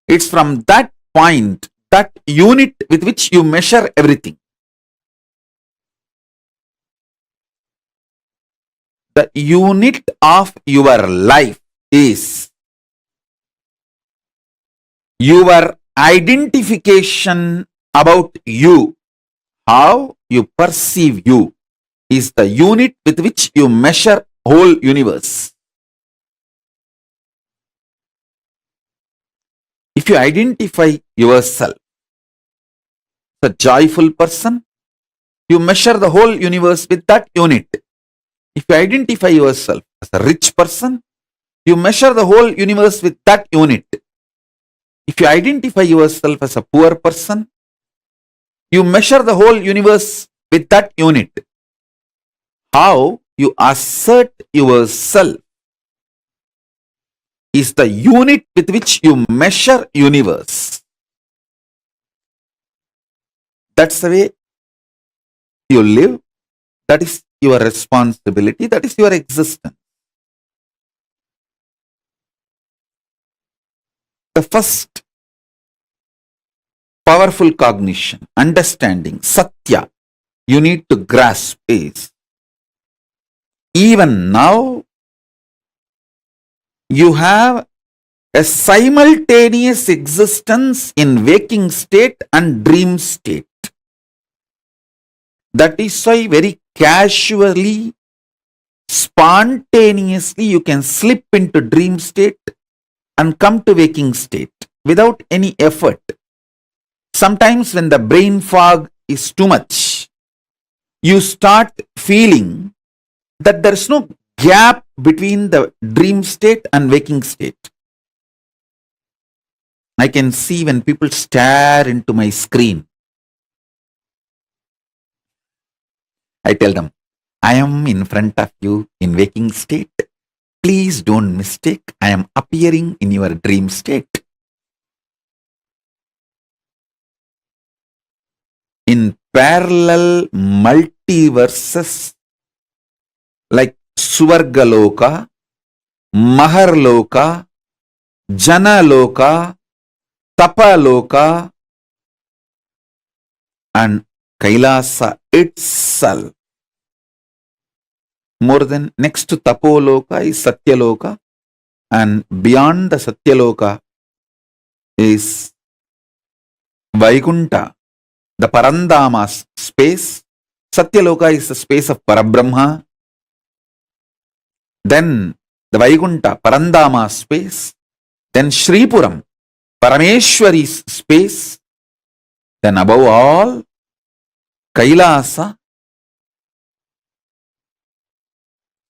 Speaker 4: It's from that point, that unit with which you measure everything. The unit of your life is your identification about you. How you perceive you is the unit with which you measure whole universe. If you identify yourself a joyful person, you measure the whole universe with that unit. If you identify yourself as a rich person, you measure the whole universe with that unit. If you identify yourself as a poor person, you measure the whole universe with that unit. How you assert yourself is the unit with which you measure universe. That's the way you live. That is your responsibility. That is your existence. The first powerful cognition, understanding, satya, you need to grasp is, even now, you have a simultaneous existence in waking state and dream state. That is why very casually, spontaneously, you can slip into dream state and come to waking state without any effort. Sometimes when the brain fog is too much, you start feeling that there is no gap between the dream state and waking state. I can see when people stare into my screen, I tell them, I am in front of you in waking state. Please don't mistake, I am appearing in your dream state. In parallel multiverses like Suvargaloka, Maharloka, Janaloka, Tapaloka, and Kailasa itself. More than next to Tapoloka is Satyaloka, and beyond the Satyaloka is Vaikunta, the Parandama space. Satyaloka is the space of Parabrahma. Then the Vaikunta, Parandama space. Then Shripuram, Parameshwari's space. Then above all, Kailasa.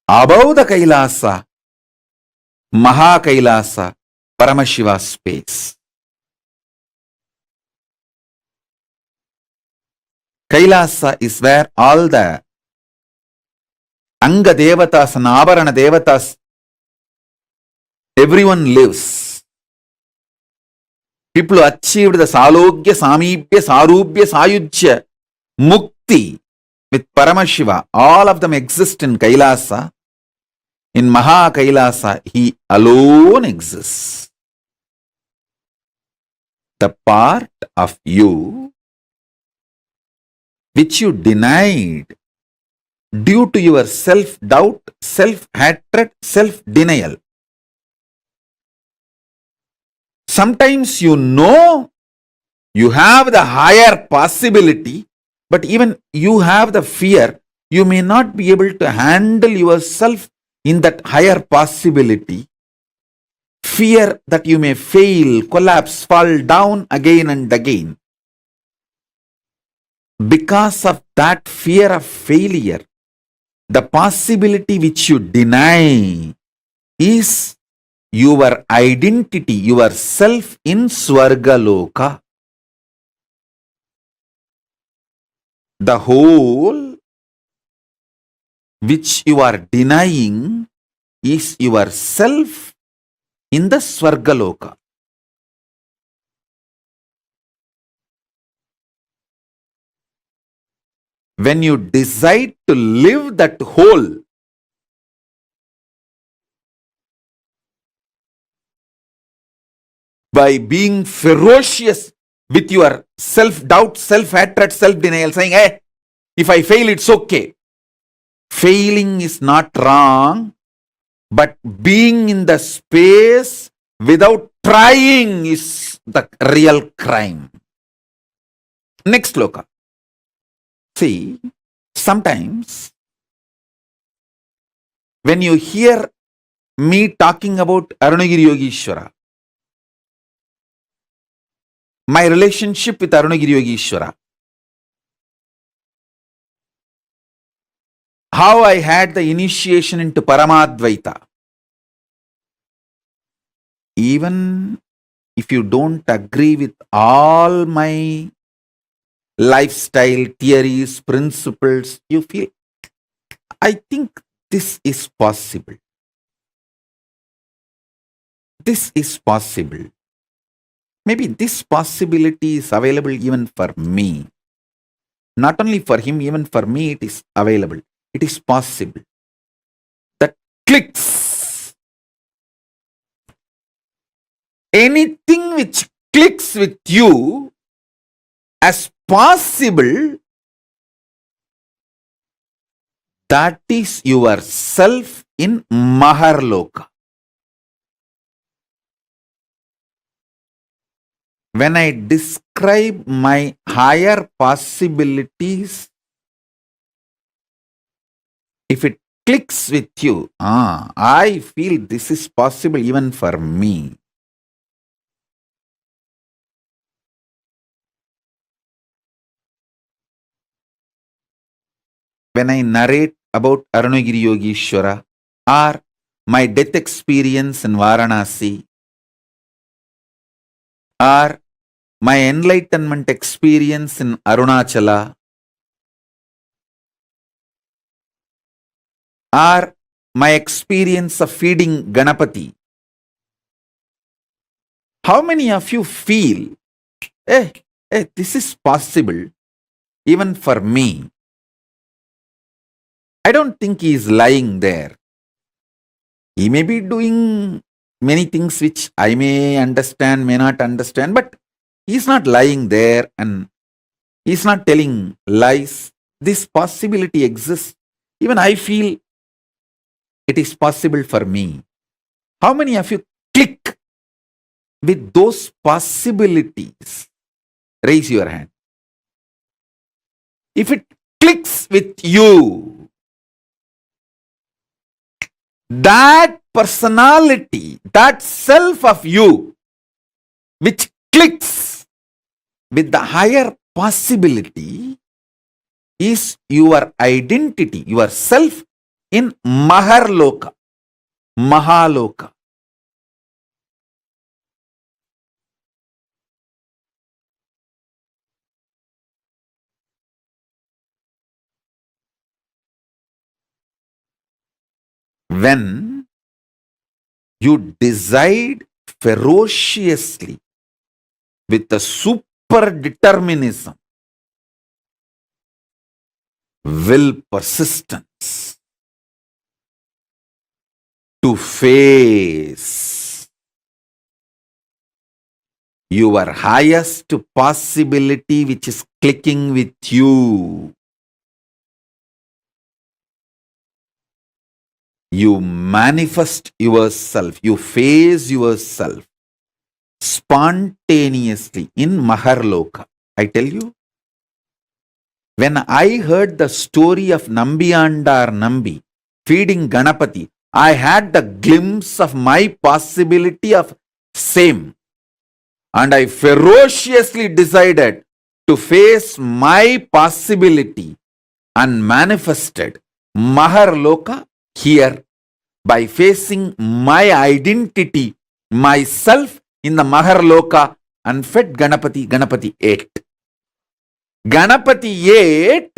Speaker 4: Above the Kailasa, Mahakailasa, Paramashiva space. Kailasa is where all the Anga Devatas and Avarana Devatas, everyone lives. People who achieved the Salogya, Samibhya, Sarubhya, Sayujya, Mukti with Paramashiva, all of them exist in Kailasa. In Mahakailasa, he alone exists. The part of you which you denied due to your self-doubt, self-hatred, self-denial. Sometimes you know you have the higher possibility, but even you have the fear, you may not be able to handle yourself in that higher possibility. Fear that you may fail, collapse, fall down again and again. Because of that fear of failure, the possibility which you deny is your identity, yourself in Swargaloka. The whole which you are denying is yourself in the Swargaloka. When you decide to live that whole, by being ferocious with your self-doubt, self-hatred, self-denial, saying, hey, if I fail, it's okay. Failing is not wrong, but being in the space without trying is the real crime. Next loka. See, sometimes when you hear me talking about Arunagiri Yogeshwara, my relationship with Arunagiri Yogeshwara, how I had the initiation into Paramadvaita. Even if you don't agree with all my lifestyle theories, principles, you feel, I think this is possible. This is possible. Maybe this possibility is available even for me. Not only for him, even for me it is available. It is possible. That clicks. Anything which clicks with you as possible, that is yourself in Maharloka. When I describe my higher possibilities, if it clicks with you, I feel this is possible even for me. When I narrate about Arunagiri Yogeshwara or my death experience in Varanasi or my enlightenment experience in Arunachala or my experience of feeding Ganapati, how many of you feel, this is possible even for me? I don't think he is lying there. He may be doing many things which I may understand, may not understand, but he is not lying there and he is not telling lies. This possibility exists. Even I feel it is possible for me. How many of you click with those possibilities? Raise your hand. If it clicks with you, that personality, that self of you, which clicks with the higher possibility, is your identity, your self in Maharloka, Mahaloka. When you decide ferociously with a super determinism, will, persistence to face your highest possibility which is clicking with you, you manifest yourself, you face yourself spontaneously in Maharloka. I tell you, when I heard the story of Nambiyandar Nambi feeding Ganapati, I had the glimpse of my possibility of same. And I ferociously decided to face my possibility and manifested Maharloka here by facing my identity, myself in the Maharloka, and fed Ganapati. Ganapati ate. Ganapati ate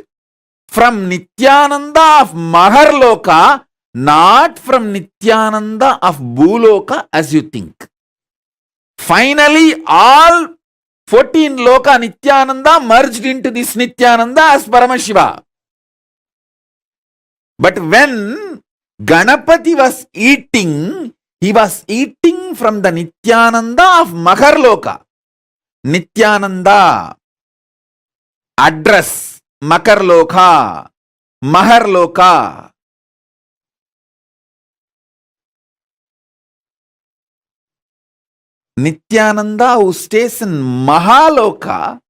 Speaker 4: from Nityananda of Maharloka, not from Nityananda of Bhuloka as you think. Finally, all 14 Loka Nityananda merged into this Nityananda as Paramashiva. But when Ganapati was eating, he was eating from the Nityananda of Maharloka. Nityananda, address, Makarloka, Maharloka. Nityananda who stays in Mahaloka,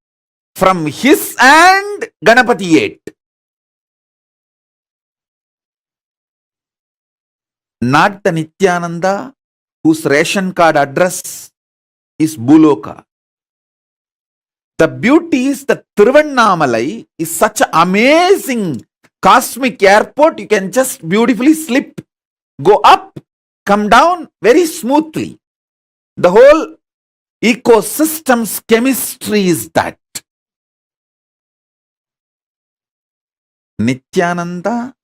Speaker 4: from his hand Ganapati ate. Not the Nityananda whose ration card address is Bhuloka. The beauty is that Tiruvannamalai is such an amazing cosmic airport, you can just beautifully slip, go up, come down very smoothly. The whole ecosystem's chemistry is that. Nityananda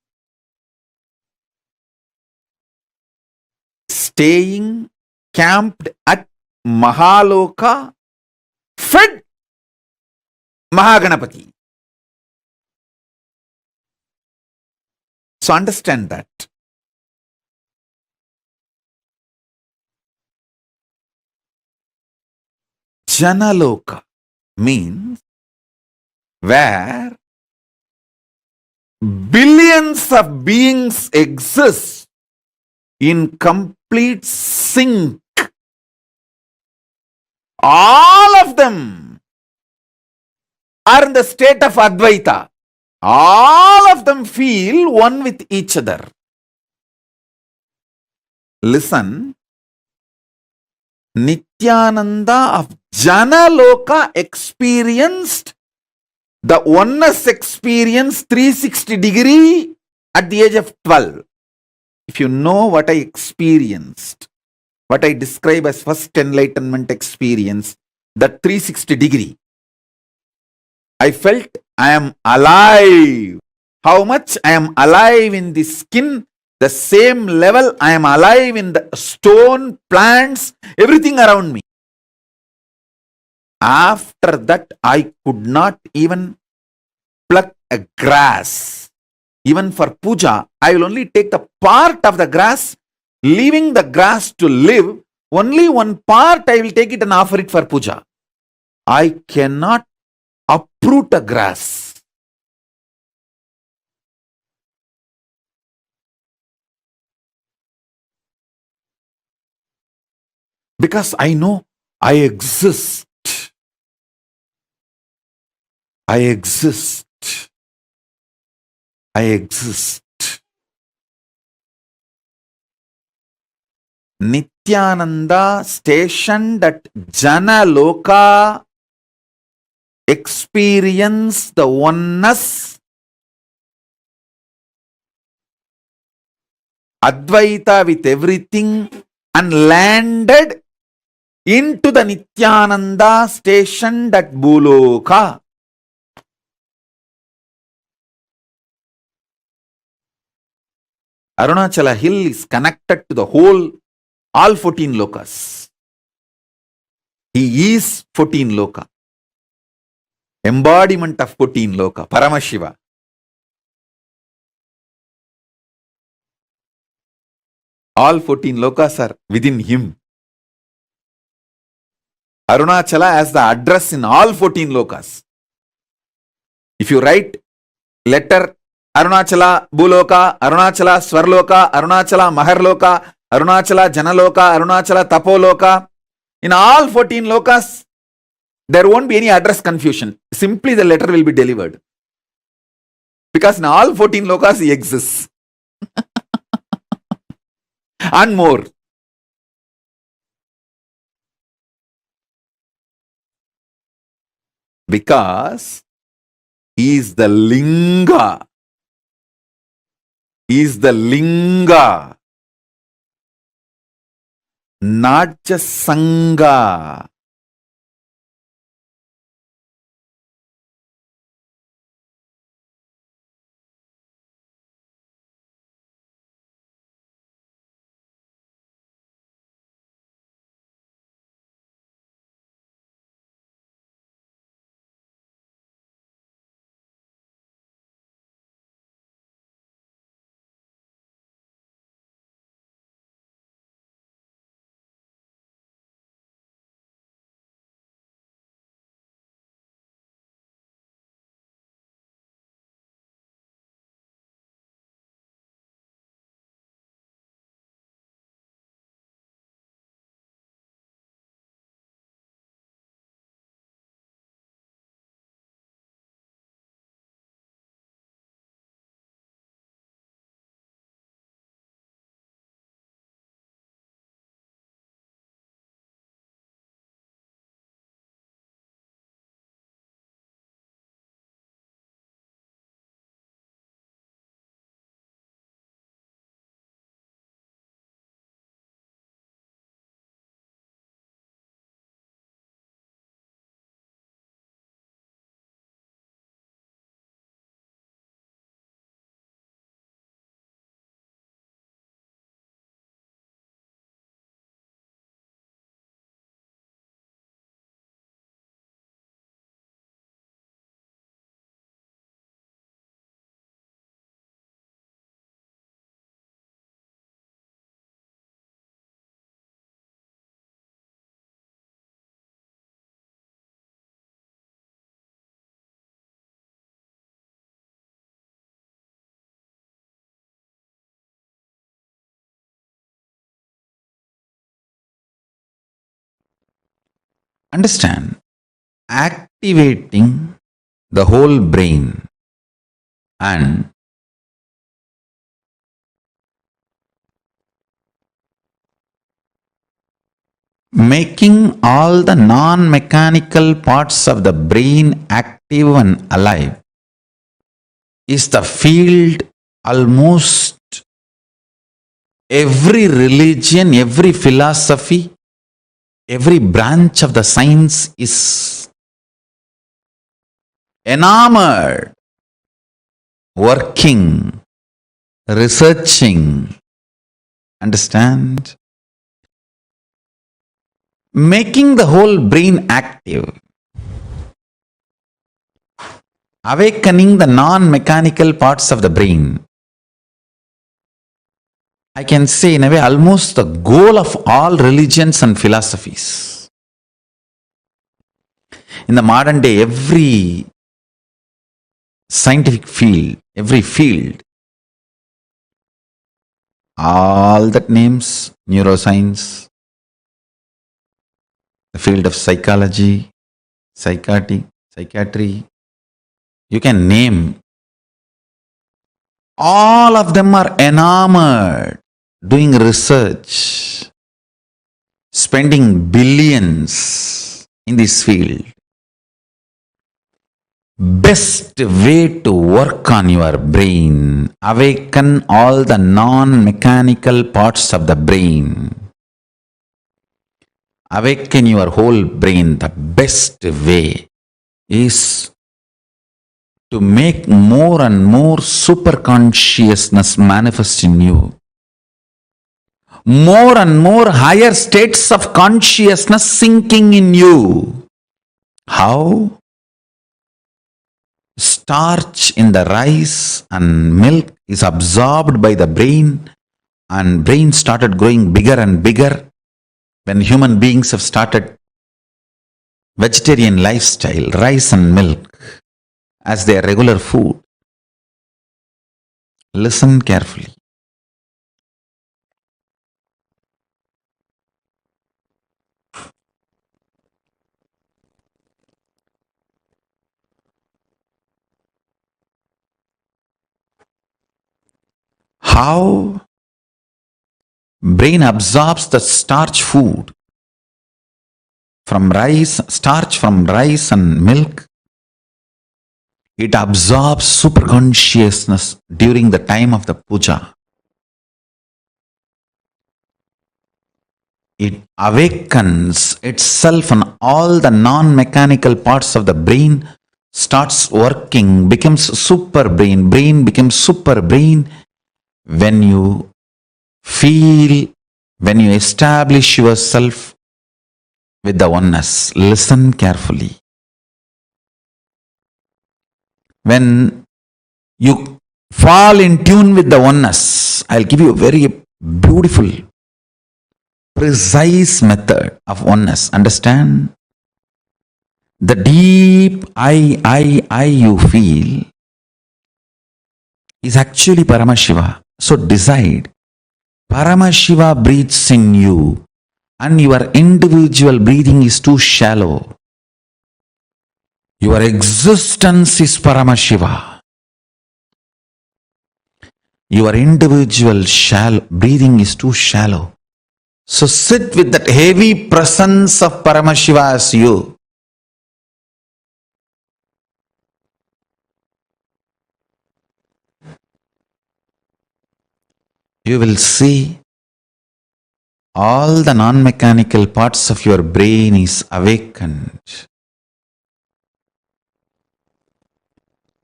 Speaker 4: staying camped at Mahaloka, fed Mahaganapati. So understand that. Janaloka means where billions of beings exist in complete sync. All of them are in the state of Advaita. All of them feel one with each other. Listen, Nityananda of Janaloka experienced the oneness experience 360 degree at the age of 12. If you know what I experienced, what I describe as first enlightenment experience, that 360 degree, I felt I am alive. How much I am alive in the skin, the same level I am alive in the stone, plants, everything around me. After that, I could not even pluck a grass. Even for puja, I will only take the part of the grass, leaving the grass to live. Only one part I will take it and offer it for puja. I cannot uproot a grass. Because I know I exist. I exist. I exist. Nityananda stationed at Janaloka experienced the oneness, Advaita with everything, and landed into the Nityananda stationed at Bhuloka. Arunachala hill is connected to the whole, all 14 lokas. He is 14 loka. Embodiment of 14 loka, Paramashiva. All 14 lokas are within him. Arunachala has the address in all 14 lokas. If you write letter Arunachala Bhuloka, Arunachala Swarloka, Arunachala Maharloka, Arunachala Janaloka, Arunachala Tapoloka, in all 14 lokas, there won't be any address confusion. Simply the letter will be delivered. Because in all 14 lokas he exists. And more. Because he is the Linga. He is the Linga. Not just Sangha. Understand? Activating the whole brain and making all the non-mechanical parts of the brain active and alive is the field almost every religion, every philosophy, every branch of the science is enamored, working, researching. Understand? Making the whole brain active, awakening the non-mechanical parts of the brain. I can say in a way almost the goal of all religions and philosophies. In the modern day, every scientific field, every field, all that names, neuroscience, the field of psychology, psychiatry, you can name. All of them are enamored, doing research, spending billions in this field. Best way to work on your brain, awaken all the non-mechanical parts of the brain. Awaken your whole brain. The best way is to make more and more super consciousness manifest in you. More and more higher states of consciousness sinking in you. How? Starch in the rice and milk is absorbed by the brain, and brain started growing bigger and bigger when human beings have started vegetarian lifestyle, rice and milk as their regular food. Listen carefully. How brain absorbs the starch food from rice, starch from rice and milk. It absorbs super consciousness during the time of the puja. It awakens itself, and all the non-mechanical parts of the brain starts working, becomes super brain. Brain becomes super brain when you feel, when you establish yourself with the oneness. Listen carefully. When you fall in tune with the oneness, I'll give you a very beautiful, precise method of oneness. Understand? The deep I you feel is actually Paramashiva. So decide, Paramashiva breathes in you and your individual breathing is too shallow. Your existence is Paramashiva. Your individual breathing is too shallow. So sit with that heavy presence of Paramashiva as you. You will see all the non-mechanical parts of your brain is awakened.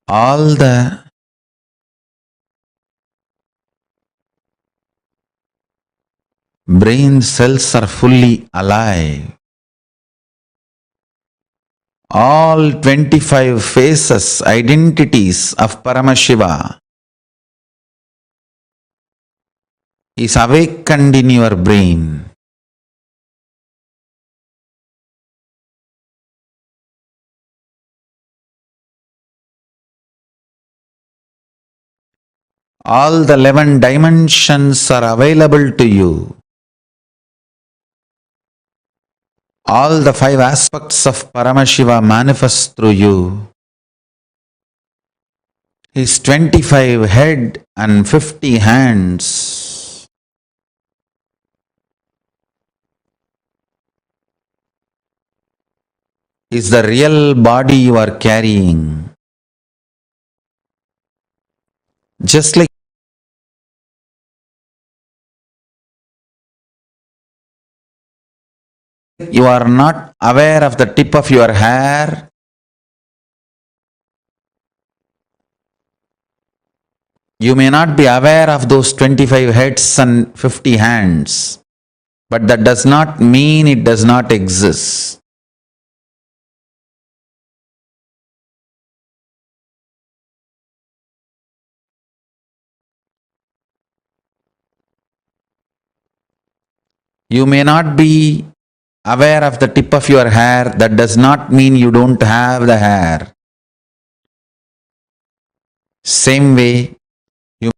Speaker 4: All the brain cells are fully alive. All 25 faces, identities of Paramashiva is awakened in your brain. All the 11 dimensions are available to you. All the five aspects of Paramashiva manifest through you. His 25 head and 50 hands is the real body you are carrying. Just like you are not aware of the tip of your hair, you may not be aware of those 25 heads and 50 hands, but that does not mean it does not exist. You may not be aware of the tip of your hair, that does not mean you don't have the hair. Same way, you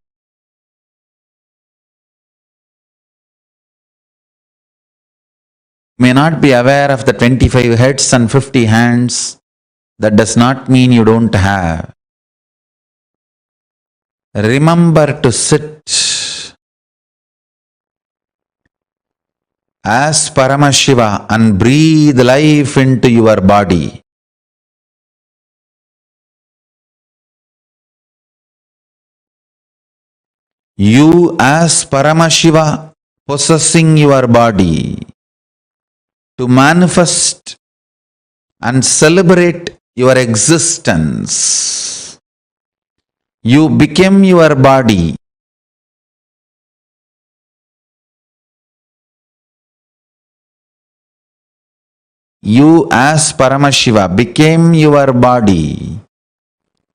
Speaker 4: may not be aware of the 25 heads and 50 hands, that does not mean you don't have. Remember to sit as Paramashiva and breathe life into your body. You as Paramashiva possessing your body to manifest and celebrate your existence. You became your body. You as Paramashiva became your body.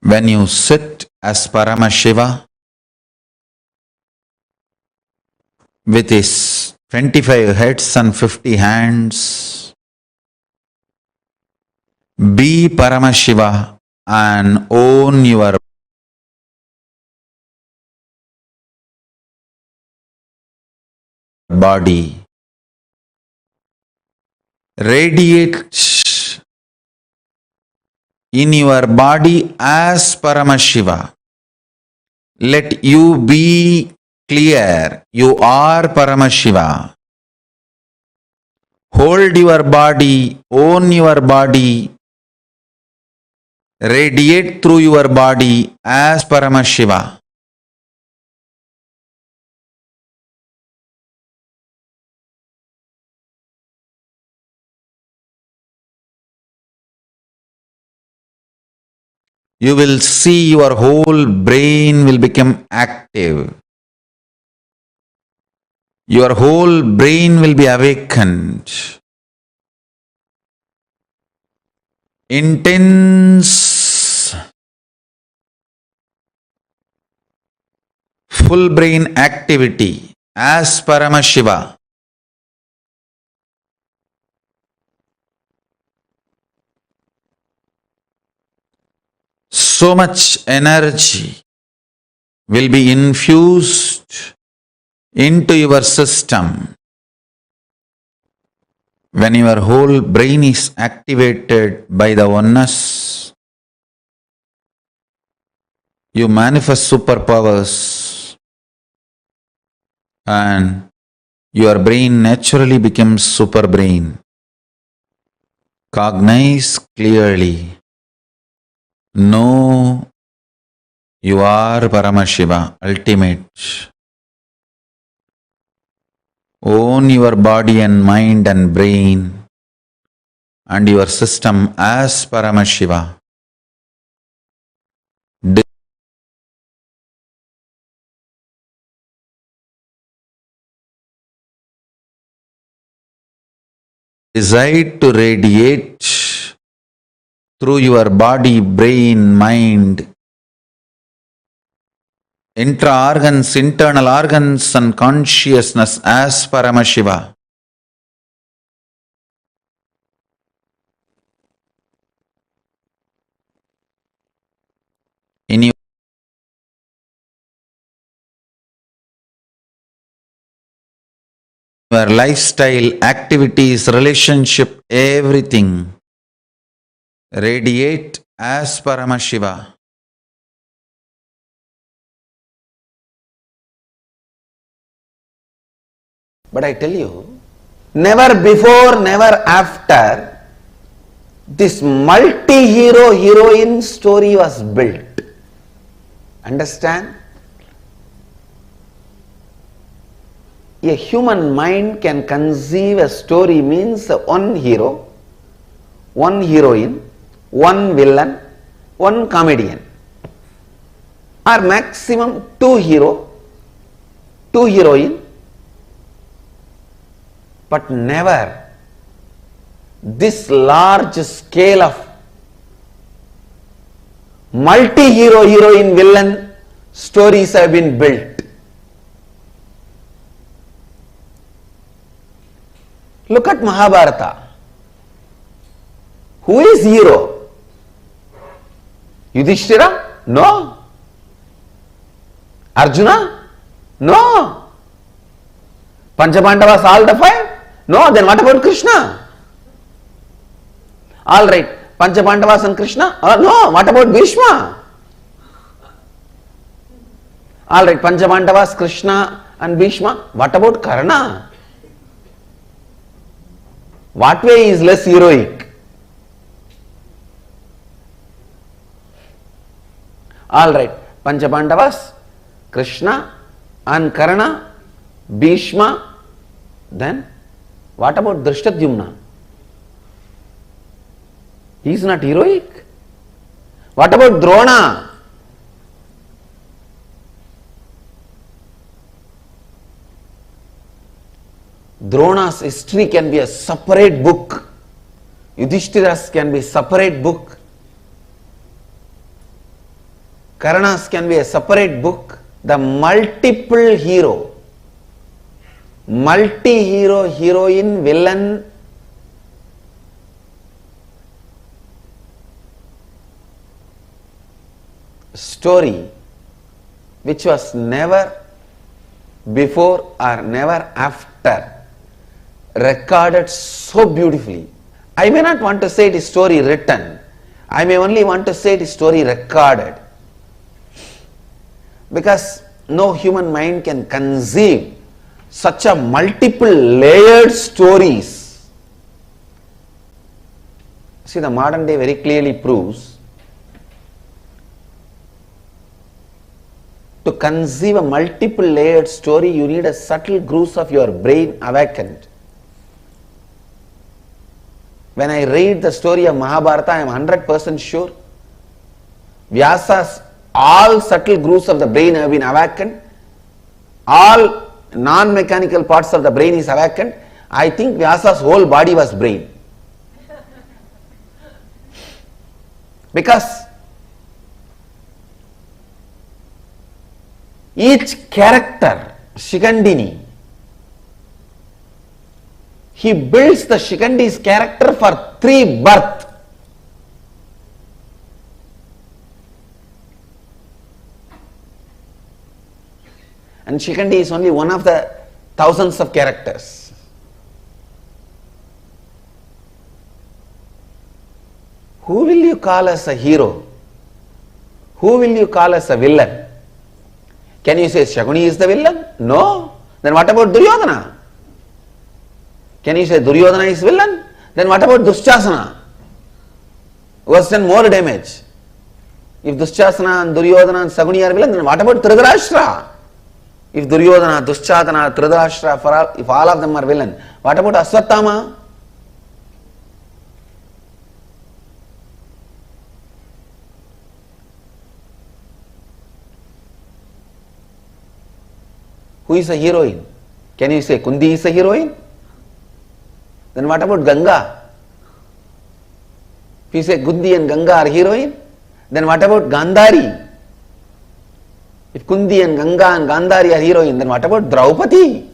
Speaker 4: When you sit as Paramashiva with his 25 heads and 50 hands, be Paramashiva and own your body. Radiate in your body as Paramashiva. Let you be clear, you are Paramashiva. Hold your body, own your body, radiate through your body as Paramashiva. You will see your whole brain will become active. Your whole brain will be awakened. Intense full brain activity as Paramashiva. So much energy will be infused into your system when your whole brain is activated by the oneness. You manifest superpowers and your brain naturally becomes super brain. Cognize clearly. Know you are Paramashiva, ultimate. Own your body and mind and brain and your system as Paramashiva. Decide to radiate through your body, brain, mind, intra-organs, internal organs and consciousness as Paramashiva. In your their lifestyle, activities, relationship, everything radiate as Paramashiva.
Speaker 12: But I tell you, never before, never after, this multi-hero heroine story was built. Understand? A human mind can conceive a story means one hero, one heroine, one villain, one comedian, or maximum two hero, two heroine, but never this large scale of multi-hero heroine villain stories have been built. Look at Mahabharata. Who is hero? Yudhishthira? No. Arjuna? No. Panchabandavas all the five? No. Then what about Krishna? All right. Panchabandavas and Krishna? No. What about Bhishma? All right. Panchabandavas, Krishna and Bhishma. What about Karna? What way is less heroic? All right, Panchabandavas, Krishna and Karna, Bhishma. Then what about Drishtadyumna? He is not heroic. What about Drona? Drona's history can be a separate book. Yudhishthira's can be a separate book. Karna's can be a separate book. The multiple hero, multi-hero, heroine, villain, story which was never before or never after recorded so beautifully. I may not want to say it is story written. I may only want to say it is story recorded. Because no human mind can conceive such a multiple layered stories. See, the modern day very clearly proves to conceive a multiple layered story, you need a subtle grooves of your brain awakened. When I read the story of Mahabharata, I am 100% sure Vyasa's all subtle grooves of the brain have been awakened. All non-mechanical parts of the brain is awakened. I think Vyasa's whole body was brain. Because each character, Shikandini, he builds the Shikandi's character for 3 births. And Shikandi is only one of the thousands of characters. Who will you call as a hero? Who will you call as a villain? Can you say Shakuni is the villain? No. Then what about Duryodhana? Can you say Duryodhana is villain? Then what about Dushasana? Who has done more damage? If Dushasana and Duryodhana and Saguni are villain, then what about Dhritarashtra? If Duryodhana, Dushasana, Dhritarashtra, if all of them are villain, what about Aswathama? Who is a heroine? Can you say Kundi is a heroine? Then what about Ganga? If you say Kundi and Ganga are heroine, then what about Gandhari? If Kundi and Ganga and Gandhari are heroine, then what about Draupadi?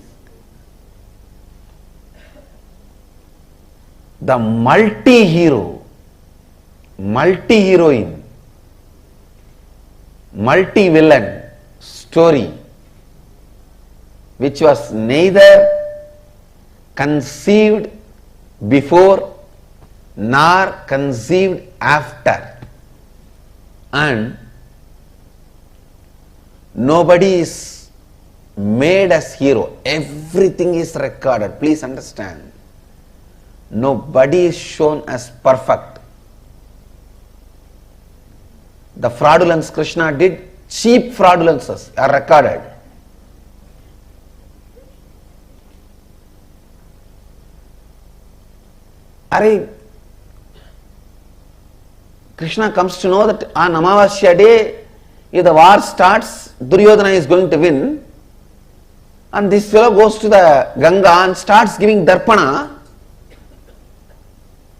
Speaker 12: The multi-hero, multi-heroine, multi-villain story, which was neither conceived before nor conceived after, and nobody is made as hero. Everything is recorded. Please understand. Nobody is shown as perfect. The fraudulence Krishna did, cheap fraudulences are recorded. Krishna comes to know that on Amavasya day, if the war starts, Duryodhana is going to win, and this fellow goes to the Ganga and starts giving darpana.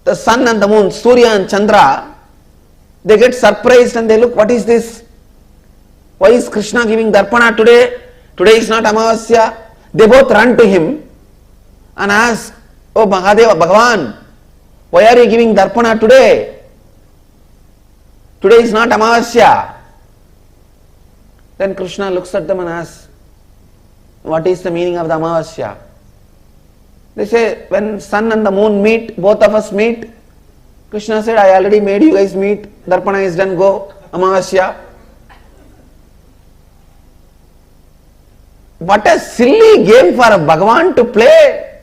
Speaker 12: The sun and the moon, Surya and Chandra, they get surprised and they look, what is this? Why is Krishna giving darpana today? Today is not Amavasya. They both run to him and ask, oh Mahadeva, Bhagavan, why are you giving darpana today? Today is not Amavasya. Then Krishna looks at them and asks, what is the meaning of the Amavasya? They say, when sun and the moon meet, both of us meet. Krishna said, I already made you guys meet. Darpana is done, go. Amavasya. What a silly game for a Bhagavan to play.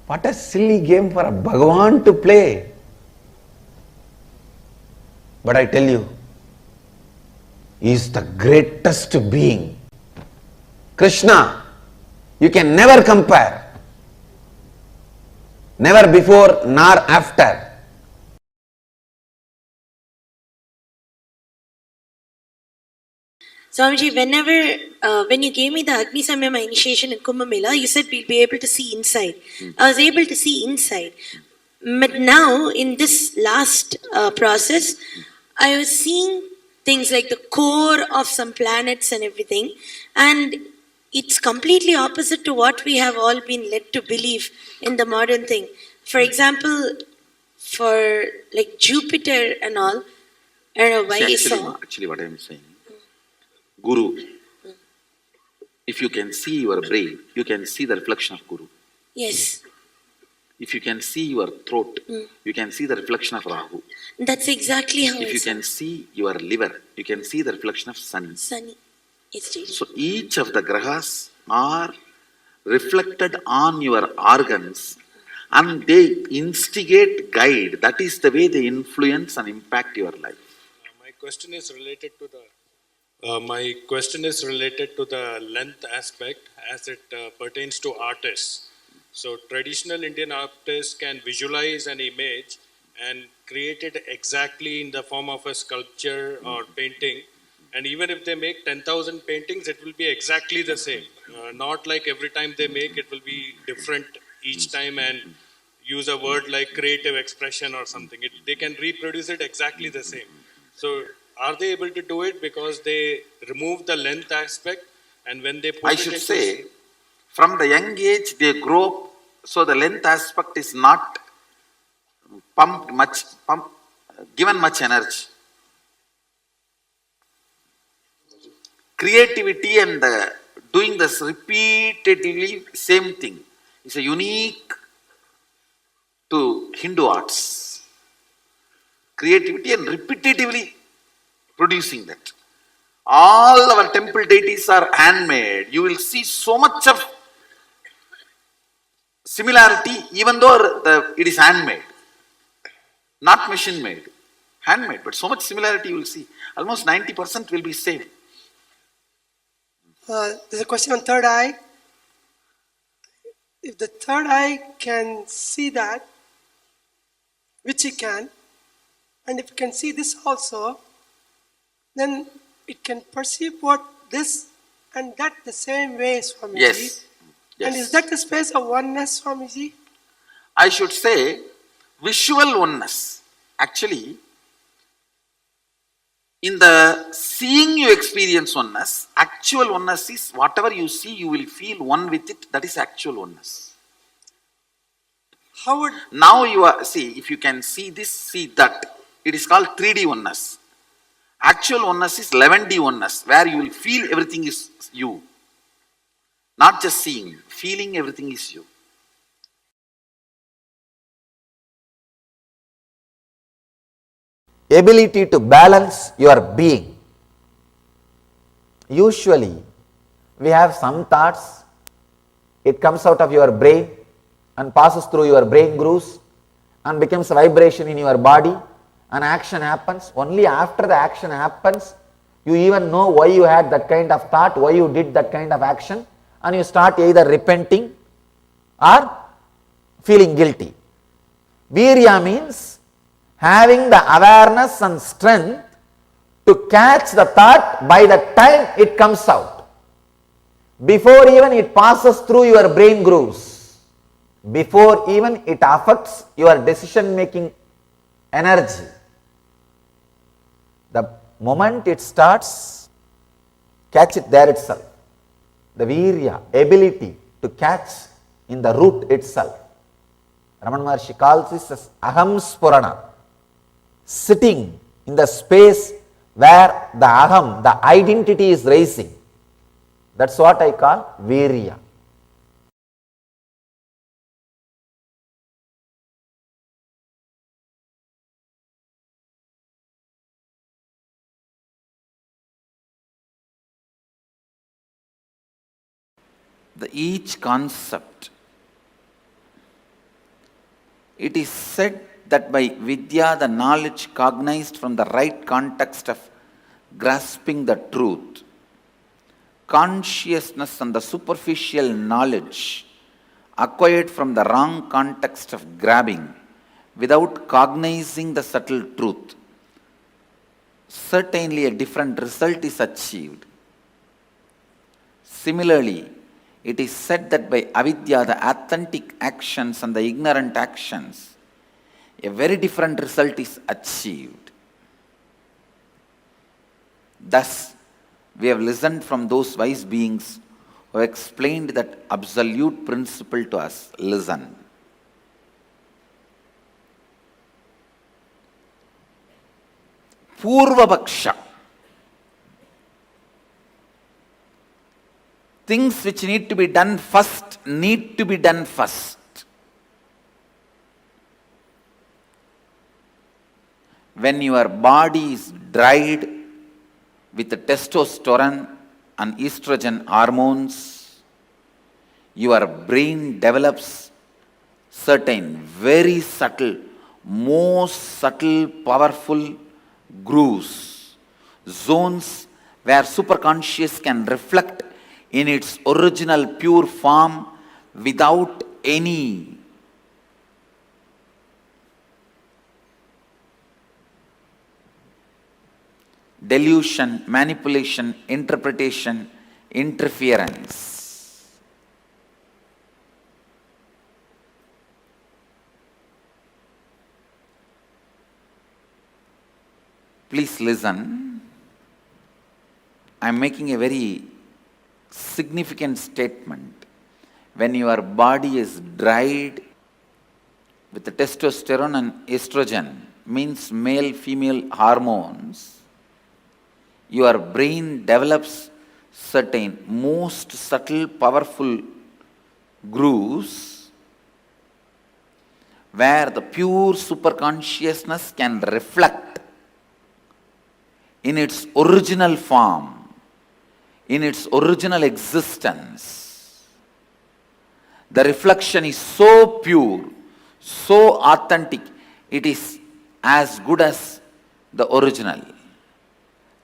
Speaker 12: What a silly game for a Bhagavan to play. But I tell you, he is the greatest being. Krishna, you can never compare. Never before nor after.
Speaker 13: Swamiji, when you gave me the Agni Samyama initiation in Kumbh Mela, you said we'll be able to see inside. I was able to see inside. But now, in this last process, I was seeing things like the core of some planets and everything, and it's completely opposite to what we have all been led to believe in the modern thing. For example, for like Jupiter and all, I don't know why I saw.
Speaker 4: Actually, what I am saying, Guru, if you can see your brain, you can see the reflection of Guru.
Speaker 13: Yes.
Speaker 4: If you can see your throat, you can see the reflection of Rahu.
Speaker 13: That's exactly how
Speaker 4: If you can see your liver, you can see the reflection of Sun.
Speaker 13: Sunny. It's really.
Speaker 4: So each of the grahas are reflected on your organs and they instigate, guide. That is the way they influence and impact your life.
Speaker 14: My question is related to the length aspect as it pertains to artists. So traditional Indian artists can visualize an image and create it exactly in the form of a sculpture or painting. And even if they make 10,000 paintings, it will be exactly the same. Not like every time they make, it will be different each time and use a word like creative expression or something. They can reproduce it exactly the same. So are they able to do it because they remove the length aspect, and when they put
Speaker 4: I
Speaker 14: it
Speaker 4: should
Speaker 14: into
Speaker 4: say, from the young age they grow up, so the length aspect is not given much energy. Creativity and doing this repeatedly, same thing, is a unique to Hindu arts. Creativity and repetitively producing that. All our temple deities are handmade. You will see so much of similarity even though it is handmade. Not machine made. Handmade. But so much similarity you will see. Almost 90% will be same.
Speaker 15: There's a question on third eye. If the third eye can see that, which it can, and if it can see this also, then it can perceive what this and that the same way, Swamiji.
Speaker 4: Yes.
Speaker 15: And is that the space of oneness, Swamiji?
Speaker 4: I should say visual oneness. Actually, in the seeing you experience oneness, actual oneness is whatever you see, you will feel one with it. That is actual oneness.
Speaker 15: How would...
Speaker 4: Now you are, see, if you can see this, see that. It is called 3D oneness. Actual oneness is 11D oneness, where you will feel everything is you.
Speaker 16: Not just seeing, feeling everything is you.
Speaker 12: Ability to balance your being. Usually, we have some thoughts, it comes out of your brain and passes through your brain grooves and becomes a vibration in your body, and action happens. Only after the action happens, you even know why you had that kind of thought, why you did that kind of action, and you start either repenting or feeling guilty. Virya means having the awareness and strength to catch the thought by the time it comes out, before even it passes through your brain grooves, before even it affects your decision making energy. The moment it starts, catch it there itself. The virya, ability to catch in the root itself. Ramana Maharshi calls this as aham spurana, sitting in the space where the aham, the identity is rising. That's what I call virya.
Speaker 4: Each concept, it is said that by vidya, the knowledge cognized from the right context of grasping the truth, consciousness and the superficial knowledge acquired from the wrong context of grabbing without cognizing the subtle truth, certainly a different result is achieved. Similarly, it is said that by avidya, the authentic actions and the ignorant actions, a very different result is achieved. Thus, we have listened from those wise beings who have explained that absolute principle to us. Listen. Purvapaksha. Things which need to be done first need to be done first. When your body is dried with the testosterone and estrogen hormones, your brain develops certain very subtle, most subtle, powerful grooves, zones where superconscious can reflect in its original pure form without any delusion, manipulation, interpretation, interference. Please listen. I am making a very significant statement. When your body is dried with the testosterone and estrogen, means male female hormones, your brain develops certain most subtle powerful grooves where the pure superconsciousness can reflect in its original form, in its original existence. The reflection is so pure, so authentic, it is as good as the original.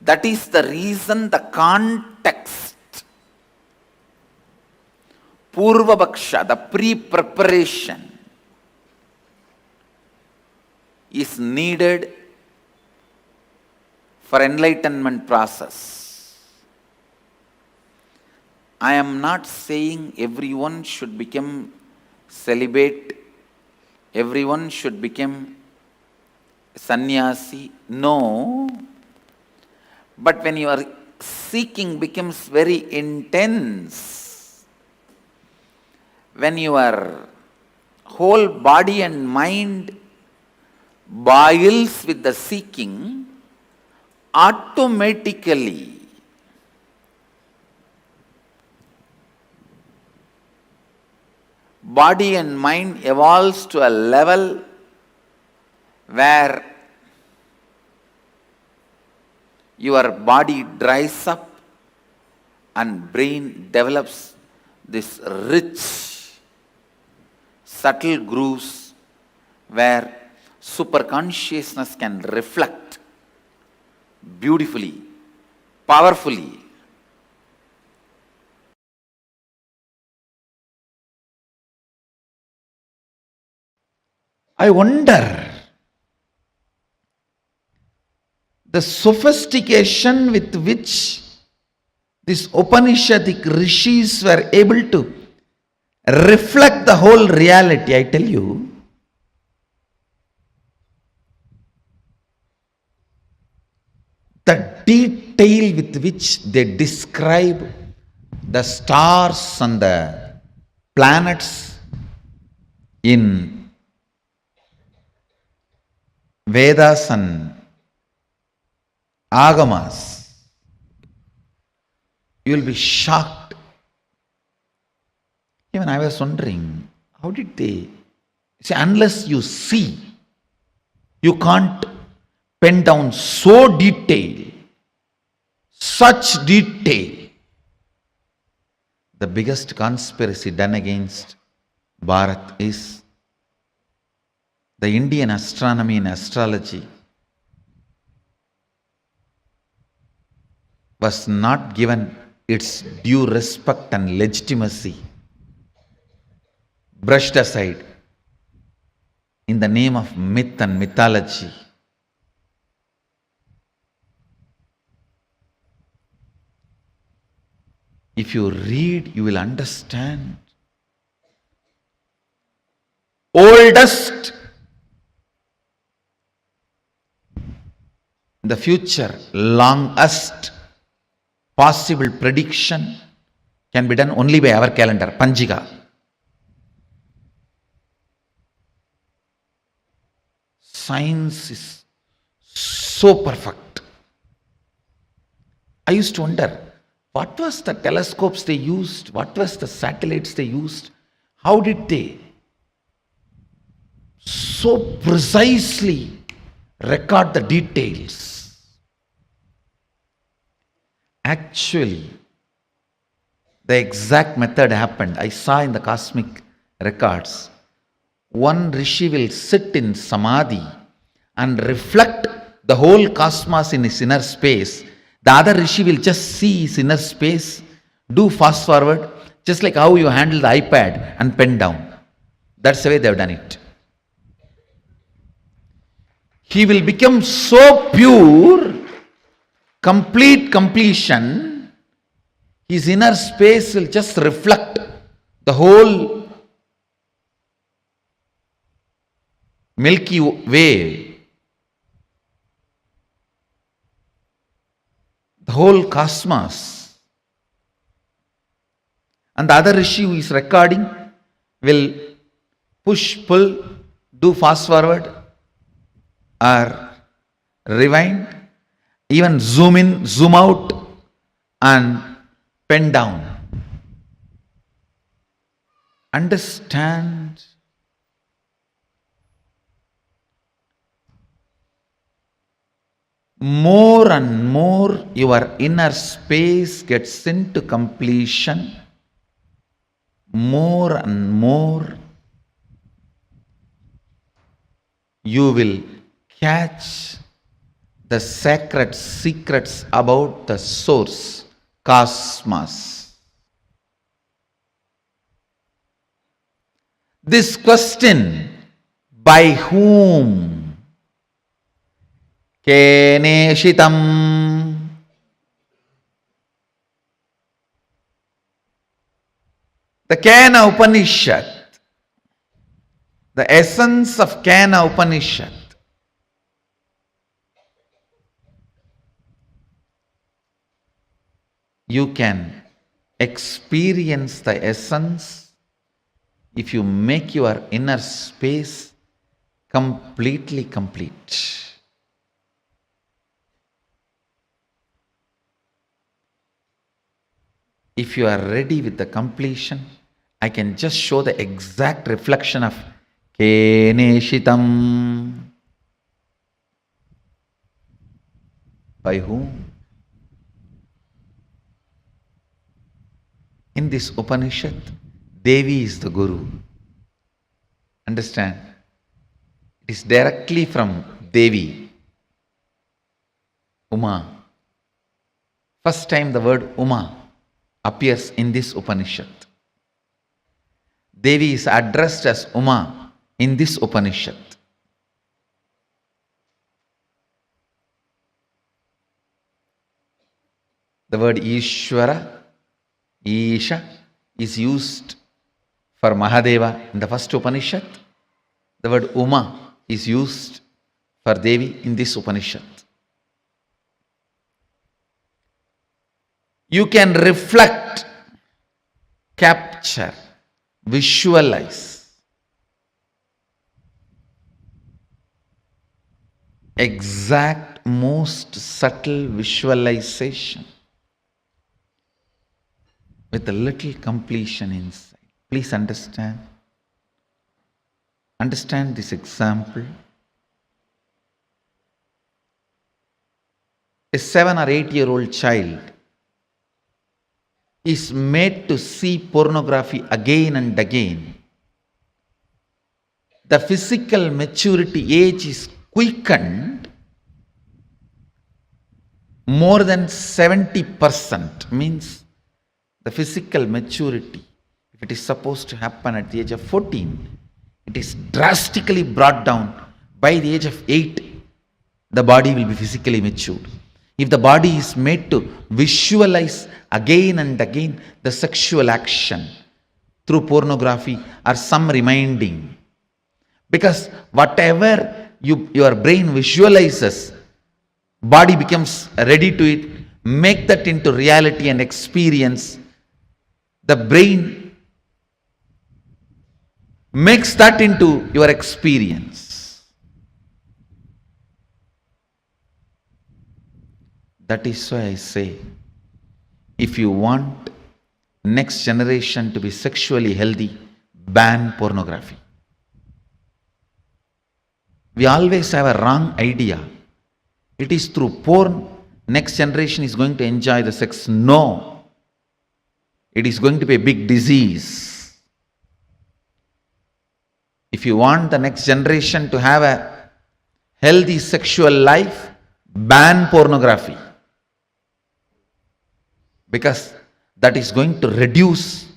Speaker 4: That is the reason the context, Purvapaksha, the pre-preparation, is needed for enlightenment process. I am not saying everyone should become celibate, everyone should become sannyasi. No. But when your seeking becomes very intense, when your whole body and mind boils with the seeking, automatically body and mind evolves to a level where your body dries up and brain develops this rich, subtle grooves where superconsciousness can reflect beautifully, powerfully. I wonder the sophistication with which these Upanishadic rishis were able to reflect the whole reality. I tell you, the detail with which they describe the stars and the planets in Vedas and Agamas, you will be shocked. Even I was wondering, how did they see? Unless you see, you can't pen down so detail, such detail. The biggest conspiracy done against Bharat is the Indian astronomy and astrology was not given its due respect and legitimacy, brushed aside in the name of myth and mythology. If you read, you will understand. Oldest in the future, longest possible prediction can be done only by our calendar, Panjiga. Science is so perfect. I used to wonder, what was the telescopes they used? What was the satellites they used? How did they so precisely record the details? Actually, the exact method happened. I saw in the cosmic records. One rishi will sit in samadhi and reflect the whole cosmos in his inner space. The other rishi will just see his inner space, do fast forward, just like how you handle the iPad and pen down. That's the way they have done it. He will become so pure, complete completion, his inner space will just reflect the whole Milky Way, the whole cosmos. And the other rishi who is recording will push, pull, do fast forward or rewind, even zoom in, zoom out and pen down. Understand? More and more your inner space gets into completion, more and more you will catch the sacred secrets about the source, cosmos. This question, by whom? Keneshitam. The Kena Upanishad, the essence of Kena Upanishad, you can experience the essence if you make your inner space completely complete. If you are ready with the completion, I can just show the exact reflection of Keneshitam. By whom? In this Upanishad, Devi is the Guru. Understand? It is directly from Devi, Uma. First time the word Uma appears in this Upanishad. Devi is addressed as Uma in this Upanishad. The word Ishvara, Isha, is used for Mahadeva in the first Upanishad. The word Uma is used for Devi in this Upanishad. You can reflect, capture, visualize exact, most subtle visualization with a little completion inside. Please understand. Understand this example. A 7 or 8-year-old child is made to see pornography again and again. The physical maturity age is quickened more than 70%, means the physical maturity, if it is supposed to happen at the age of 14, it is drastically brought down. By the age of 8, the body will be physically matured. If the body is made to visualize again and again the sexual action through pornography or some reminding, because whatever your brain visualizes, body becomes ready to it, make that into reality and experience. The brain makes that into your experience. That is why I say, if you want next generation to be sexually healthy, ban pornography. We always have a wrong idea. It is through porn next generation is going to enjoy the sex. No. It is going to be a big disease. If you want the next generation to have a healthy sexual life, ban pornography. Because that is going to reduce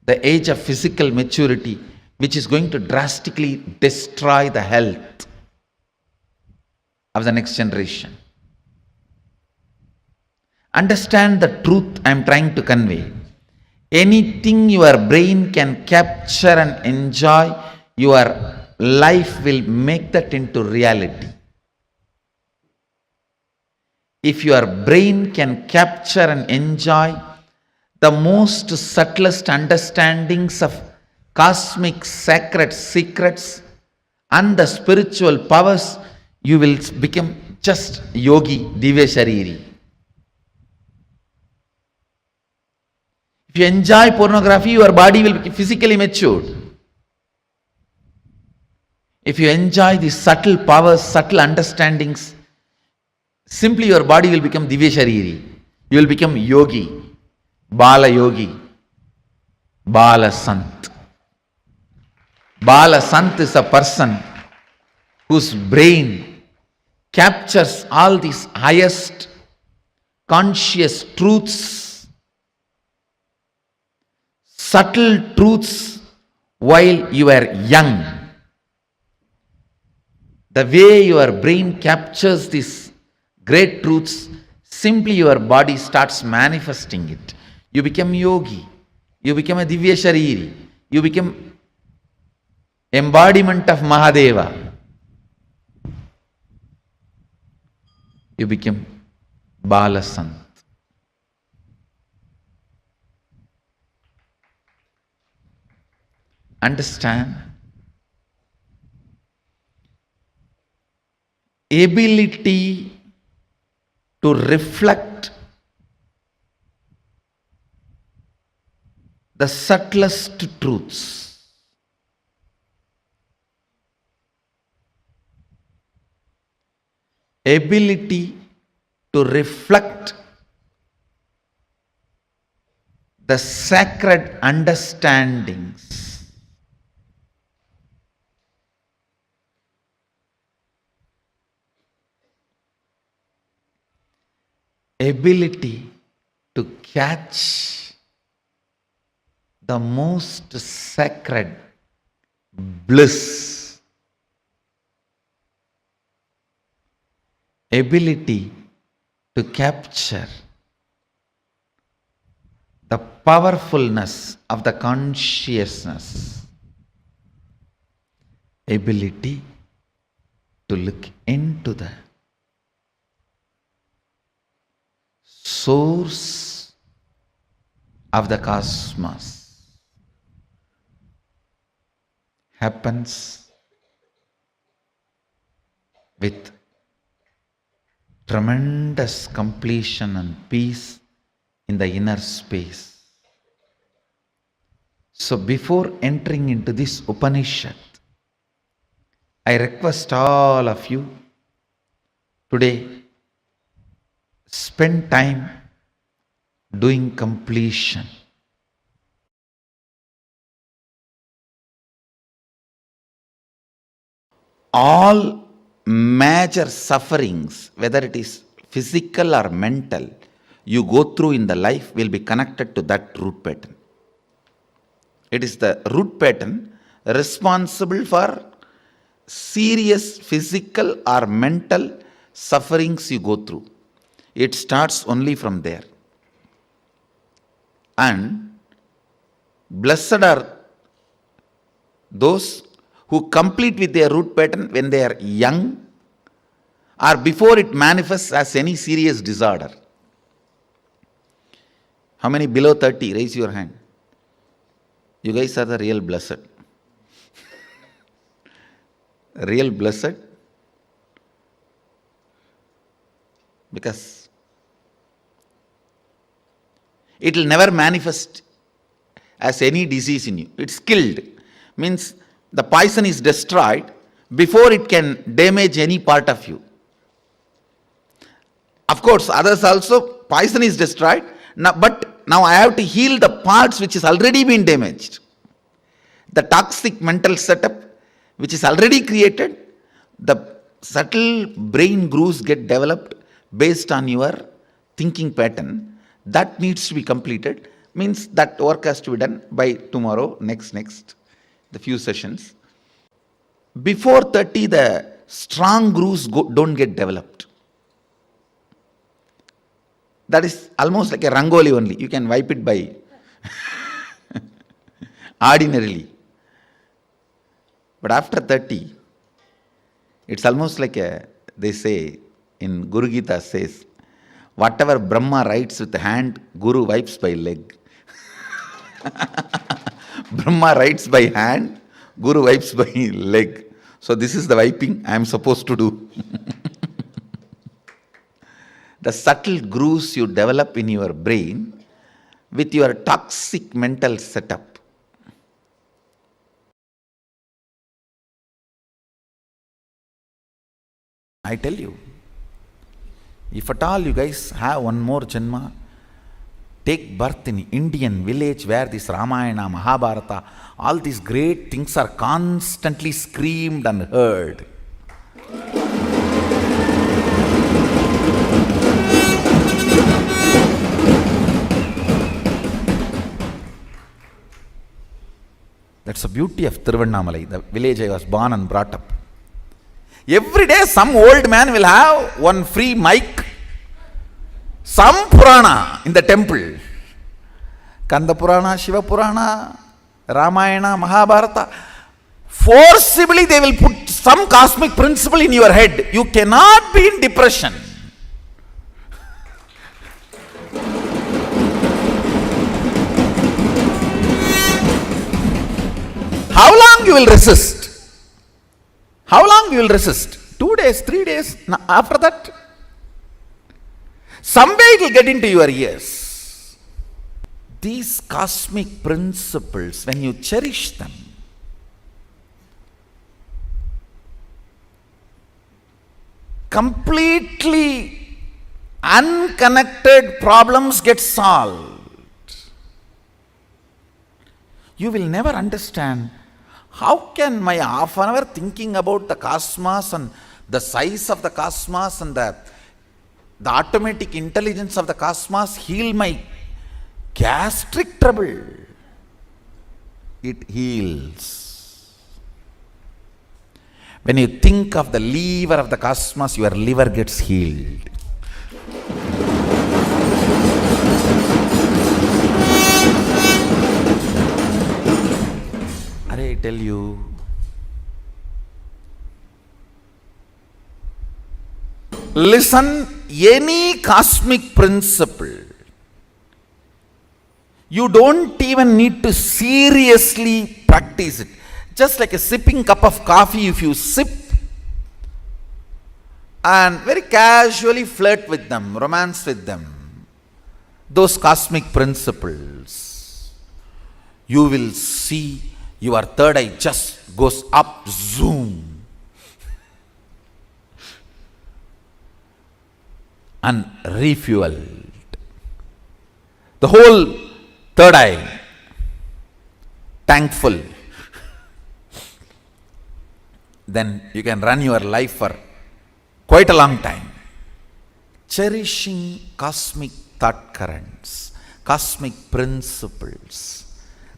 Speaker 4: the age of physical maturity, which is going to drastically destroy the health of the next generation. Understand the truth I am trying to convey. Anything your brain can capture and enjoy, your life will make that into reality. If your brain can capture and enjoy the most subtlest understandings of cosmic sacred secrets and the spiritual powers, you will become just yogi, divya shariri. If you enjoy pornography, your body will be physically matured. If you enjoy the subtle powers, subtle understandings, simply your body will become divya shariri. You will become yogi, bala yogi, bala sant. Bala sant is a person whose brain captures all these highest conscious truths, subtle truths while you are young. The way your brain captures these great truths, simply your body starts manifesting it. You become yogi. You become a divya shariri. You become embodiment of Mahadeva. You become Bala Sant. Understand? Ability to reflect the subtlest truths. Ability to reflect the sacred understandings. Ability to catch the most sacred bliss. Ability to capture the powerfulness of the consciousness. Ability to look into the source of the cosmos happens with tremendous completion and peace in the inner space. So before entering into this Upanishad, I request all of you today, spend time doing completion. All major sufferings, whether it is physical or mental, you go through in the life will be connected to that root pattern. It is the root pattern responsible for serious physical or mental sufferings you go through. It starts only from there. And blessed are those who complete with their root pattern when they are young or before it manifests as any serious disorder. How many below 30? Raise your hand. You guys are the real blessed. Real blessed. Because it will never manifest as any disease in you. It's killed. Means the poison is destroyed before it can damage any part of you. Of course, others also, poison is destroyed. But now I have to heal the parts which has already been damaged. The toxic mental setup which is already created, the subtle brain grooves get developed based on your thinking pattern. That needs to be completed. Means that work has to be done by tomorrow, next, the few sessions. Before 30, the strong grooves don't get developed. That is almost like a rangoli only. You can wipe it by ordinarily. But after 30, it's almost like they say in Guru Gita says, whatever Brahma writes with the hand, Guru wipes by leg. Brahma writes by hand, Guru wipes by leg. So this is the wiping I am supposed to do. The subtle grooves you develop in your brain with your toxic mental setup. I tell you, if at all you guys have one more janma, take birth in Indian village where this Ramayana, Mahabharata, all these great things are constantly screamed and heard. That's the beauty of Tiruvannamalai, the village I was born and brought up. Every day some old man will have one free mic, some Purana in the temple. Kanda Purana, Shiva Purana, Ramayana, Mahabharata. Forcibly they will put some cosmic principle in your head. You cannot be in depression. How long you will resist? How long you will resist? 2 days, 3 days, after that? Some way it will get into your ears. these cosmic principles, when you cherish them, completely unconnected problems get solved. You will never understand how can my half an hour thinking about the cosmos and the size of the cosmos and the automatic intelligence of the cosmos heal my gastric trouble. It heals. When you think of the lever of the cosmos, your liver gets healed. I tell you, listen, any cosmic principle, you don't even need to seriously practice it. Just like a sipping cup of coffee, if you sip and very casually flirt with them, romance with them, those cosmic principles, you will see your third eye just goes up, zoom, and refueled. The whole third eye, thankful. Then you can run your life for quite a long time. Cherishing cosmic thought currents, cosmic principles,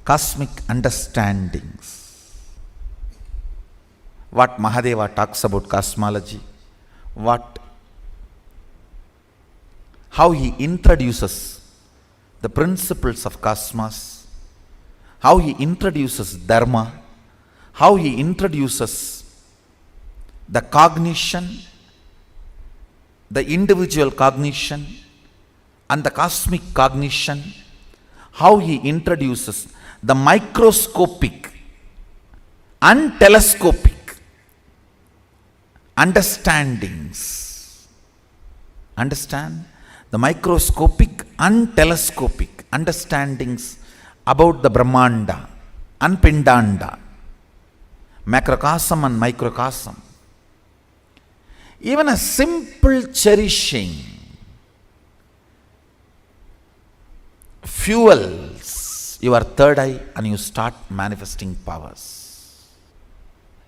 Speaker 4: cosmic understandings. What Mahadeva talks about cosmology, how he introduces the principles of cosmos, how he introduces dharma, how he introduces the cognition, the individual cognition and the cosmic cognition, how he introduces the microscopic and telescopic understandings. Understand? The microscopic and telescopic understandings about the Brahmanda and Pindanda, macrocosm and microcosm. Even a simple cherishing fuels your third eye and you start manifesting powers.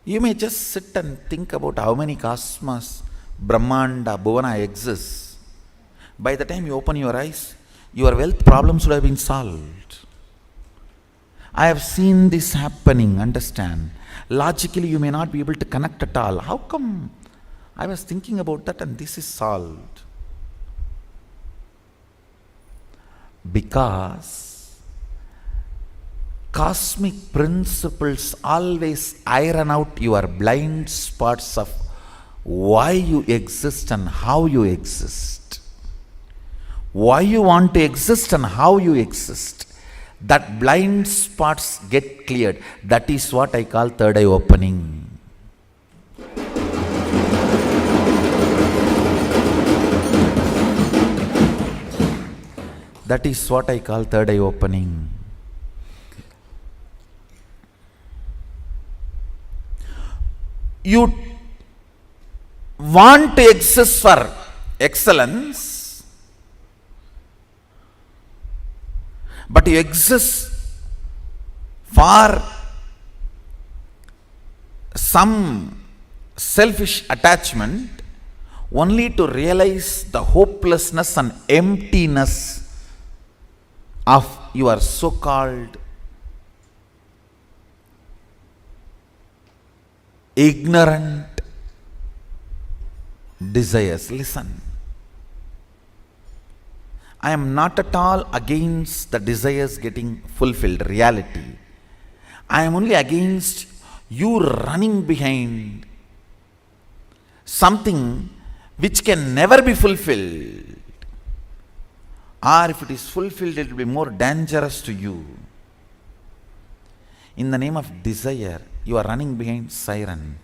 Speaker 4: You may just sit and think about how many cosmos, Brahmanda, Bhuvana exists. By the time you open your eyes, your wealth problems would have been solved. I have seen this happening, understand. Logically, you may not be able to connect at all. How come I was thinking about that and this is solved? Because cosmic principles always iron out your blind spots of why you exist and how you exist. Why you want to exist and how you exist. That blind spots get cleared. That is what I call third eye opening. That is what I call third eye opening. You want to exist for excellence, but you exist for some selfish attachment only to realize the hopelessness and emptiness of your so-called ignorant desires. Listen, I am not at all against the desires getting fulfilled, reality. I am only against you running behind something which can never be fulfilled. Or if it is fulfilled, it will be more dangerous to you. In the name of desire, you are running behind siren.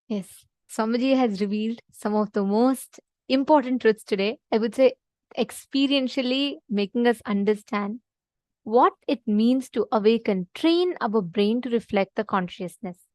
Speaker 2: Yes, Swamiji has revealed some of the most important truths today. I would say experientially making us understand what it means to awaken, train our brain to reflect the consciousness.